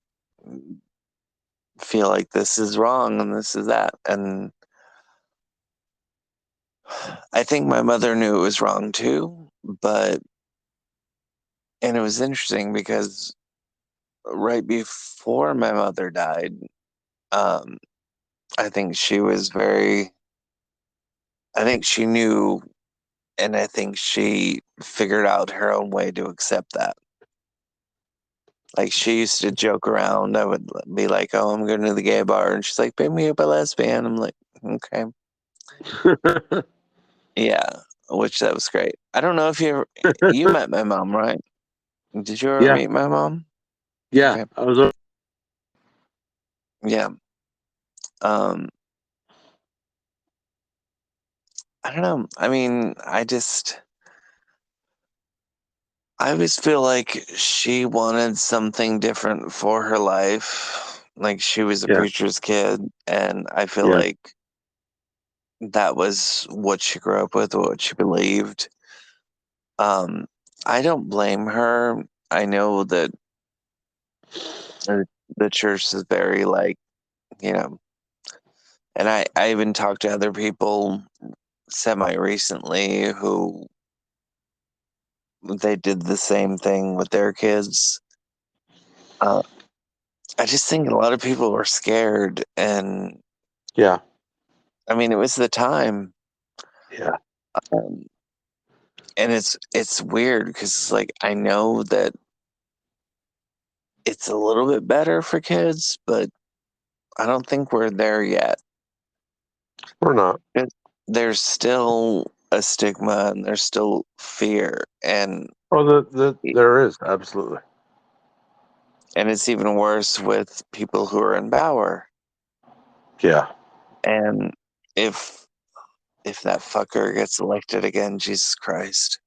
[SPEAKER 1] feel like this is wrong and this is that. And I think my mother knew it was wrong too, but, and it was interesting because right before my mother died, um, I think she was very, I think she knew, and I think she figured out her own way to accept that. Like, she used to joke around. I would be like, "Oh, I'm going to the gay bar," and she's like, "Pick me up a lesbian." I'm like, "Okay, yeah," which that was great. I don't know if you met my mom, right? Did you ever
[SPEAKER 2] Yeah.
[SPEAKER 1] meet my mom?
[SPEAKER 2] Yeah.
[SPEAKER 1] Okay,
[SPEAKER 2] I was.
[SPEAKER 1] yeah. Um, I don't know. I mean, I always feel like she wanted something different for her life. Like, she was a
[SPEAKER 2] Yeah.
[SPEAKER 1] preacher's kid, and I feel
[SPEAKER 2] Yeah.
[SPEAKER 1] like that was what she grew up with, what she believed. Um, I don't blame her. I know that the the church is very, like, you know, and I even talked to other people semi recently who they did the same thing with their kids. Uh, I just think a lot of people were scared, and
[SPEAKER 2] Yeah.
[SPEAKER 1] I mean, it was the time.
[SPEAKER 2] Yeah.
[SPEAKER 1] Um, and it's weird because, like, I know that it's a little bit better for kids, but I don't think we're there yet.
[SPEAKER 2] Or not.
[SPEAKER 1] It- There's still a stigma and there's still fear,
[SPEAKER 2] Oh, there is absolutely.
[SPEAKER 1] and it's even worse with people who are in power.
[SPEAKER 2] Yeah.
[SPEAKER 1] And if if that fucker gets elected again, Jesus Christ.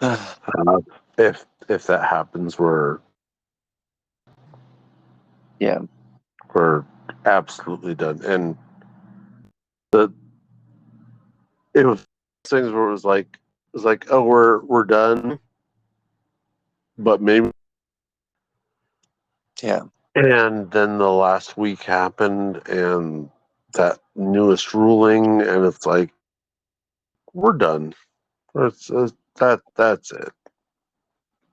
[SPEAKER 2] Uh, if that happens,
[SPEAKER 1] Yeah,
[SPEAKER 2] we're absolutely done. And the it was things where it was like, oh, we're done, but maybe.
[SPEAKER 1] yeah.
[SPEAKER 2] And then the last week happened, and that newest ruling, and it's like we're done. That's it.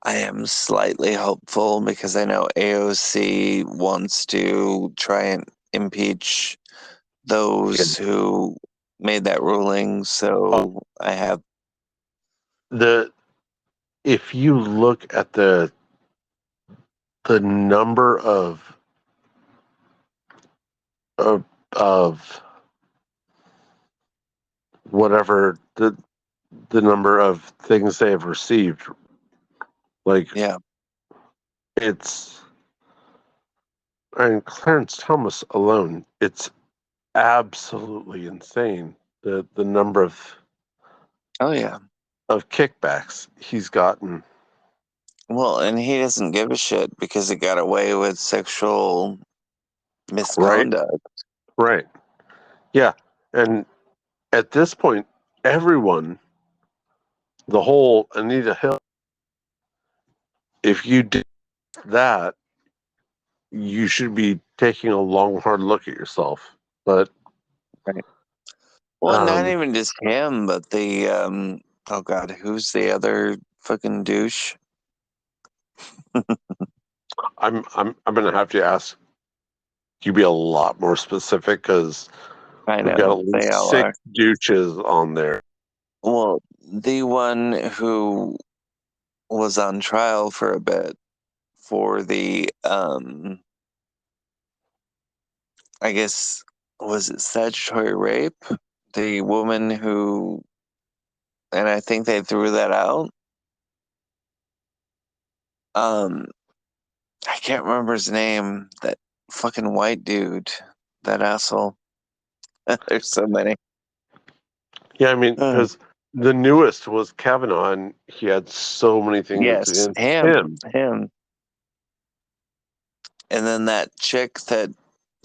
[SPEAKER 1] I am slightly hopeful because I know AOC wants to try and impeach
[SPEAKER 2] And
[SPEAKER 1] those who made that ruling. So I have,
[SPEAKER 2] the if you look at the number of whatever the number of things they have received. Like
[SPEAKER 1] Yeah.
[SPEAKER 2] it's and Clarence Thomas alone, it's absolutely insane the number
[SPEAKER 1] Oh yeah.
[SPEAKER 2] of kickbacks he's gotten.
[SPEAKER 1] Well, and he doesn't give a shit because he got away with sexual
[SPEAKER 2] Right?
[SPEAKER 1] misconduct.
[SPEAKER 2] Right. Yeah. And at this point, everyone, the whole Anita Hill, if you did that, you should be taking a long, hard look at yourself. But
[SPEAKER 1] Right. Well, not
[SPEAKER 2] um,
[SPEAKER 1] even just him, but the oh god, who's the other fucking douche?
[SPEAKER 2] I'm gonna have to ask you be a lot more specific because
[SPEAKER 1] I
[SPEAKER 2] we've got
[SPEAKER 1] know
[SPEAKER 2] at
[SPEAKER 1] they
[SPEAKER 2] least
[SPEAKER 1] all
[SPEAKER 2] six
[SPEAKER 1] are.
[SPEAKER 2] douches on there.
[SPEAKER 1] Well, the one who was on trial for a bit for the I guess was it statutory rape? The woman who and I think they threw that out. Um I can't remember his name. That fucking white dude. That asshole. There's so many.
[SPEAKER 2] Yeah, I mean,
[SPEAKER 1] Uh,
[SPEAKER 2] because the newest was Kavanaugh, and he had so many things
[SPEAKER 1] yes,
[SPEAKER 2] against
[SPEAKER 1] him.
[SPEAKER 2] him.
[SPEAKER 1] Him. And then that chick that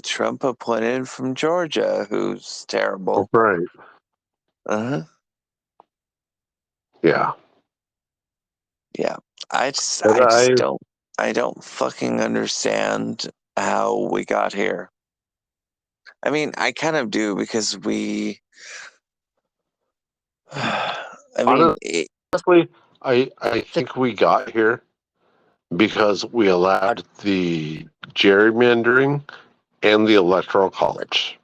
[SPEAKER 1] Trump appointed from Georgia, who's terrible.
[SPEAKER 2] Right.
[SPEAKER 1] Uh-huh.
[SPEAKER 2] Yeah.
[SPEAKER 1] Yeah.
[SPEAKER 2] But
[SPEAKER 1] I just don't fucking understand how we got here. I mean, I kind of do because we I mean,
[SPEAKER 2] honestly, I think we got here because we allowed the gerrymandering and the electoral college,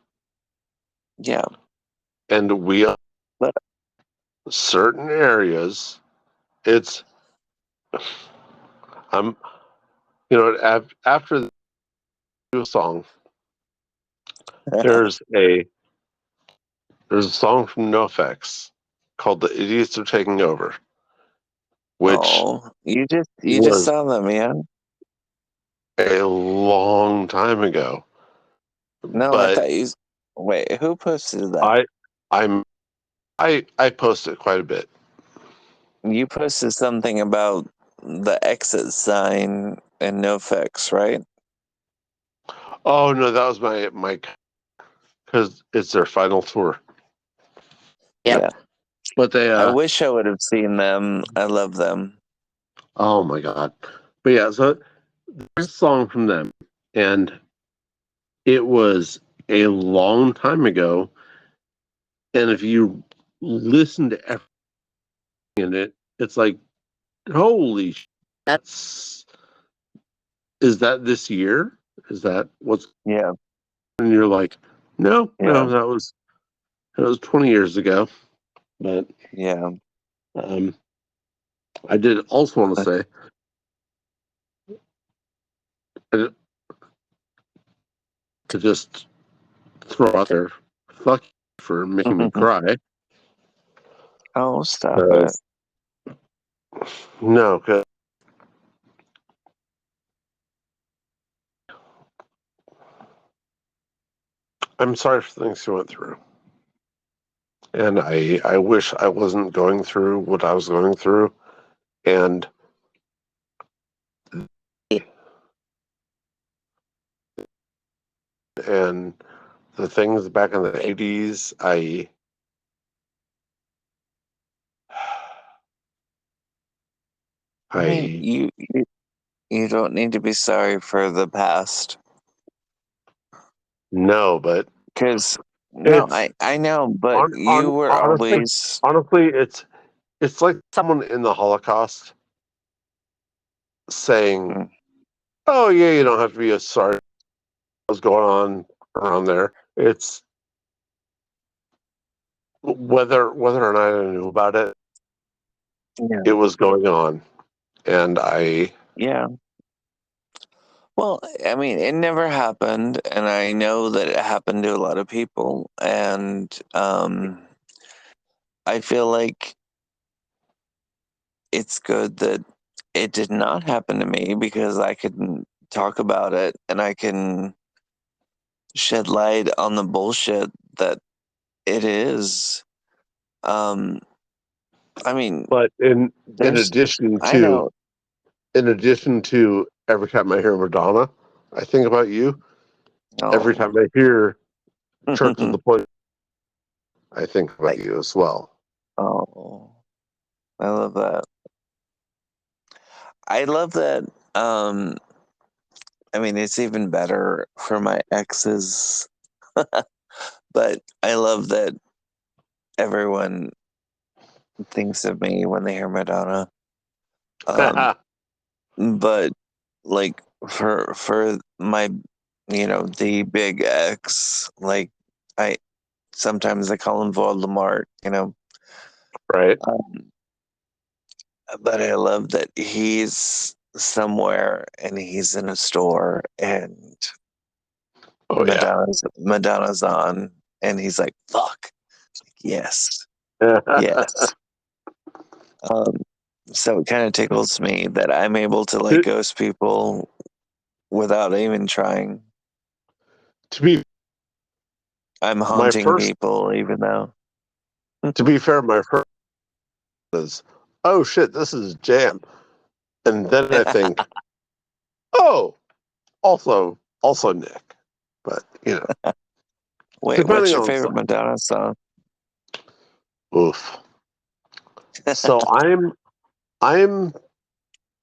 [SPEAKER 1] yeah,
[SPEAKER 2] and we
[SPEAKER 1] but
[SPEAKER 2] certain areas. It's I'm after the song, there's a there's a song from NoFX called "The Idiots Are Taking Over," which
[SPEAKER 1] oh, you just
[SPEAKER 2] was
[SPEAKER 1] saw them, yeah?
[SPEAKER 2] a long time ago.
[SPEAKER 1] No, I
[SPEAKER 2] But
[SPEAKER 1] thought you. Wait, who posted that?
[SPEAKER 2] I I'm I post it quite a bit.
[SPEAKER 1] You posted something about the exit sign and no fix, right?
[SPEAKER 2] Oh no, that was my because it's their final tour. Yep.
[SPEAKER 1] Yeah.
[SPEAKER 2] But they
[SPEAKER 1] I wish I would have seen them. I love them.
[SPEAKER 2] oh my god. But yeah, so there's a song from them, and it was a long time ago. And if you listen to everything in it, it's like holy, that's is that this year? Is that what's?
[SPEAKER 1] Yeah,
[SPEAKER 2] And you're like, no,
[SPEAKER 1] yeah,
[SPEAKER 2] that was 20 years ago. But
[SPEAKER 1] yeah.
[SPEAKER 2] um, I did also want to say, uh, to just throw out there, fuck you for making me cry.
[SPEAKER 1] Oh, stop it.
[SPEAKER 2] 'Cause- no, 'cause I'm sorry for things you went through. And I wish I wasn't going through what I was going through. And and the things back in the 80s,
[SPEAKER 1] I mean,
[SPEAKER 2] I
[SPEAKER 1] you don't need to be sorry for the past,
[SPEAKER 2] know, but
[SPEAKER 1] because no,
[SPEAKER 2] it's
[SPEAKER 1] I know, but you were always
[SPEAKER 2] honestly, it's like someone in the Holocaust saying,
[SPEAKER 1] mm,
[SPEAKER 2] "Oh yeah, you don't have to be as sorry what's going on around there." It's whether or not I knew about it,
[SPEAKER 1] yeah,
[SPEAKER 2] it was going on, and I
[SPEAKER 1] yeah. Well, I mean, it never happened, and I know that it happened to a lot of people, and I feel like it's good that it did not happen to me because I can talk about it and I can shed light on the bullshit that it is. Um, I mean,
[SPEAKER 2] But in
[SPEAKER 1] there's,
[SPEAKER 2] addition
[SPEAKER 1] I
[SPEAKER 2] to
[SPEAKER 1] know,
[SPEAKER 2] every time I hear Madonna, I think about you. Every
[SPEAKER 1] oh,
[SPEAKER 2] time I hear Church of the Point, I think about
[SPEAKER 1] I,
[SPEAKER 2] you as well.
[SPEAKER 1] oh, I love that. I love that. Um, I mean, it's even better for my exes, but I love that everyone thinks of me when they hear Madonna. Um, but like for my, the big X, like I sometimes I call him Voldemort,
[SPEAKER 2] Right?
[SPEAKER 1] um, but I love that he's somewhere and he's in a store and
[SPEAKER 2] Oh yeah.
[SPEAKER 1] Madonna's on and he's like, fuck, yes, yes. Um, so it kind of tickles me that I'm able to like
[SPEAKER 2] to,
[SPEAKER 1] ghost people without even trying.
[SPEAKER 2] to be
[SPEAKER 1] I'm
[SPEAKER 2] my
[SPEAKER 1] haunting
[SPEAKER 2] first
[SPEAKER 1] people even though.
[SPEAKER 2] to be fair, my first is, oh shit, this is Jam, and then I think, oh, also Nick, but
[SPEAKER 1] Wait, what's
[SPEAKER 2] depending
[SPEAKER 1] your
[SPEAKER 2] on
[SPEAKER 1] favorite
[SPEAKER 2] some.
[SPEAKER 1] Madonna song?
[SPEAKER 2] Oof. So I'm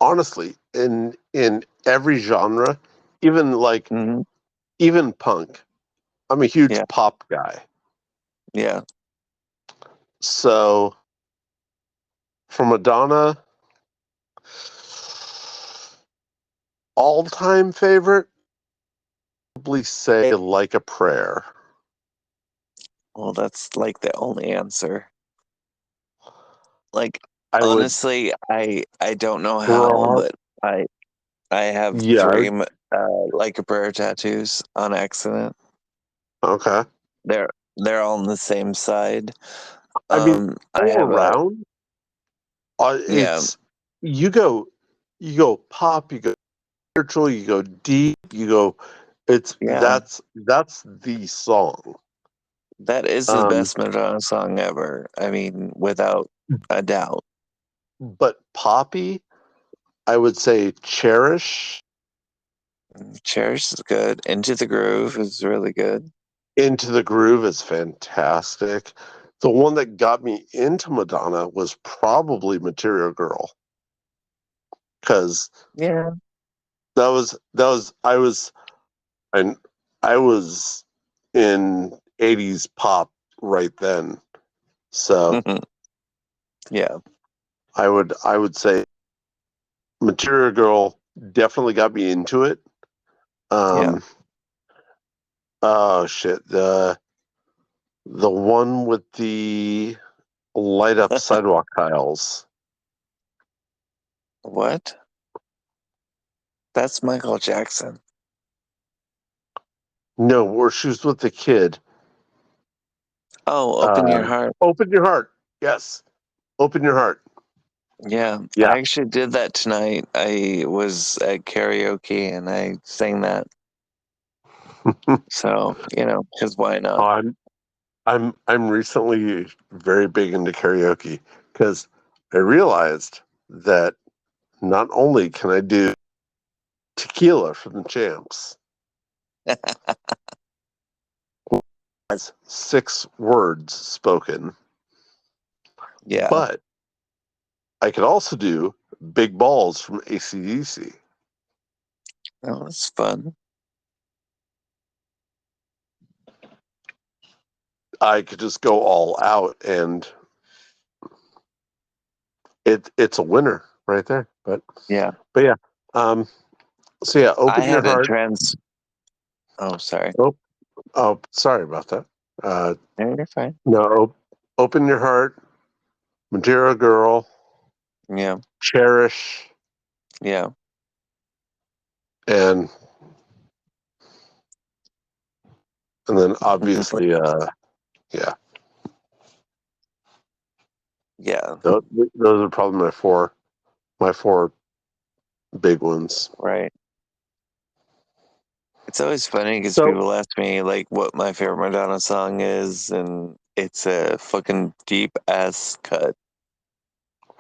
[SPEAKER 2] honestly in every genre, even like
[SPEAKER 1] Hmm.
[SPEAKER 2] even punk. I'm a huge
[SPEAKER 1] Yeah,
[SPEAKER 2] pop guy.
[SPEAKER 1] yeah.
[SPEAKER 2] So for Madonna, all time favorite, probably say Like a Prayer.
[SPEAKER 1] Well, that's like the only answer. Like
[SPEAKER 2] I would
[SPEAKER 1] honestly, I don't know how,
[SPEAKER 2] throw up.
[SPEAKER 1] but I I have
[SPEAKER 2] Yeah.
[SPEAKER 1] three like a prayer tattoos on accident.
[SPEAKER 2] Okay.
[SPEAKER 1] They're all on the same side.
[SPEAKER 2] I mean,
[SPEAKER 1] I
[SPEAKER 2] all
[SPEAKER 1] have a
[SPEAKER 2] around,
[SPEAKER 1] yeah,
[SPEAKER 2] it's you go you go pop, you go spiritual, you go deep, you go. It's
[SPEAKER 1] yeah.
[SPEAKER 2] that's the song.
[SPEAKER 1] That is the
[SPEAKER 2] Um,
[SPEAKER 1] best Madonna song ever. I mean, without a doubt.
[SPEAKER 2] but poppy, I would say Cherish.
[SPEAKER 1] Cherish is good. Into the Groove is really good.
[SPEAKER 2] Into the Groove is fantastic. The one that got me into Madonna was probably Material Girl, because
[SPEAKER 1] Yeah.
[SPEAKER 2] that was I I was in 80s pop right then. So
[SPEAKER 1] Yeah.
[SPEAKER 2] I would say Material Girl definitely got me into it.
[SPEAKER 1] Yeah.
[SPEAKER 2] Um, oh shit, the one with the light up sidewalk tiles.
[SPEAKER 1] What? That's Michael Jackson.
[SPEAKER 2] No, where she was with the kid.
[SPEAKER 1] Oh, Open Your Heart.
[SPEAKER 2] Open your heart. Yes, open your heart.
[SPEAKER 1] Yeah,
[SPEAKER 2] Yeah.
[SPEAKER 1] I actually did that tonight. I was at karaoke and I sang that. So, because why not?
[SPEAKER 2] I'm recently very big into karaoke because I realized that not only can I do tequila from the champs, that's 6 words spoken,
[SPEAKER 1] Yeah.
[SPEAKER 2] but I could also do big balls from ACDC.
[SPEAKER 1] Oh, that's fun.
[SPEAKER 2] I could just go all out, and it's a winner right there.
[SPEAKER 1] Yeah.
[SPEAKER 2] But yeah, um, so yeah,
[SPEAKER 1] I
[SPEAKER 2] open your
[SPEAKER 1] had a
[SPEAKER 2] heart.
[SPEAKER 1] trans. Oh, sorry.
[SPEAKER 2] Oh, oh, sorry about that. Uh,
[SPEAKER 1] No, you're fine.
[SPEAKER 2] no, open your heart. Madeira Girl,
[SPEAKER 1] Yeah.
[SPEAKER 2] Cherish,
[SPEAKER 1] Yeah.
[SPEAKER 2] and and then obviously, yeah,
[SPEAKER 1] Yeah,
[SPEAKER 2] those are probably my four big ones.
[SPEAKER 1] right. It's always funny because
[SPEAKER 2] So
[SPEAKER 1] people ask me like what my favorite Madonna song is, and it's a fucking deep ass cut.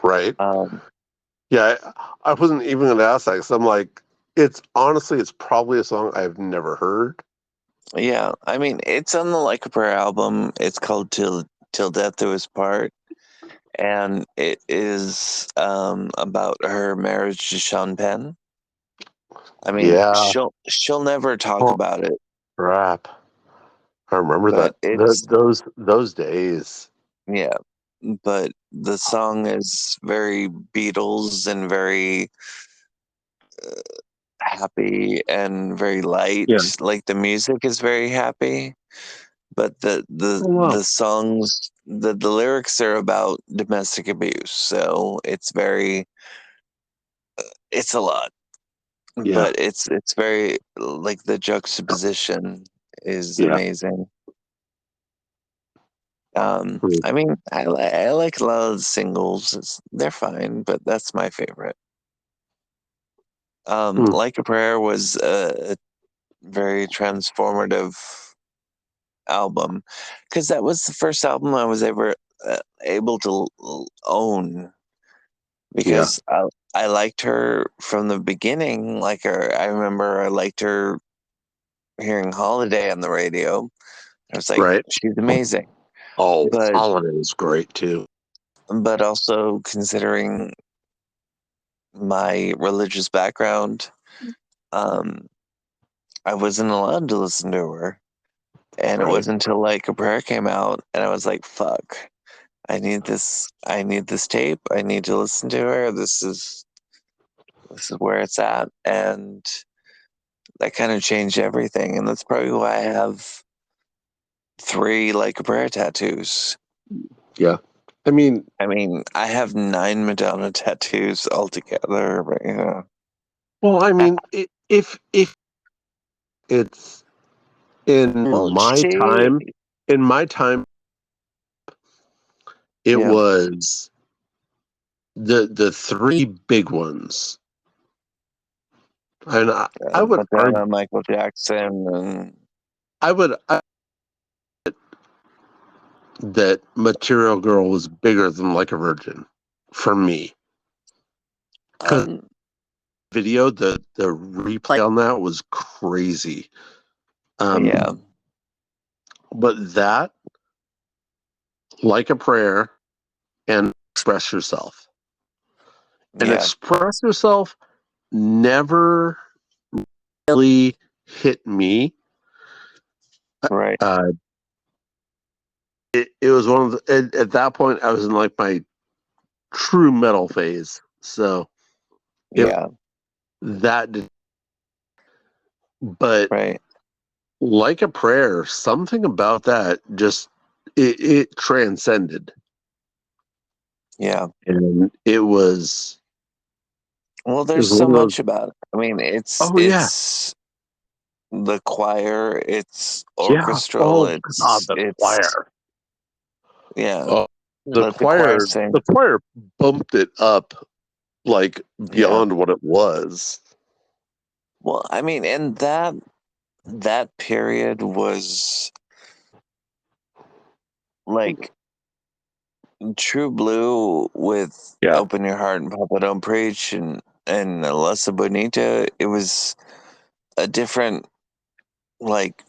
[SPEAKER 2] right,
[SPEAKER 1] Um,
[SPEAKER 2] yeah, I wasn't even going to ask that because I'm like, it's honestly, it's probably a song I've never heard.
[SPEAKER 1] yeah, I mean it's on the Like a Prayer album. It's called Till Death Do Us Part, and it is about her marriage to Sean Penn. I mean,
[SPEAKER 2] Yeah,
[SPEAKER 1] she'll never talk
[SPEAKER 2] oh,
[SPEAKER 1] about it,
[SPEAKER 2] crap. I remember
[SPEAKER 1] but
[SPEAKER 2] that
[SPEAKER 1] it's
[SPEAKER 2] those days.
[SPEAKER 1] yeah, but the song is very Beatles and very happy and very
[SPEAKER 2] Yeah.
[SPEAKER 1] light. Like the music is very happy, but
[SPEAKER 2] Oh wow.
[SPEAKER 1] the songs the lyrics are about domestic abuse, so it's a lot,
[SPEAKER 2] Yeah.
[SPEAKER 1] but it's very like the juxtaposition is
[SPEAKER 2] Yeah.
[SPEAKER 1] amazing.
[SPEAKER 2] Hmm.
[SPEAKER 1] I mean, I like a lot of the singles. They're fine, but that's my favorite.
[SPEAKER 2] Hmm.
[SPEAKER 1] Like a Prayer was a very transformative album because that was the first album I was ever able to own
[SPEAKER 2] Yeah.
[SPEAKER 1] because I liked her from the beginning. Like her, I remember I liked her hearing Holiday on the radio. I was like,
[SPEAKER 2] Right.
[SPEAKER 1] she's amazing.
[SPEAKER 2] Oh,
[SPEAKER 1] But
[SPEAKER 2] Holiday is great too.
[SPEAKER 1] also considering my religious background, um, I wasn't allowed to listen to her. And it
[SPEAKER 2] Right.
[SPEAKER 1] wasn't until Like a Prayer came out and I was like, fuck. I need this tape. I need to listen to her. This is where it's at. And that kind of changed everything. And that's probably why I have three Like a Prayer tattoos.
[SPEAKER 2] Yeah. I mean,
[SPEAKER 1] I mean, I have 9 Madonna tattoos altogether, but yeah.
[SPEAKER 2] well, I mean, if it's
[SPEAKER 1] Well, she,
[SPEAKER 2] in my time, it
[SPEAKER 1] yeah,
[SPEAKER 2] was the three big ones, and I would argue,
[SPEAKER 1] Madonna, Michael Jackson, and
[SPEAKER 2] I would that Material Girl was bigger than Like a Virgin for me. Because
[SPEAKER 1] um,
[SPEAKER 2] video, the replay on that was crazy.
[SPEAKER 1] yeah,
[SPEAKER 2] Um, but that, Like a Prayer, and Express Yourself. And
[SPEAKER 1] yeah,
[SPEAKER 2] Express Yourself never really hit me.
[SPEAKER 1] right,
[SPEAKER 2] Uh, it was one of at that point I was in like my true metal phase. So it
[SPEAKER 1] yeah,
[SPEAKER 2] that did, but
[SPEAKER 1] right,
[SPEAKER 2] Like a Prayer, something about that just it transcended.
[SPEAKER 1] yeah.
[SPEAKER 2] And
[SPEAKER 1] Well,
[SPEAKER 2] it
[SPEAKER 1] there's
[SPEAKER 2] was
[SPEAKER 1] so
[SPEAKER 2] one of those.
[SPEAKER 1] much about it. I mean,
[SPEAKER 2] Oh yeah,
[SPEAKER 1] it's the choir, it's
[SPEAKER 2] yeah.
[SPEAKER 1] orchestral,
[SPEAKER 2] Oh God, the
[SPEAKER 1] it's
[SPEAKER 2] choir.
[SPEAKER 1] yeah.
[SPEAKER 2] Oh,
[SPEAKER 1] Let the choir
[SPEAKER 2] the
[SPEAKER 1] sing.
[SPEAKER 2] choir bumped it up like
[SPEAKER 1] Yeah.
[SPEAKER 2] beyond what it was.
[SPEAKER 1] Well, I mean, and that period was like True Blue with
[SPEAKER 2] Yeah.
[SPEAKER 1] Open Your Heart and Papa Don't Preach and Lessa Bonita. It was a different like,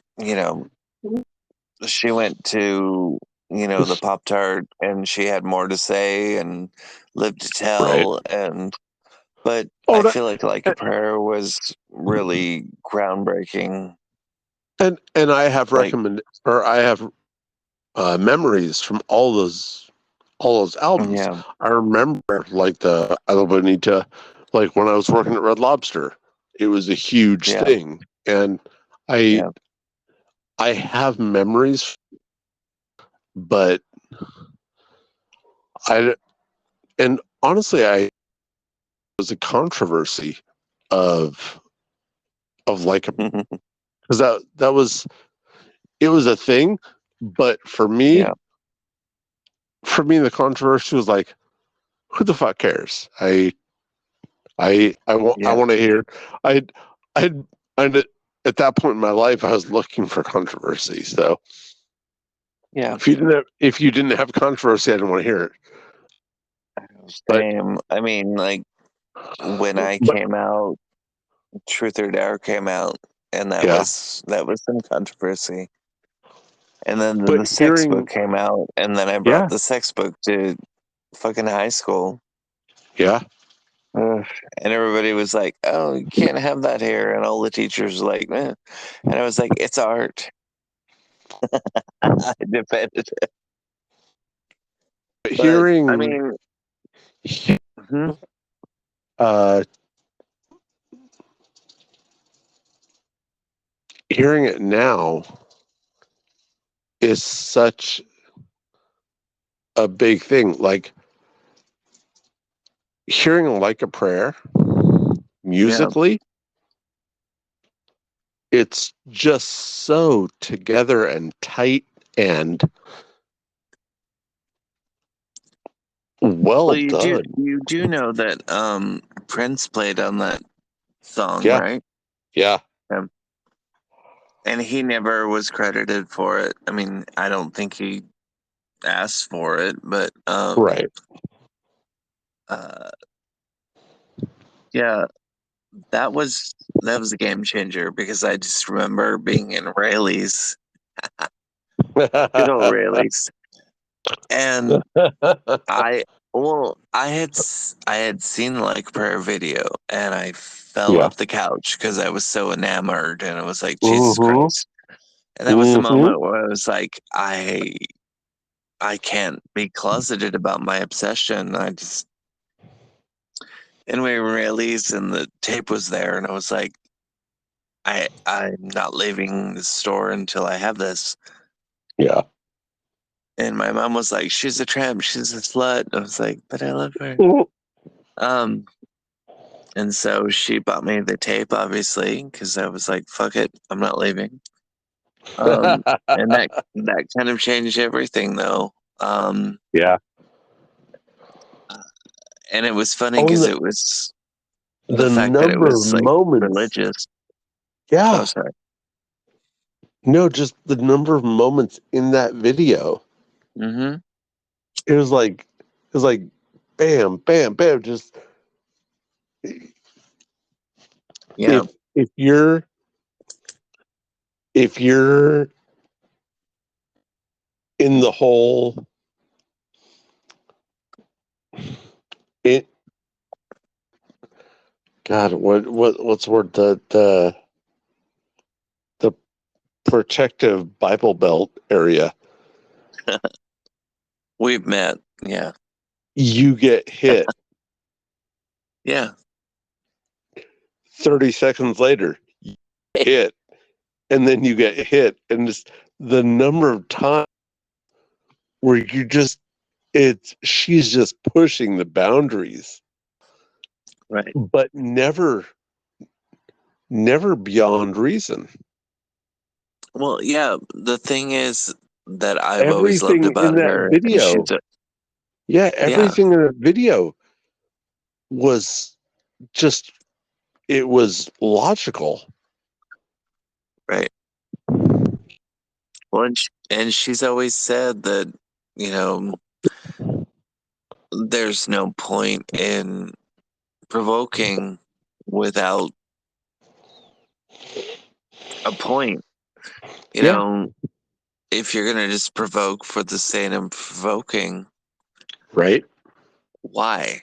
[SPEAKER 1] she went to, the Pop Tart and she had more to say and Live to
[SPEAKER 2] Right.
[SPEAKER 1] Tell but
[SPEAKER 2] Oh,
[SPEAKER 1] I feel like a
[SPEAKER 2] that,
[SPEAKER 1] prayer was really groundbreaking.
[SPEAKER 2] and I have
[SPEAKER 1] Like,
[SPEAKER 2] memories from all those albums.
[SPEAKER 1] yeah,
[SPEAKER 2] I remember like the I Love Bonita, like when I was working at Red Lobster, it was a huge
[SPEAKER 1] yeah,
[SPEAKER 2] thing, and I
[SPEAKER 1] yeah,
[SPEAKER 2] I have memories, but I and honestly, I was a controversy of like because that was it was a thing, but
[SPEAKER 1] Yeah.
[SPEAKER 2] for me, the controversy was like, who the fuck cares? I
[SPEAKER 1] Yeah.
[SPEAKER 2] want to hear. I I I at that point in my life, I was looking for controversy. So
[SPEAKER 1] Yeah.
[SPEAKER 2] if you didn't have controversy, I didn't want to hear it. But
[SPEAKER 1] Same. I mean, like when I
[SPEAKER 2] but
[SPEAKER 1] came out, Truth or Dare came out, and
[SPEAKER 2] yeah,
[SPEAKER 1] that was some controversy. And then
[SPEAKER 2] but
[SPEAKER 1] the sex book
[SPEAKER 2] hearing
[SPEAKER 1] came out, and then I brought
[SPEAKER 2] yeah
[SPEAKER 1] the sex book to fucking high school.
[SPEAKER 2] yeah
[SPEAKER 1] Ugh. And everybody was like, "Oh, you can't have that here," and all the teachers were like, "Eh." And I was like, "It's art." I defended it, but I
[SPEAKER 2] hearing
[SPEAKER 1] mean, mhm,
[SPEAKER 2] uh hearing it now is such a big thing. Like hearing like a prayer
[SPEAKER 1] yeah.
[SPEAKER 2] musically, it's just so together and tight and well
[SPEAKER 1] Well,
[SPEAKER 2] done.
[SPEAKER 1] you do know that Prince played on that song,
[SPEAKER 2] Yeah,
[SPEAKER 1] right?
[SPEAKER 2] yeah,
[SPEAKER 1] Um, and he never was credited for it. I mean, I don't think he asked for it, but
[SPEAKER 2] right.
[SPEAKER 1] uh, yeah, that was a game changer because I just remember being in Rayleigh's, good old Rayleigh's, and I I had seen like prayer video, and I fell
[SPEAKER 2] yeah.
[SPEAKER 1] off the couch because I was so enamored, and it was like Jesus
[SPEAKER 2] Mm-hmm.
[SPEAKER 1] Christ, and that was the
[SPEAKER 2] Mm-hmm.
[SPEAKER 1] moment where I was like, I can't be closeted about my obsession. I just and we were released, and the tape was there, and I was like, I'm not leaving the store until I have this.
[SPEAKER 2] Yeah.
[SPEAKER 1] And my mom was like, she's a tramp, she's a slut. I was like, but I love her. Um, and so she bought me the tape, obviously, because I was like, fuck it, I'm not leaving. And that kind of changed everything, though. Um,
[SPEAKER 2] yeah.
[SPEAKER 1] and it was funny
[SPEAKER 2] Oh, and
[SPEAKER 1] because it was the
[SPEAKER 2] the
[SPEAKER 1] fact that it
[SPEAKER 2] number of
[SPEAKER 1] was like
[SPEAKER 2] moments.
[SPEAKER 1] religious. Oh,
[SPEAKER 2] Yeah.
[SPEAKER 1] sorry.
[SPEAKER 2] No, just the number of moments in that video.
[SPEAKER 1] Mm-hmm.
[SPEAKER 2] It was like bam, bam, bam. Just
[SPEAKER 1] Yeah.
[SPEAKER 2] if you're in the whole it God, what's the word? The protective Bible Belt area,
[SPEAKER 1] We've met. Yeah.
[SPEAKER 2] you get hit
[SPEAKER 1] Yeah.
[SPEAKER 2] 30 seconds later, you get hit, and then you get hit, and just the number of times where you just she's just pushing the boundaries,
[SPEAKER 1] Right.
[SPEAKER 2] but never beyond reason.
[SPEAKER 1] Well, yeah. The thing is that I've always loved
[SPEAKER 2] Everything in
[SPEAKER 1] about
[SPEAKER 2] that
[SPEAKER 1] her, and
[SPEAKER 2] video, yeah,
[SPEAKER 1] yeah,
[SPEAKER 2] everything in that video was just it was logical.
[SPEAKER 1] right. Well, and she's always said that, you know, there's no point in provoking without a point. You
[SPEAKER 2] Yeah,
[SPEAKER 1] know, if you're gonna just provoke for the sake of provoking,
[SPEAKER 2] right.
[SPEAKER 1] why?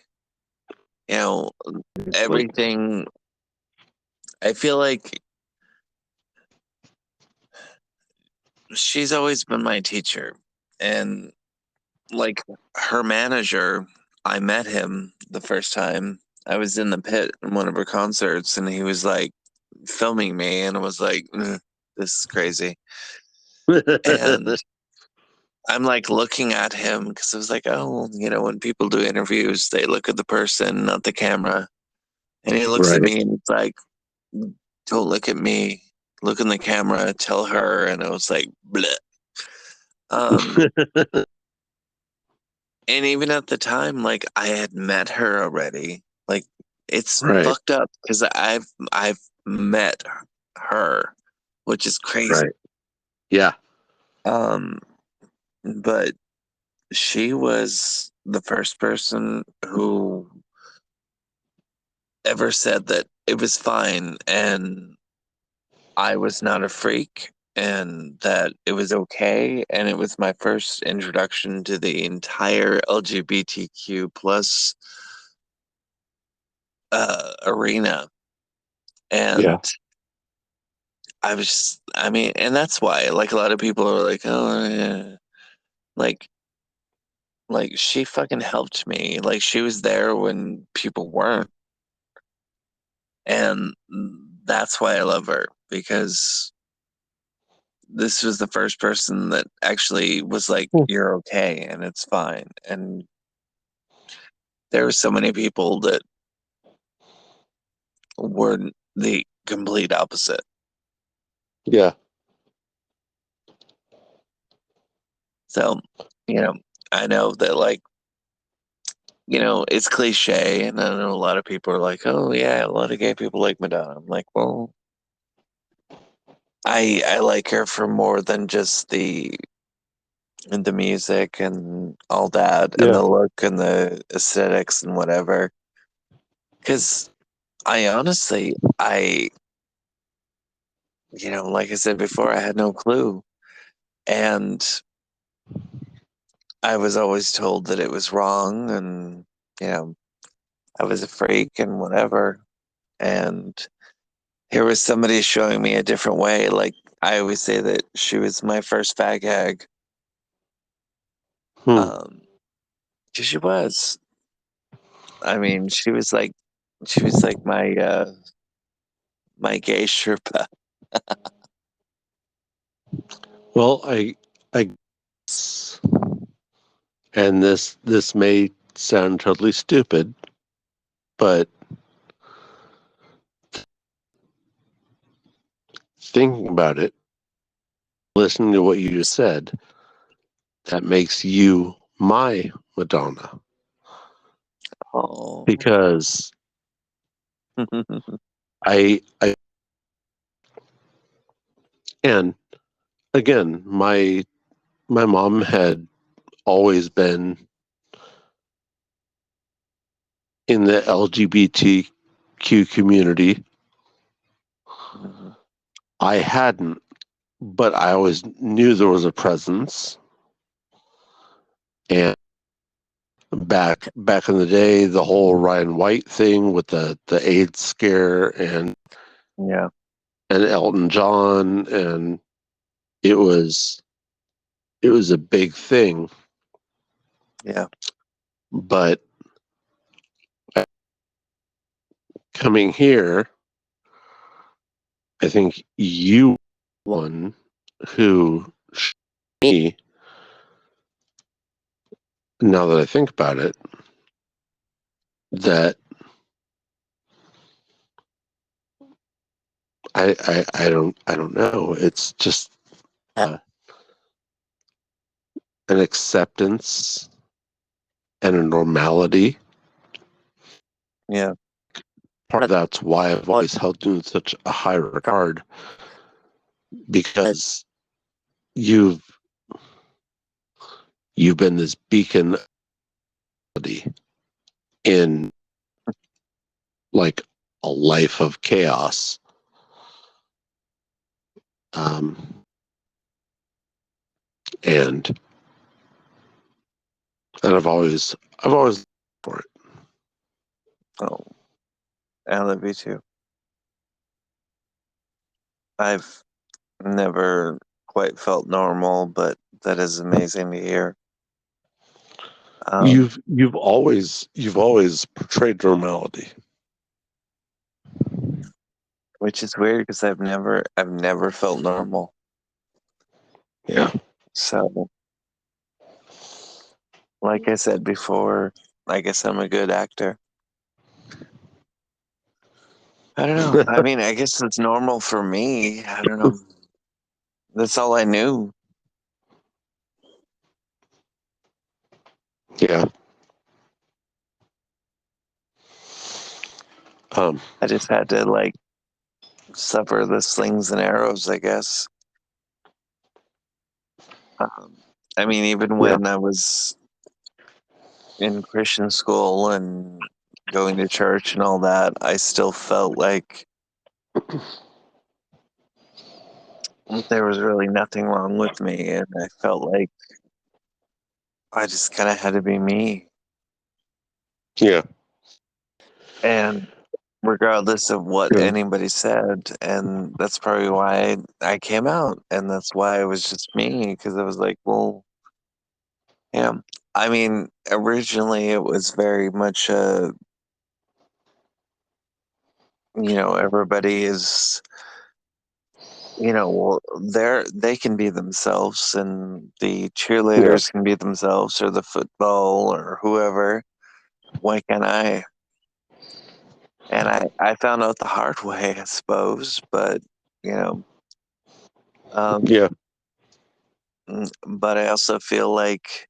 [SPEAKER 1] You know,
[SPEAKER 2] Like,
[SPEAKER 1] everything. I feel like she's always been my teacher, and like her manager, I met him the first time. I was in the pit in one of her concerts, and he was like filming me, and I was like, "Ugh, this is crazy." And I'm like looking at him because I was like, oh, you know, when people do interviews, they look at the person, not the camera. And he looks at
[SPEAKER 2] right.
[SPEAKER 1] me and it's like, don't look at me, look in the camera, tell her, and it was like, bleh. Um, and even at the time, like I had met her already. Like it's
[SPEAKER 2] Right.
[SPEAKER 1] fucked up because I've met her, which is crazy.
[SPEAKER 2] Right. Yeah.
[SPEAKER 1] Um, but she was the first person who ever said that it was fine and I was not a freak and that it was okay. And it was my first introduction to the entire LGBTQ plus arena.
[SPEAKER 2] Yeah.
[SPEAKER 1] And I was just, I mean, and that's why, like, a lot of people are like, oh, yeah. Like, like she fucking helped me. Like, she was there when people weren't. And that's why I love her because this was the first person that actually was like,
[SPEAKER 2] Hmm.
[SPEAKER 1] you're okay and it's fine. And there were so many people that were the complete opposite.
[SPEAKER 2] Yeah.
[SPEAKER 1] So, you know, I know that, like, it's cliche, and I know a lot of people are like, oh, yeah, a lot of gay people like Madonna. I'm like, well, I like her for more than just the music and all that, and
[SPEAKER 2] Yeah.
[SPEAKER 1] the look and the aesthetics and whatever. Because I honestly, like I said before, I had no clue. And I was always told that it was wrong and, you know, I was a freak and whatever. And here was somebody showing me a different way. Like I always say that she was my first fag hag.
[SPEAKER 2] Hmm.
[SPEAKER 1] Um, 'Cause she was. I mean, she was like my gay Sherpa.
[SPEAKER 2] Well, I guess, and this may sound totally stupid, but thinking about it, listening to what you just said, that makes you my Madonna.
[SPEAKER 1] Oh.
[SPEAKER 2] Because I and again, my mom had always been in the LGBTQ community. I hadn't, but I always knew there was a presence. And back in the day, the whole Ryan White thing with the AIDS scare
[SPEAKER 1] Yeah,
[SPEAKER 2] and Elton John, and it was it was a big thing.
[SPEAKER 1] yeah,
[SPEAKER 2] But coming here, I think you one who showed me, now that I think about it, that I don't know. It's just an acceptance and a normality.
[SPEAKER 1] yeah,
[SPEAKER 2] Part of that's why I've always held you in such a high regard, because you've you've been this beacon in like a life of chaos. Um, and and I've always for it.
[SPEAKER 1] oh, I love you too. I've never quite felt normal, but that is amazing to hear. Um,
[SPEAKER 2] You've always portrayed normality.
[SPEAKER 1] which is weird because I've never felt normal.
[SPEAKER 2] Yeah.
[SPEAKER 1] So, like I said before, I guess I'm a good actor. I don't know. I mean, I guess it's normal for me. I don't know. That's all I knew.
[SPEAKER 2] Yeah. Um,
[SPEAKER 1] I just had to like suffer the slings and arrows, I guess. Um, I mean, even
[SPEAKER 2] yeah.
[SPEAKER 1] when I was in Christian school and going to church and all that, I still felt like there was really nothing wrong with me. And I felt like I just kind of had to be me.
[SPEAKER 2] Yeah.
[SPEAKER 1] And regardless of what
[SPEAKER 2] Yeah.
[SPEAKER 1] anybody said, and that's probably why I came out. And that's why it was just me, because I was like, well, yeah. I mean, originally it was very much everybody is, well, they can be themselves, and the
[SPEAKER 2] Yeah.
[SPEAKER 1] cheerleaders can be themselves, or the football, or whoever. Why can't I? And I found out the hard way, I suppose, but you know, um,
[SPEAKER 2] Yeah.
[SPEAKER 1] but I also feel like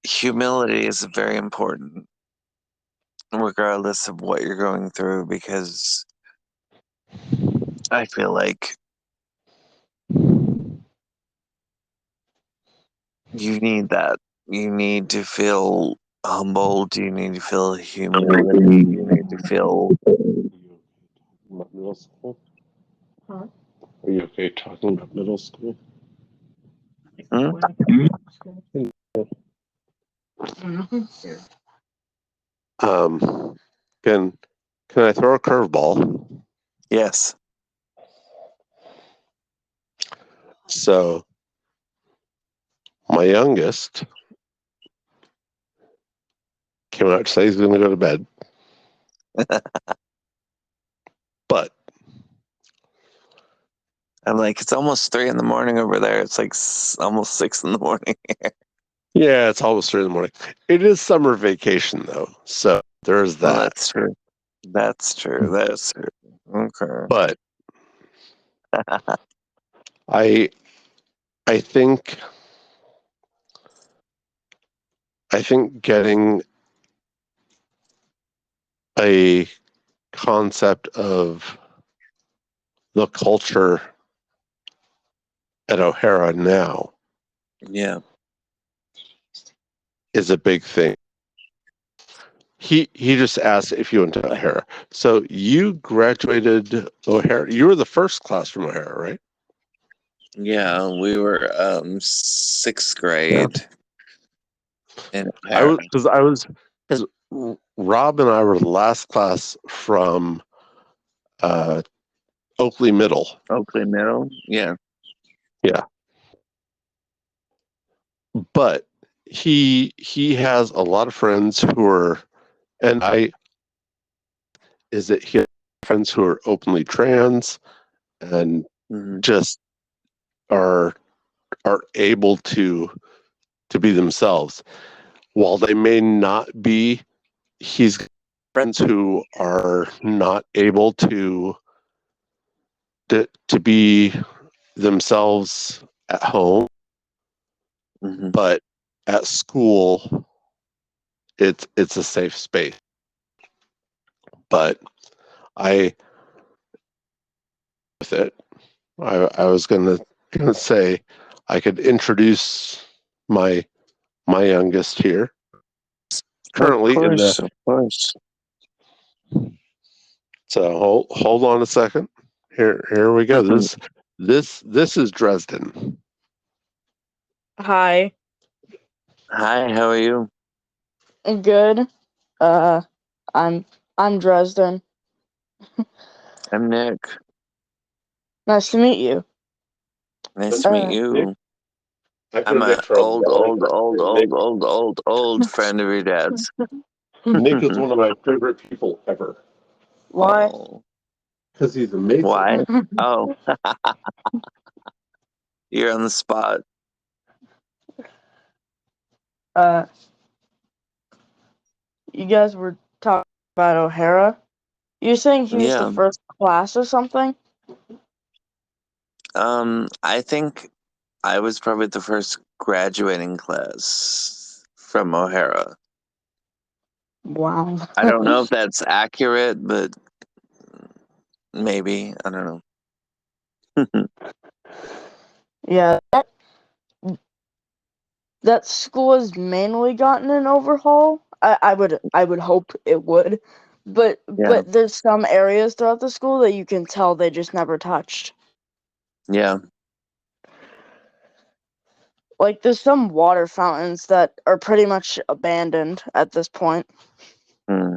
[SPEAKER 1] humility is very important, regardless of what you're going through, because I feel like you need that. You need to feel humbled. You need to feel humility. You need to feel.
[SPEAKER 2] About middle school? Huh? Are you okay talking about middle school?
[SPEAKER 1] Hmm?
[SPEAKER 2] Um, can can I throw a curveball?
[SPEAKER 1] Yes.
[SPEAKER 2] So my youngest came out to say he's going to go to bed, but
[SPEAKER 1] I'm like, it's almost 3 in the morning over there. It's like almost 6 in the morning.
[SPEAKER 2] yeah, it's almost 3 in the morning. It is summer vacation though, so there's
[SPEAKER 1] Well,
[SPEAKER 2] that.
[SPEAKER 1] that's true. That's true. That's true. Okay.
[SPEAKER 2] But I I think I think getting a concept of the culture at O'Hara now
[SPEAKER 1] Yeah.
[SPEAKER 2] is a big thing. He just asked if you went to O'Hara. So you graduated O'Hara. You were the first class from O'Hara, right?
[SPEAKER 1] Yeah. We were sixth
[SPEAKER 2] Yeah.
[SPEAKER 1] grade in
[SPEAKER 2] I
[SPEAKER 1] O'Hara,
[SPEAKER 2] was because Rob and I were the last class from uh, Oakley Middle.
[SPEAKER 1] Oakley Middle. Yeah.
[SPEAKER 2] Yeah, but he has a lot of friends who are, and I is that he has friends who are openly trans and
[SPEAKER 1] Hmm.
[SPEAKER 2] just are are able to be themselves. While they may not be, he's friends who are not able to be themselves at home,
[SPEAKER 1] Hmm.
[SPEAKER 2] but at school it's a safe space. But I with it, I was gonna say I could introduce my my youngest here
[SPEAKER 1] Of
[SPEAKER 2] currently in the
[SPEAKER 1] course. Of course.
[SPEAKER 2] so hold on a second. Here we go. This is Dresden.
[SPEAKER 3] Hi,
[SPEAKER 1] Hi. How are you?
[SPEAKER 3] good. Uh, I'm Dresden.
[SPEAKER 1] I'm Nick.
[SPEAKER 3] Nice to meet you.
[SPEAKER 1] Nice to meet
[SPEAKER 3] Uh,
[SPEAKER 2] Nick,
[SPEAKER 1] you.
[SPEAKER 2] I've
[SPEAKER 1] I'm
[SPEAKER 2] known
[SPEAKER 1] a
[SPEAKER 2] Nick for a
[SPEAKER 1] old,
[SPEAKER 2] long
[SPEAKER 1] old, old,
[SPEAKER 2] time. Nick
[SPEAKER 1] old, old, old, old friend of your dad's.
[SPEAKER 2] Nick is one of my favorite people ever
[SPEAKER 3] why?
[SPEAKER 1] Oh,
[SPEAKER 2] because he's amazing.
[SPEAKER 1] why? Oh, you're on the spot.
[SPEAKER 3] uh, you guys were talking about O'Hara. You're saying he was the
[SPEAKER 1] Yeah.
[SPEAKER 3] first class or something?
[SPEAKER 1] I think I was probably the first graduating class from O'Hara.
[SPEAKER 3] Wow.
[SPEAKER 1] I don't know if that's accurate, but maybe. I don't know.
[SPEAKER 3] Yeah, that school has mainly gotten an overhaul. I would hope it would, but
[SPEAKER 1] Yeah.
[SPEAKER 3] there's some areas throughout the school that you can tell they just never touched.
[SPEAKER 1] Yeah.
[SPEAKER 3] Like there's some water fountains that are pretty much abandoned at this point.
[SPEAKER 1] Hmm.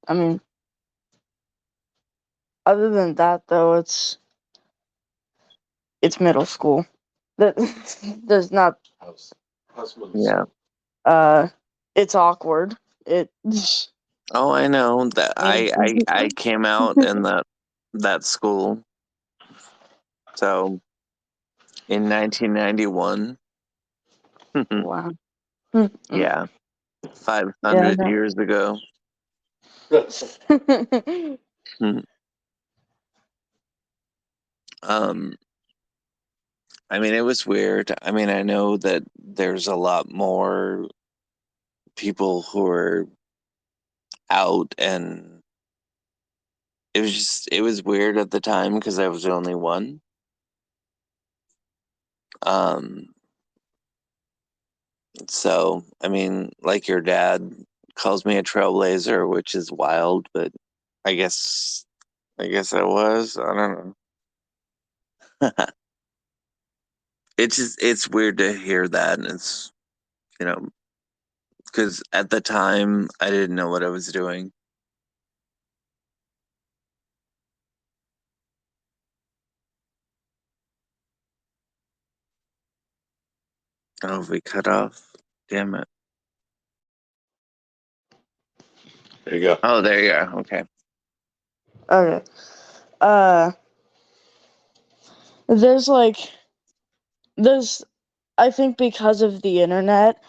[SPEAKER 3] I mean, other than that though, it's middle school. That there's not.
[SPEAKER 1] Yeah.
[SPEAKER 3] It's awkward. It.
[SPEAKER 1] Oh, I know that I came out in that school. So in 1991.
[SPEAKER 3] Wow. Mm-mm.
[SPEAKER 1] Yeah,
[SPEAKER 3] Yeah.
[SPEAKER 1] 500
[SPEAKER 3] No.
[SPEAKER 1] years ago. Mhm. Um, I mean, it was weird. I mean, I know that there's a lot more people who are out, and it was weird at the time because I was the only one. Um, so I mean, like your dad calls me a trailblazer, which is wild, but I guess I was. I don't know. It's weird to hear that, and it's you know because at the time I didn't know what I was doing. Oh, we cut off. Damn it.
[SPEAKER 2] There you go.
[SPEAKER 1] Oh, there you are. Okay.
[SPEAKER 3] Okay. Uh, there's like there's I think because of the internet,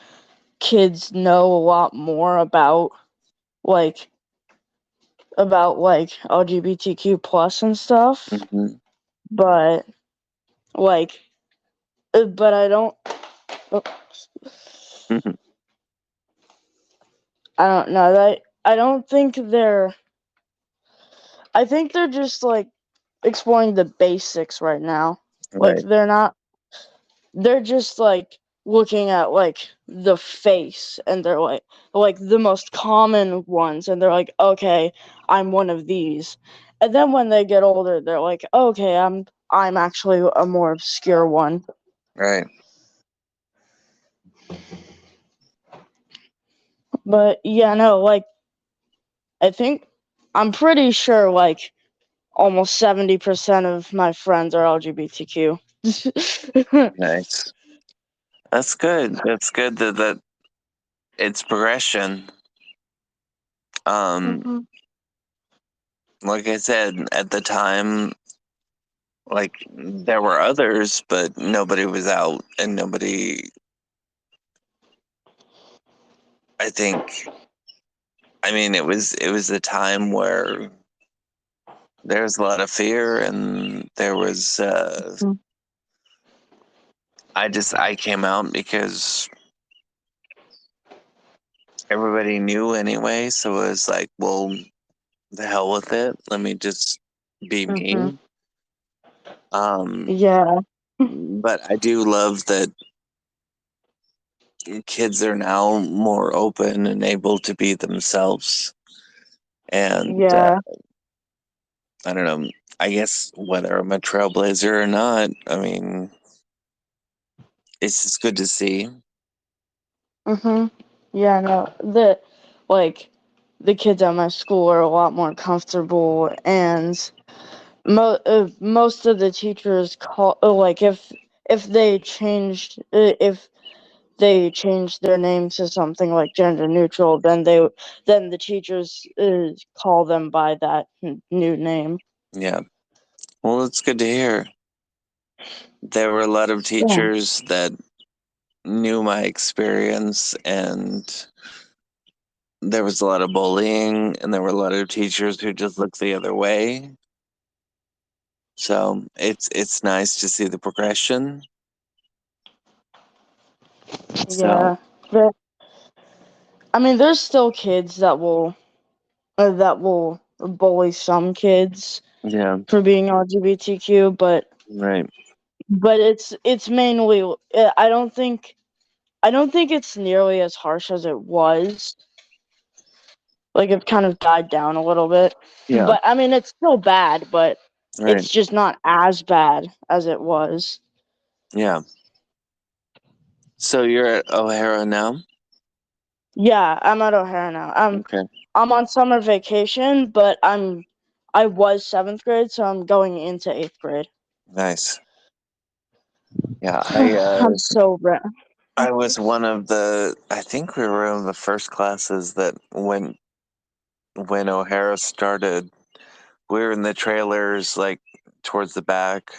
[SPEAKER 3] kids know a lot more like about LGBTQ plus and stuff,
[SPEAKER 1] Hmm.
[SPEAKER 3] but like but I don't oh,
[SPEAKER 1] Hmm.
[SPEAKER 3] I don't know that I don't think I think they're just like exploring the basics right now. Like
[SPEAKER 1] Right.
[SPEAKER 3] they're just like looking at like the face and they're like the most common ones and they're like, okay, I'm one of these. And then when they get older they're like, okay, I'm actually a more obscure one.
[SPEAKER 1] Right.
[SPEAKER 3] But yeah, no, like I think I'm pretty sure like almost 70% of my friends are LGBTQ.
[SPEAKER 1] Nice. That's good. That's good that it's progression. Um,
[SPEAKER 3] Mhm.
[SPEAKER 1] like I said, at the time, like there were others, but nobody was out, and nobody. I think. I mean, it was a time where there was a lot of fear, and there was.
[SPEAKER 3] Mhm.
[SPEAKER 1] I came out because everybody knew anyway, so it was like, well, the hell with it. Let me just be
[SPEAKER 3] Mhm.
[SPEAKER 1] me. Um,
[SPEAKER 3] Yeah.
[SPEAKER 1] but I do love that kids are now more open and able to be themselves. And
[SPEAKER 3] Yeah.
[SPEAKER 1] I don't know, I guess whether I'm a trailblazer or not, I mean, it's just good to see.
[SPEAKER 3] Mhm. Yeah, no. Like the kids at my school are a lot more comfortable and most of the teachers call like if they changed their name to something like gender neutral, then the teachers call them by that new name.
[SPEAKER 1] Yeah. Well, it's good to hear. There were a lot of
[SPEAKER 3] Yeah.
[SPEAKER 1] teachers that knew my experience and there was a lot of bullying, and there were a lot of teachers who just looked the other way. So it's nice to see the progression. So
[SPEAKER 3] Yeah. I mean, there's still kids that will bully some kids
[SPEAKER 1] yeah,
[SPEAKER 3] for being LGBTQ,
[SPEAKER 1] right,
[SPEAKER 3] but it's mainly I don't think it's nearly as harsh as it was. Like it kind of died down a little bit.
[SPEAKER 1] yeah,
[SPEAKER 3] But I mean it's still bad, but
[SPEAKER 1] right,
[SPEAKER 3] it's just not as bad as it was.
[SPEAKER 1] yeah. So you're at O'Hara now?
[SPEAKER 3] Yeah, I'm at O'Hara now.
[SPEAKER 1] Okay,
[SPEAKER 3] I'm on summer vacation, but I was 7th grade, so I'm going into 8th grade.
[SPEAKER 1] nice. Yeah,
[SPEAKER 3] I'm so ready.
[SPEAKER 1] I was one of the. I think we were one of the first classes that went when O'Hara started. We were in the trailers, like towards the back.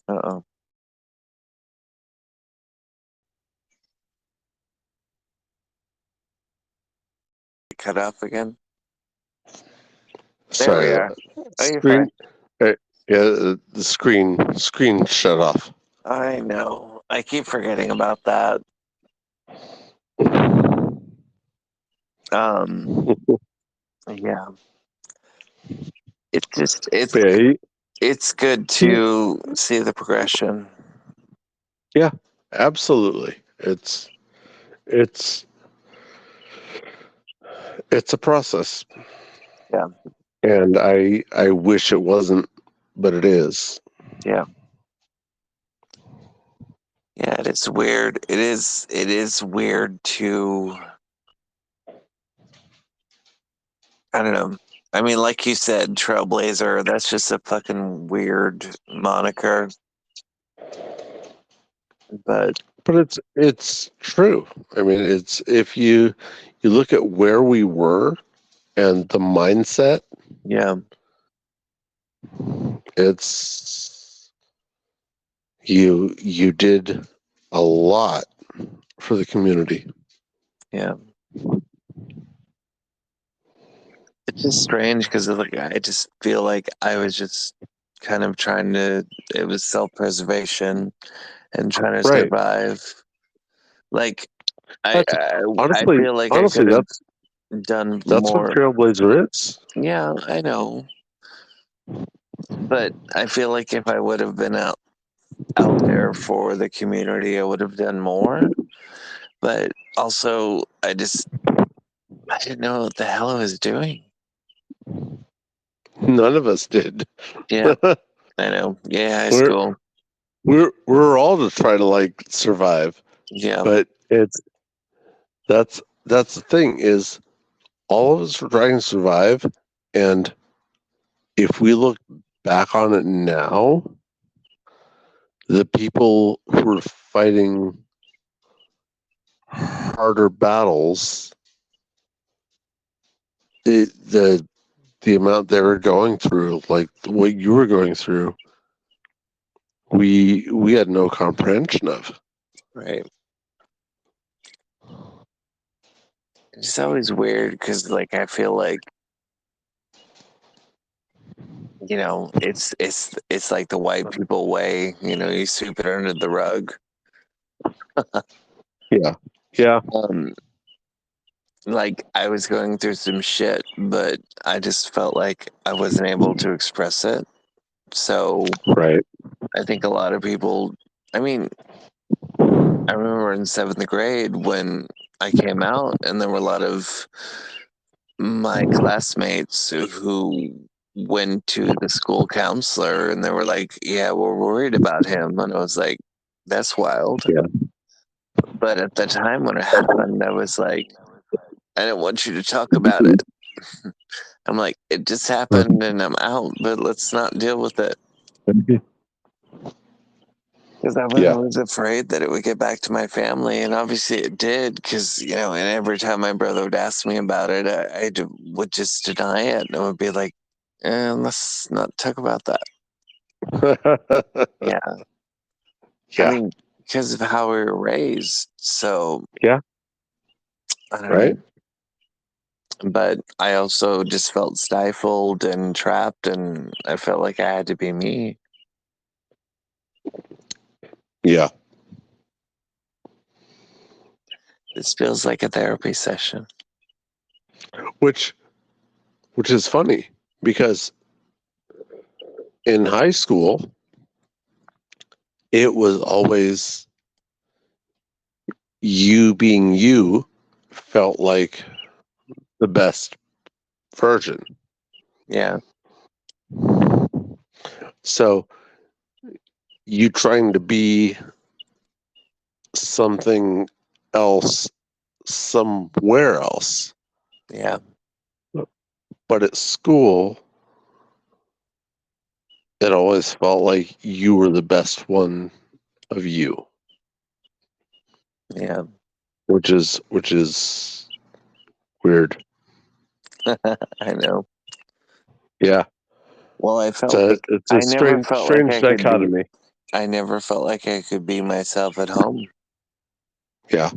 [SPEAKER 1] Uh-oh. Cut off again. There we
[SPEAKER 2] Sorry,
[SPEAKER 1] are. Oh, you're fine.
[SPEAKER 2] screen. Uh, yeah, the screen shut off.
[SPEAKER 1] I know. I keep forgetting about that. Um, yeah. It's just
[SPEAKER 2] Yeah,
[SPEAKER 1] it's good to see the progression.
[SPEAKER 2] yeah, absolutely. It's it's a process,
[SPEAKER 1] Yeah.
[SPEAKER 2] and I wish it wasn't, but it is.
[SPEAKER 1] Yeah. Yeah, it is weird. It is weird to I don't know. I mean, like you said, Trailblazer, that's just a fucking weird moniker. But
[SPEAKER 2] But it's true. I mean, it's if you look at where we were and the mindset,
[SPEAKER 1] yeah,
[SPEAKER 2] it's you did a lot for the community.
[SPEAKER 1] yeah. It's just strange because like I just feel like I was just kind of trying to. It was self-preservation and trying to
[SPEAKER 2] Right.
[SPEAKER 1] survive. Like
[SPEAKER 2] That's
[SPEAKER 1] I
[SPEAKER 2] honestly
[SPEAKER 1] feel like I
[SPEAKER 2] honestly
[SPEAKER 1] could have done
[SPEAKER 2] that's what
[SPEAKER 1] more.
[SPEAKER 2] Trailblazer is.
[SPEAKER 1] Yeah, I know, but I feel like if I would have been out there for the community, I would have done more. But also, I didn't know what the hell I was doing.
[SPEAKER 2] None of us did.
[SPEAKER 1] Yeah, I know. Yeah, high
[SPEAKER 2] we're
[SPEAKER 1] school.
[SPEAKER 2] we're all just trying to like survive,
[SPEAKER 1] Yeah,
[SPEAKER 2] but that's the thing is all of us are trying to survive, and if we look back on it now, the people who are fighting harder battles, the amount they were going through, like what you were going through, we had no comprehension of.
[SPEAKER 1] right. It's always weird because, like, I feel like it's like the white people way. You sweep it under the rug.
[SPEAKER 2] Yeah, yeah,
[SPEAKER 1] Um, like I was going through some shit, but I just felt like I wasn't able to express it. So
[SPEAKER 2] right.
[SPEAKER 1] I think a lot of people. I mean, I remember in 7th grade when I came out, and there were a lot of my classmates who went to the school counselor, and they were like, "Yeah, we're worried about him," and I was like, "That's wild."
[SPEAKER 2] Yeah,
[SPEAKER 1] But at the time when it happened, I was like, "I didn't want you to talk about it." I'm like, "It just happened, and I'm out, but let's not deal with it." Because I was
[SPEAKER 2] yeah,
[SPEAKER 1] always afraid that it would get back to my family, and obviously it did. Because and every time my brother would ask me about it, would just deny it, and I would be like, "Let's not talk about that." Yeah, I
[SPEAKER 2] Yeah.
[SPEAKER 1] mean, because of how we were raised. So
[SPEAKER 2] Yeah.
[SPEAKER 1] I don't
[SPEAKER 2] Right.
[SPEAKER 1] know. But I also just felt stifled and trapped, and I felt like I had to be me.
[SPEAKER 2] Yeah.
[SPEAKER 1] This feels like a therapy session.
[SPEAKER 2] Which is funny because in high school it was always you being you felt like the best version.
[SPEAKER 1] Yeah,
[SPEAKER 2] So you trying to be something else somewhere else.
[SPEAKER 1] yeah,
[SPEAKER 2] But at school, it always felt like you were the best one of you,
[SPEAKER 1] yeah.
[SPEAKER 2] which is weird.
[SPEAKER 1] I know.
[SPEAKER 2] Yeah.
[SPEAKER 1] Well,
[SPEAKER 2] It's a
[SPEAKER 1] I never
[SPEAKER 2] strange
[SPEAKER 1] felt like I could be.
[SPEAKER 2] dichotomy.
[SPEAKER 1] I never felt like I could be myself at home.
[SPEAKER 2] Yeah.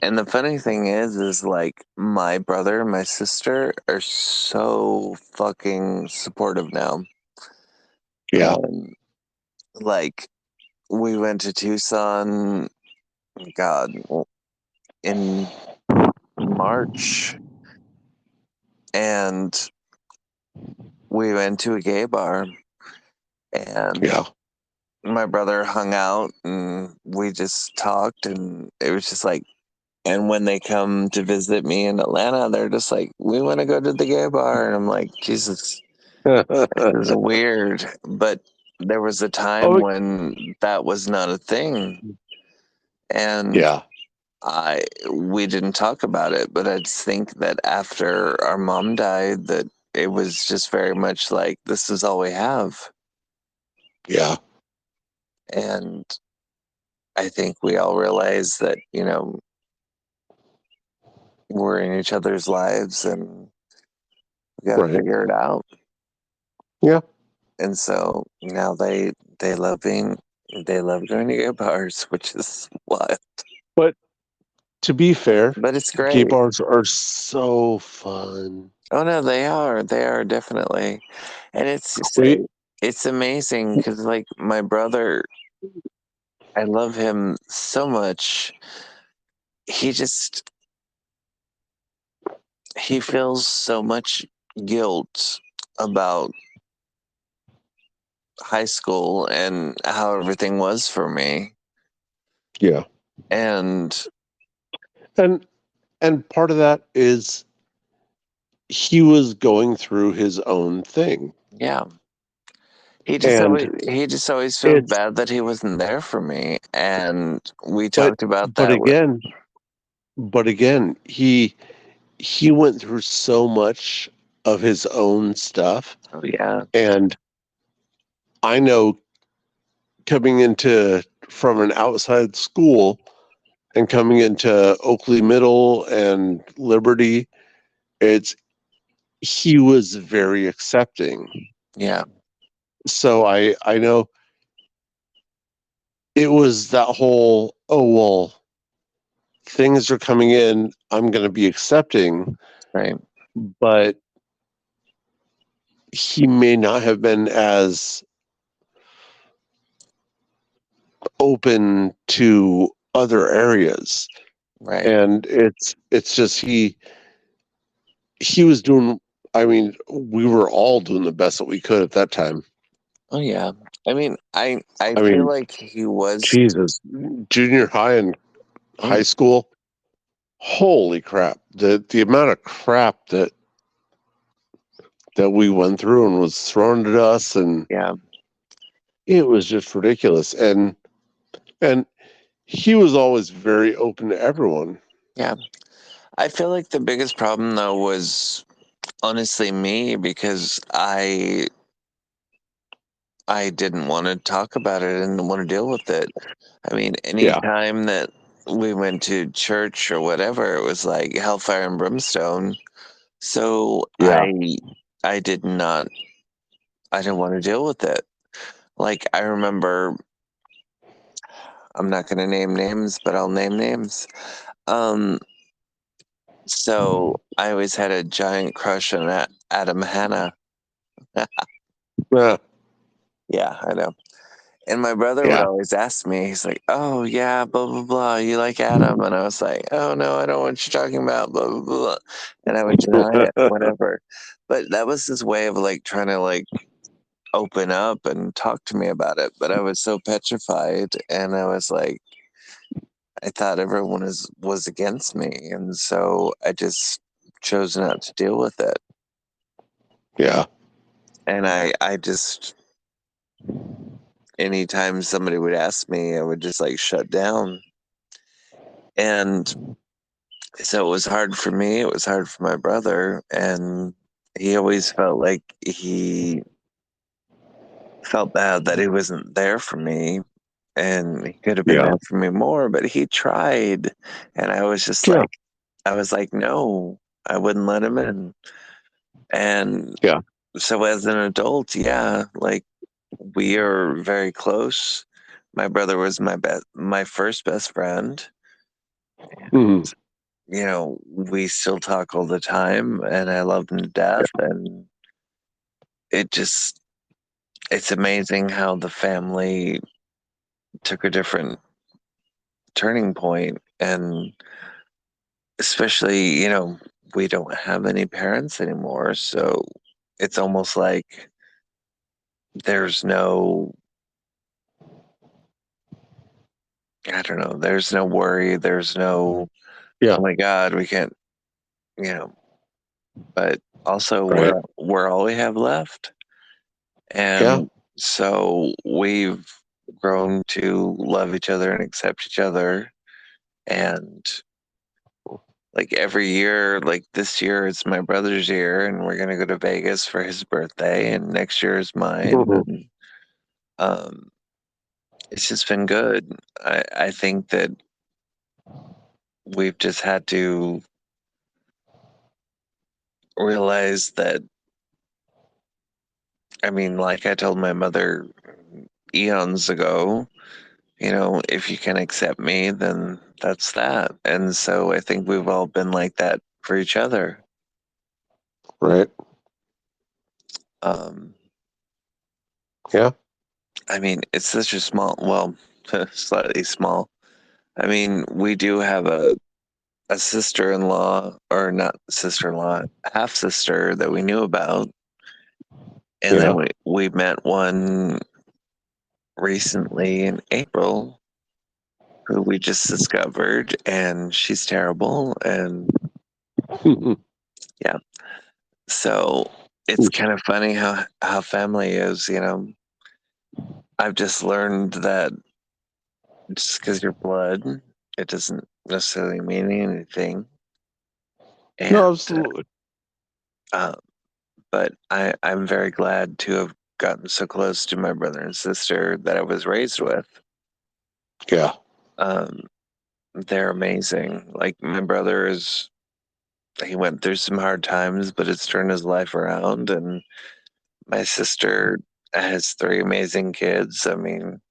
[SPEAKER 1] And the funny thing is like my brother and my sister are so fucking supportive now.
[SPEAKER 2] Yeah.
[SPEAKER 1] And like we went to Tucson, God, in March, and we went to a gay bar, and
[SPEAKER 2] Yeah.
[SPEAKER 1] my brother hung out, and we just talked, and it was just like, and when they come to visit me in Atlanta, they're just like, we want to go to the gay bar. And I'm like, Jesus, this is weird. But there was a time
[SPEAKER 2] Oh,
[SPEAKER 1] when that was not a thing. And
[SPEAKER 2] yeah.
[SPEAKER 1] we didn't talk about it, but I just think that after our mom died, that it was just very much like, this is all we have.
[SPEAKER 2] Yeah.
[SPEAKER 1] And I think we all realize that, we're in each other's lives and we got to
[SPEAKER 2] Right.
[SPEAKER 1] figure it out.
[SPEAKER 2] Yeah.
[SPEAKER 1] And so now they love they love going to gay bars, which is wild,
[SPEAKER 2] But to be fair,
[SPEAKER 1] but it's
[SPEAKER 2] gay
[SPEAKER 1] great.
[SPEAKER 2] bars are so fun.
[SPEAKER 1] Oh no, they are definitely, and it's just
[SPEAKER 2] We
[SPEAKER 1] it's amazing because like my brother, I love him so much. He just he feels so much guilt about high school and how everything was for me,
[SPEAKER 2] yeah.
[SPEAKER 1] and
[SPEAKER 2] And part of that is he was going through his own thing.
[SPEAKER 1] yeah.
[SPEAKER 2] And
[SPEAKER 1] He just always felt
[SPEAKER 2] it's
[SPEAKER 1] bad that he wasn't there for me, and we
[SPEAKER 2] but
[SPEAKER 1] talked about
[SPEAKER 2] but
[SPEAKER 1] that.
[SPEAKER 2] again, he went through so much of his own stuff.
[SPEAKER 1] Oh yeah,
[SPEAKER 2] And I know coming into from an outside school and coming into Oakley Middle and Liberty, it's he was very accepting.
[SPEAKER 1] yeah,
[SPEAKER 2] So I know it was that whole, oh well, things are coming in, I'm going to be accepting,
[SPEAKER 1] right,
[SPEAKER 2] but he may not have been as open to other areas.
[SPEAKER 1] right.
[SPEAKER 2] And it's just he was doing, I mean, we were all doing the best that we could at that time.
[SPEAKER 1] Oh yeah. I mean, I
[SPEAKER 2] I
[SPEAKER 1] feel
[SPEAKER 2] mean,
[SPEAKER 1] like he was.
[SPEAKER 2] Jesus, junior high and
[SPEAKER 1] Oh
[SPEAKER 2] high school, holy crap. The amount of crap that we went through and was thrown at us, and
[SPEAKER 1] yeah,
[SPEAKER 2] it was just ridiculous. And he was always very open to everyone.
[SPEAKER 1] yeah. I feel like the biggest problem though was honestly me because I didn't want to talk about it and didn't want to deal with it. I mean, any
[SPEAKER 2] Yeah.
[SPEAKER 1] time that we went to church or whatever, it was like hellfire and brimstone. So
[SPEAKER 2] Yeah.
[SPEAKER 1] I did not I didn't want to deal with it. Like I remember I'm not going to name names, but I'll name names. Um, so I always had a giant crush on Adam Hanna.
[SPEAKER 2] Yeah.
[SPEAKER 1] Yeah, I know. And my brother would
[SPEAKER 2] Yeah.
[SPEAKER 1] always ask me, he's like, "Oh yeah, blah blah blah. You like Adam?" And I was like, "Oh no, I don't know what you're talking about." Blah blah blah. And I would deny it, whatever. But that was his way of like trying to like open up and talk to me about it. But I was so petrified, and I was like, I thought everyone was against me, and so I just chose not to deal with it.
[SPEAKER 2] Yeah.
[SPEAKER 1] And I just anytime somebody would ask me, I would just like shut down. And so it was hard for me, it was hard for my brother, and he always felt like he felt bad that he wasn't there for me, and he could have been
[SPEAKER 2] Yeah.
[SPEAKER 1] there for me more, but he tried. And
[SPEAKER 2] Yeah.
[SPEAKER 1] I was like, no, I wouldn't let him in. And
[SPEAKER 2] Yeah.
[SPEAKER 1] so as an adult, yeah, like we are very close. My brother was my first best friend.
[SPEAKER 2] Mhm.
[SPEAKER 1] You know, we still talk all the time, and I love him to death. And it just, it's amazing how the family took a different turning point. And especially, you know, we don't have any parents anymore. So it's almost like there's no, I don't know, there's no worry. There's no,
[SPEAKER 2] Yeah.
[SPEAKER 1] oh my God, we can't, you know, but also
[SPEAKER 2] Right.
[SPEAKER 1] we're all we have left.
[SPEAKER 2] Yeah.
[SPEAKER 1] And so we've grown to love each other and accept each other. And like every year, like this year is my brother's year, and we're gonna go to Vegas for his birthday, and next year is mine.
[SPEAKER 2] Mhm.
[SPEAKER 1] And um, it's just been good. I think that we've just had to realize that. I mean, like I told my mother eons ago, you know, if you can accept me, then that's that. And so I think we've all been like that for each other.
[SPEAKER 2] Right.
[SPEAKER 1] Um,
[SPEAKER 2] Yeah.
[SPEAKER 1] I mean, it's such a small, well, slightly small. I mean, we do have a sister-in-law, or not sister-in-law, half sister that we knew about. And
[SPEAKER 2] Yeah.
[SPEAKER 1] then we met one recently in April who we just discovered, and she's terrible. And yeah, so it's kind of funny how family is, you know. I've just learned that just because you're blood, it doesn't necessarily mean anything. And
[SPEAKER 2] No, absolutely.
[SPEAKER 1] uh, but I'm very glad to have gotten so close to my brother and sister that I was raised with.
[SPEAKER 2] Yeah.
[SPEAKER 1] Um, they're amazing. Like my brother is, he went through some hard times, but it's turned his life around. And my sister has three amazing kids. I mean,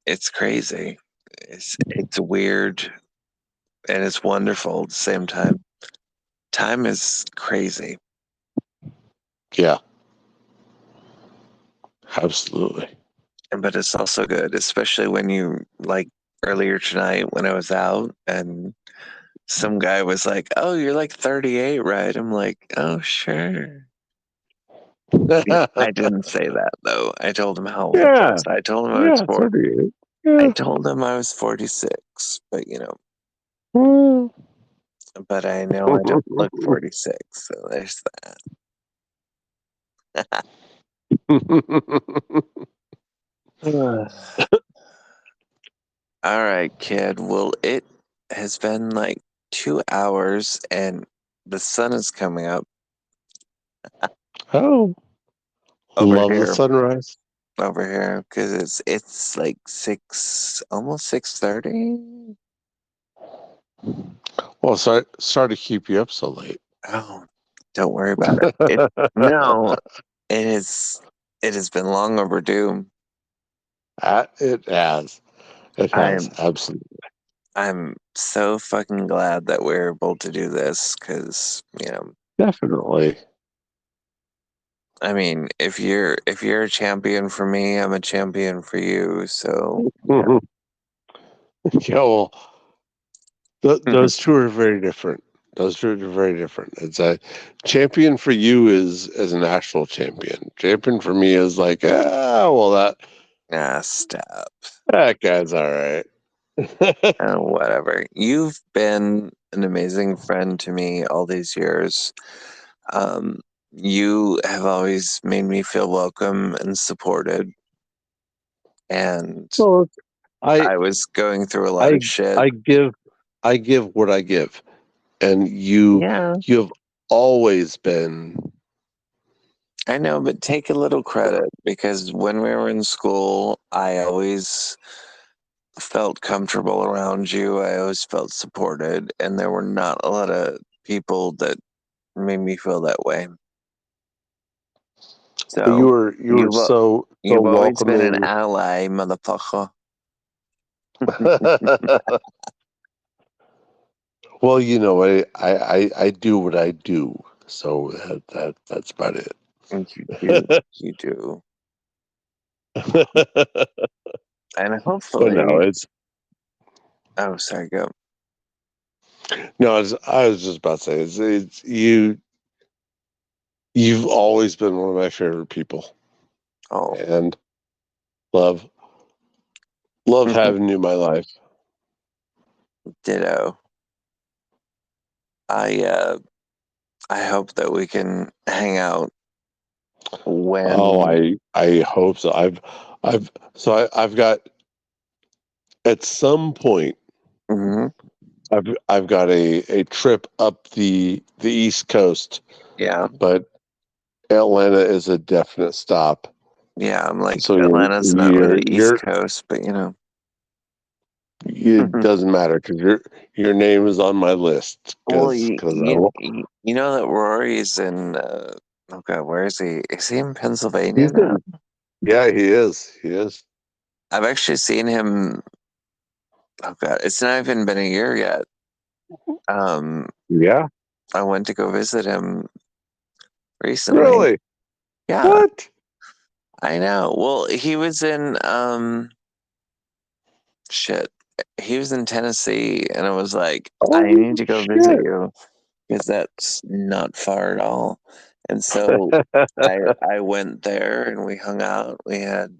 [SPEAKER 1] it's crazy. It's weird and it's wonderful at the same time. Time is crazy,
[SPEAKER 2] Yeah. Absolutely.
[SPEAKER 1] but it's also good, especially when you like earlier tonight when I was out and some guy was like, "Oh, you're like 38, right?" I'm like, "Oh, sure." Yeah, I didn't say that though. I told him how old I
[SPEAKER 2] Yeah.
[SPEAKER 1] was. I told him I was
[SPEAKER 2] Yeah.
[SPEAKER 1] 4.
[SPEAKER 2] 38.
[SPEAKER 1] I
[SPEAKER 2] Yeah.
[SPEAKER 1] told him I was 46, but you know,
[SPEAKER 2] Well.
[SPEAKER 1] but I know I don't look 46, so there's that. All right, kid. Well, it has been like 2 hours and the sun is coming up
[SPEAKER 2] Oh,
[SPEAKER 1] over
[SPEAKER 2] love the
[SPEAKER 1] here,
[SPEAKER 2] sunrise.
[SPEAKER 1] because it's like 6, almost 6:30.
[SPEAKER 2] Well, sorry to keep you up so late.
[SPEAKER 1] Oh, don't worry about it. No, it is, it has been long overdue.
[SPEAKER 2] It has. It has,
[SPEAKER 1] I'm
[SPEAKER 2] absolutely.
[SPEAKER 1] I'm so fucking glad that we're able to do this because,
[SPEAKER 2] Definitely.
[SPEAKER 1] I mean, if you're a champion for me, I'm a champion for you. So,
[SPEAKER 2] Yeah, well, those two are very different. Those two are very different. It's a champion for you is a national champion. Champion for me is like, well,
[SPEAKER 1] stop.
[SPEAKER 2] that guy's all right.
[SPEAKER 1] Whatever. You've been an amazing friend to me all these years. Um, you have always made me feel welcome and supported. And
[SPEAKER 2] Well, I
[SPEAKER 1] I was going through a lot
[SPEAKER 2] I
[SPEAKER 1] of shit.
[SPEAKER 2] I give what I give, and
[SPEAKER 1] Yeah,
[SPEAKER 2] you have always been.
[SPEAKER 1] I know, but take a little credit because when we were in school, I always felt comfortable around you. I always felt supported, and there were not a lot of people that made me feel that way.
[SPEAKER 2] You
[SPEAKER 1] So
[SPEAKER 2] were
[SPEAKER 1] you've
[SPEAKER 2] so
[SPEAKER 1] you've always been an
[SPEAKER 2] welcoming.
[SPEAKER 1] ally, motherfucker.
[SPEAKER 2] Well, I do what I do, so that's about it.
[SPEAKER 1] And you do, you do, and
[SPEAKER 2] But no,
[SPEAKER 1] hopefully. Oh, sorry, go.
[SPEAKER 2] I was just about to say it's you. You've always been one of my favorite people,
[SPEAKER 1] Oh,
[SPEAKER 2] and love having you in my life.
[SPEAKER 1] ditto. I I hope that we can hang out
[SPEAKER 2] Oh,
[SPEAKER 1] when.
[SPEAKER 2] I hope so. I've got at some point
[SPEAKER 1] Mhm.
[SPEAKER 2] I've got a trip up the East Coast,
[SPEAKER 1] Yeah,
[SPEAKER 2] but Atlanta is a definite stop.
[SPEAKER 1] yeah. I'm like
[SPEAKER 2] So
[SPEAKER 1] Atlanta's not really East Coast, but
[SPEAKER 2] it doesn't matter because your name is on my list
[SPEAKER 1] Well,
[SPEAKER 2] because I will.
[SPEAKER 1] you know that Rory's in. Oh God, where is he? Is he in Pennsylvania
[SPEAKER 2] He's
[SPEAKER 1] now?
[SPEAKER 2] in. Yeah, he is.
[SPEAKER 1] I've actually seen him. Oh God, it's not even been a year yet. Um,
[SPEAKER 2] Yeah,
[SPEAKER 1] I went to go visit him recently.
[SPEAKER 2] really.
[SPEAKER 1] Yeah,
[SPEAKER 2] What?
[SPEAKER 1] I know. Well, he was in shit. He was in Tennessee, and I was like, I
[SPEAKER 2] Oh
[SPEAKER 1] need to go visit
[SPEAKER 2] shit.
[SPEAKER 1] you because that's not far at all. And so I went there and we hung out. We had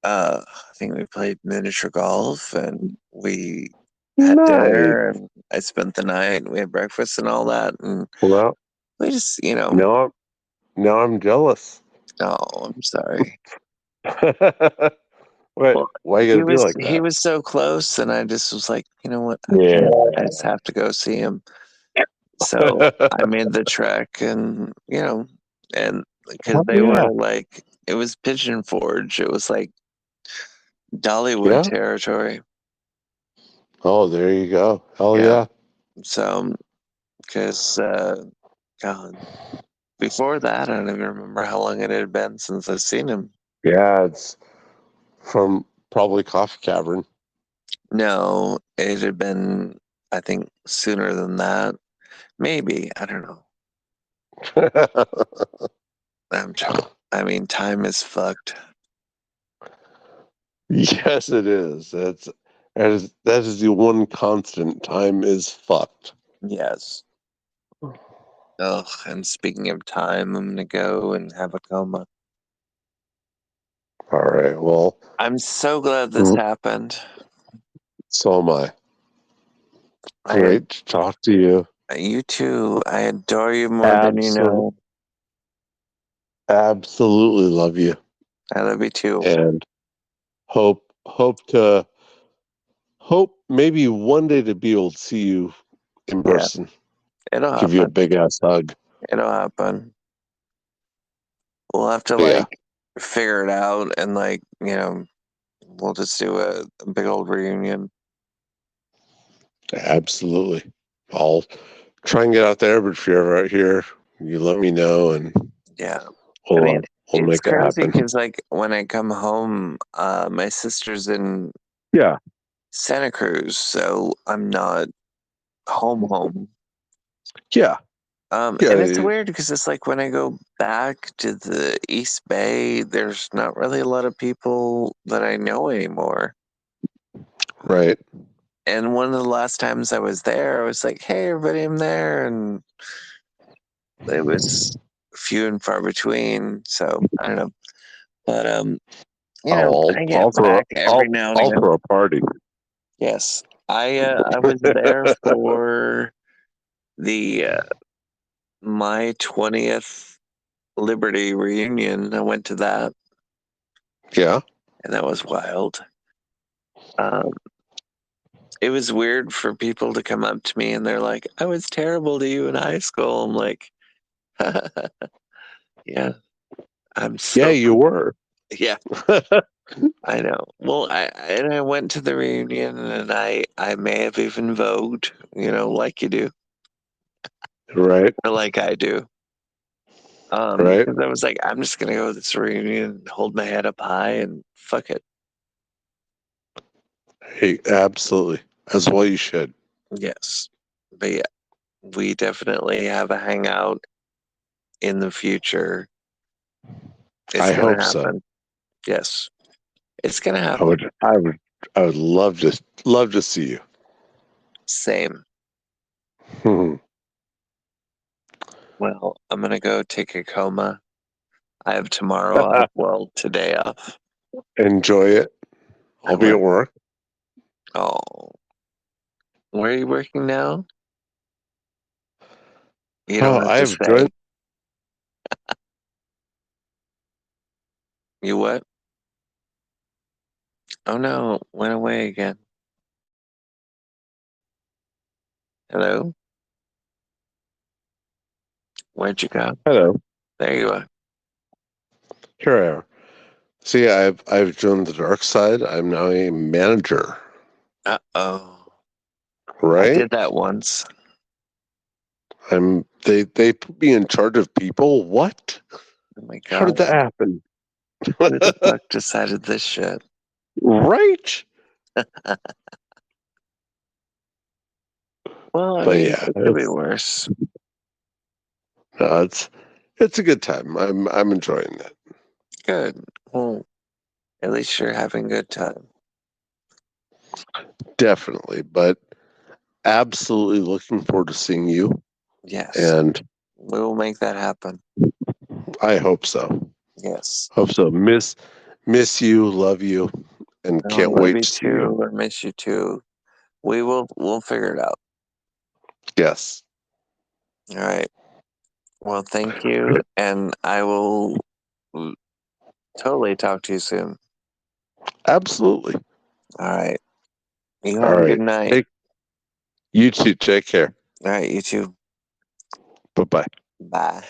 [SPEAKER 1] I think we played miniature golf and we had
[SPEAKER 2] Nice.
[SPEAKER 1] dinner and I spent the night. We had breakfast and all that, and
[SPEAKER 2] Well,
[SPEAKER 1] we just
[SPEAKER 2] now now I'm jealous.
[SPEAKER 1] oh, I'm sorry.
[SPEAKER 2] What?
[SPEAKER 1] Well,
[SPEAKER 2] Why you gotta be like
[SPEAKER 1] he
[SPEAKER 2] that?
[SPEAKER 1] was so close, and I just was like, you know what, I
[SPEAKER 2] Yeah.
[SPEAKER 1] can't. I just have to go see him. So I made the trek, and because
[SPEAKER 2] Oh
[SPEAKER 1] they
[SPEAKER 2] yeah.
[SPEAKER 1] were like, it was Pigeon Forge. It was like Dollywood
[SPEAKER 2] Yeah.
[SPEAKER 1] territory.
[SPEAKER 2] Oh, there you go. Hell
[SPEAKER 1] Yeah.
[SPEAKER 2] yeah.
[SPEAKER 1] So, because God, before that, I don't even remember how long it had been since I've seen him.
[SPEAKER 2] Yeah, it's from probably Coffee Cavern.
[SPEAKER 1] No, it had been, I think, sooner than that. Maybe I don't know. I'm. I mean, time is fucked.
[SPEAKER 2] Yes, it is. That is the one constant. Time is fucked.
[SPEAKER 1] Yes. Oh, and speaking of time, I'm gonna go and have a coma.
[SPEAKER 2] All right. Well,
[SPEAKER 1] I'm so glad this
[SPEAKER 2] mm,
[SPEAKER 1] happened.
[SPEAKER 2] so am I.
[SPEAKER 1] I,
[SPEAKER 2] Great to talk to you.
[SPEAKER 1] you too. I adore you more than you
[SPEAKER 2] Absolutely,
[SPEAKER 1] know.
[SPEAKER 2] absolutely love you,
[SPEAKER 1] I love you too.
[SPEAKER 2] and hope maybe one day to be able to see you in
[SPEAKER 1] Yeah,
[SPEAKER 2] person.
[SPEAKER 1] it'll
[SPEAKER 2] Give you a
[SPEAKER 1] happen.
[SPEAKER 2] big ass hug.
[SPEAKER 1] It'll happen. We'll have to
[SPEAKER 2] But yeah,
[SPEAKER 1] figure it out and we'll just do a big old reunion.
[SPEAKER 2] absolutely. I'll try and get out there, but if you're ever out here, you let me know, and
[SPEAKER 1] Yeah. I
[SPEAKER 2] we'll
[SPEAKER 1] mean,
[SPEAKER 2] we'll
[SPEAKER 1] it's
[SPEAKER 2] make it
[SPEAKER 1] crazy
[SPEAKER 2] happen.
[SPEAKER 1] because when I come home, my sister's in
[SPEAKER 2] Yeah.
[SPEAKER 1] Santa Cruz, so I'm not home.
[SPEAKER 2] Yeah.
[SPEAKER 1] And it's
[SPEAKER 2] Yeah.
[SPEAKER 1] weird because it's like when I go back to the East Bay, there's not really a lot of people that I know anymore.
[SPEAKER 2] Right.
[SPEAKER 1] And one of the last times I was there, I was like, "Hey, everybody, I'm there," and it was few and far between. So I don't know, but I get
[SPEAKER 2] I'll throw
[SPEAKER 1] back every now and
[SPEAKER 2] I'll
[SPEAKER 1] again.
[SPEAKER 2] throw a party.
[SPEAKER 1] Yes, I was there for the my 20th Liberty reunion. I went to that,
[SPEAKER 2] Yeah.
[SPEAKER 1] and that was wild. Um, it was weird for people to come up to me and they're like, "I was terrible to you in high school." I'm like, "Yeah, I'm
[SPEAKER 2] Yeah,
[SPEAKER 1] so
[SPEAKER 2] you were.
[SPEAKER 1] yeah, I know." Well, I went to the reunion and I may have even voted, like you do
[SPEAKER 2] Right.
[SPEAKER 1] or like I do.
[SPEAKER 2] Right.
[SPEAKER 1] Because I was like, I'm just gonna go to this reunion and hold my head up high and fuck it.
[SPEAKER 2] Hey, absolutely. As well you should.
[SPEAKER 1] Yes, but yeah, we definitely have a hangout in the future. It's
[SPEAKER 2] I
[SPEAKER 1] gonna
[SPEAKER 2] hope so.
[SPEAKER 1] happen. Yes, it's gonna
[SPEAKER 2] I
[SPEAKER 1] happen.
[SPEAKER 2] would I would love to see you.
[SPEAKER 1] Same.
[SPEAKER 2] Hmm.
[SPEAKER 1] Well, I'm gonna go take a coma. I have tomorrow off. Well, today off.
[SPEAKER 2] Enjoy it.
[SPEAKER 1] I
[SPEAKER 2] I'll be at
[SPEAKER 1] will.
[SPEAKER 2] work.
[SPEAKER 1] Oh, where are you working now? You
[SPEAKER 2] Oh,
[SPEAKER 1] don't have
[SPEAKER 2] I
[SPEAKER 1] to
[SPEAKER 2] have joined.
[SPEAKER 1] say. You what? Oh no, went away again. Hello? Where'd you go?
[SPEAKER 2] Hello.
[SPEAKER 1] There you are.
[SPEAKER 2] Here I am. See, I've joined the dark side. I'm now a manager.
[SPEAKER 1] Uh-oh. I
[SPEAKER 2] Right?
[SPEAKER 1] did that once.
[SPEAKER 2] They put me in charge of people. What?
[SPEAKER 1] Oh my
[SPEAKER 2] How did
[SPEAKER 1] God.
[SPEAKER 2] that happen?
[SPEAKER 1] Who the fuck decided this shit?
[SPEAKER 2] Right?
[SPEAKER 1] Well, I
[SPEAKER 2] But
[SPEAKER 1] mean,
[SPEAKER 2] yeah,
[SPEAKER 1] it could be worse.
[SPEAKER 2] no, it's a good time. I'm enjoying it.
[SPEAKER 1] Good. Well, at least you're having a good time.
[SPEAKER 2] Definitely. But absolutely looking forward to seeing you.
[SPEAKER 1] Yes.
[SPEAKER 2] And
[SPEAKER 1] We will make that happen.
[SPEAKER 2] I hope so.
[SPEAKER 1] Yes.
[SPEAKER 2] Hope so. Miss you, love you, and
[SPEAKER 1] I
[SPEAKER 2] can't
[SPEAKER 1] love
[SPEAKER 2] wait
[SPEAKER 1] you
[SPEAKER 2] to see you.
[SPEAKER 1] too. I miss you too. We'll figure it out.
[SPEAKER 2] Yes.
[SPEAKER 1] All right. Well, thank you. And I will totally talk to you soon.
[SPEAKER 2] Absolutely.
[SPEAKER 1] All right. You
[SPEAKER 2] All
[SPEAKER 1] have a good
[SPEAKER 2] right.
[SPEAKER 1] night.
[SPEAKER 2] You too. Take care.
[SPEAKER 1] All right. You too.
[SPEAKER 2] Bye bye.
[SPEAKER 1] Bye.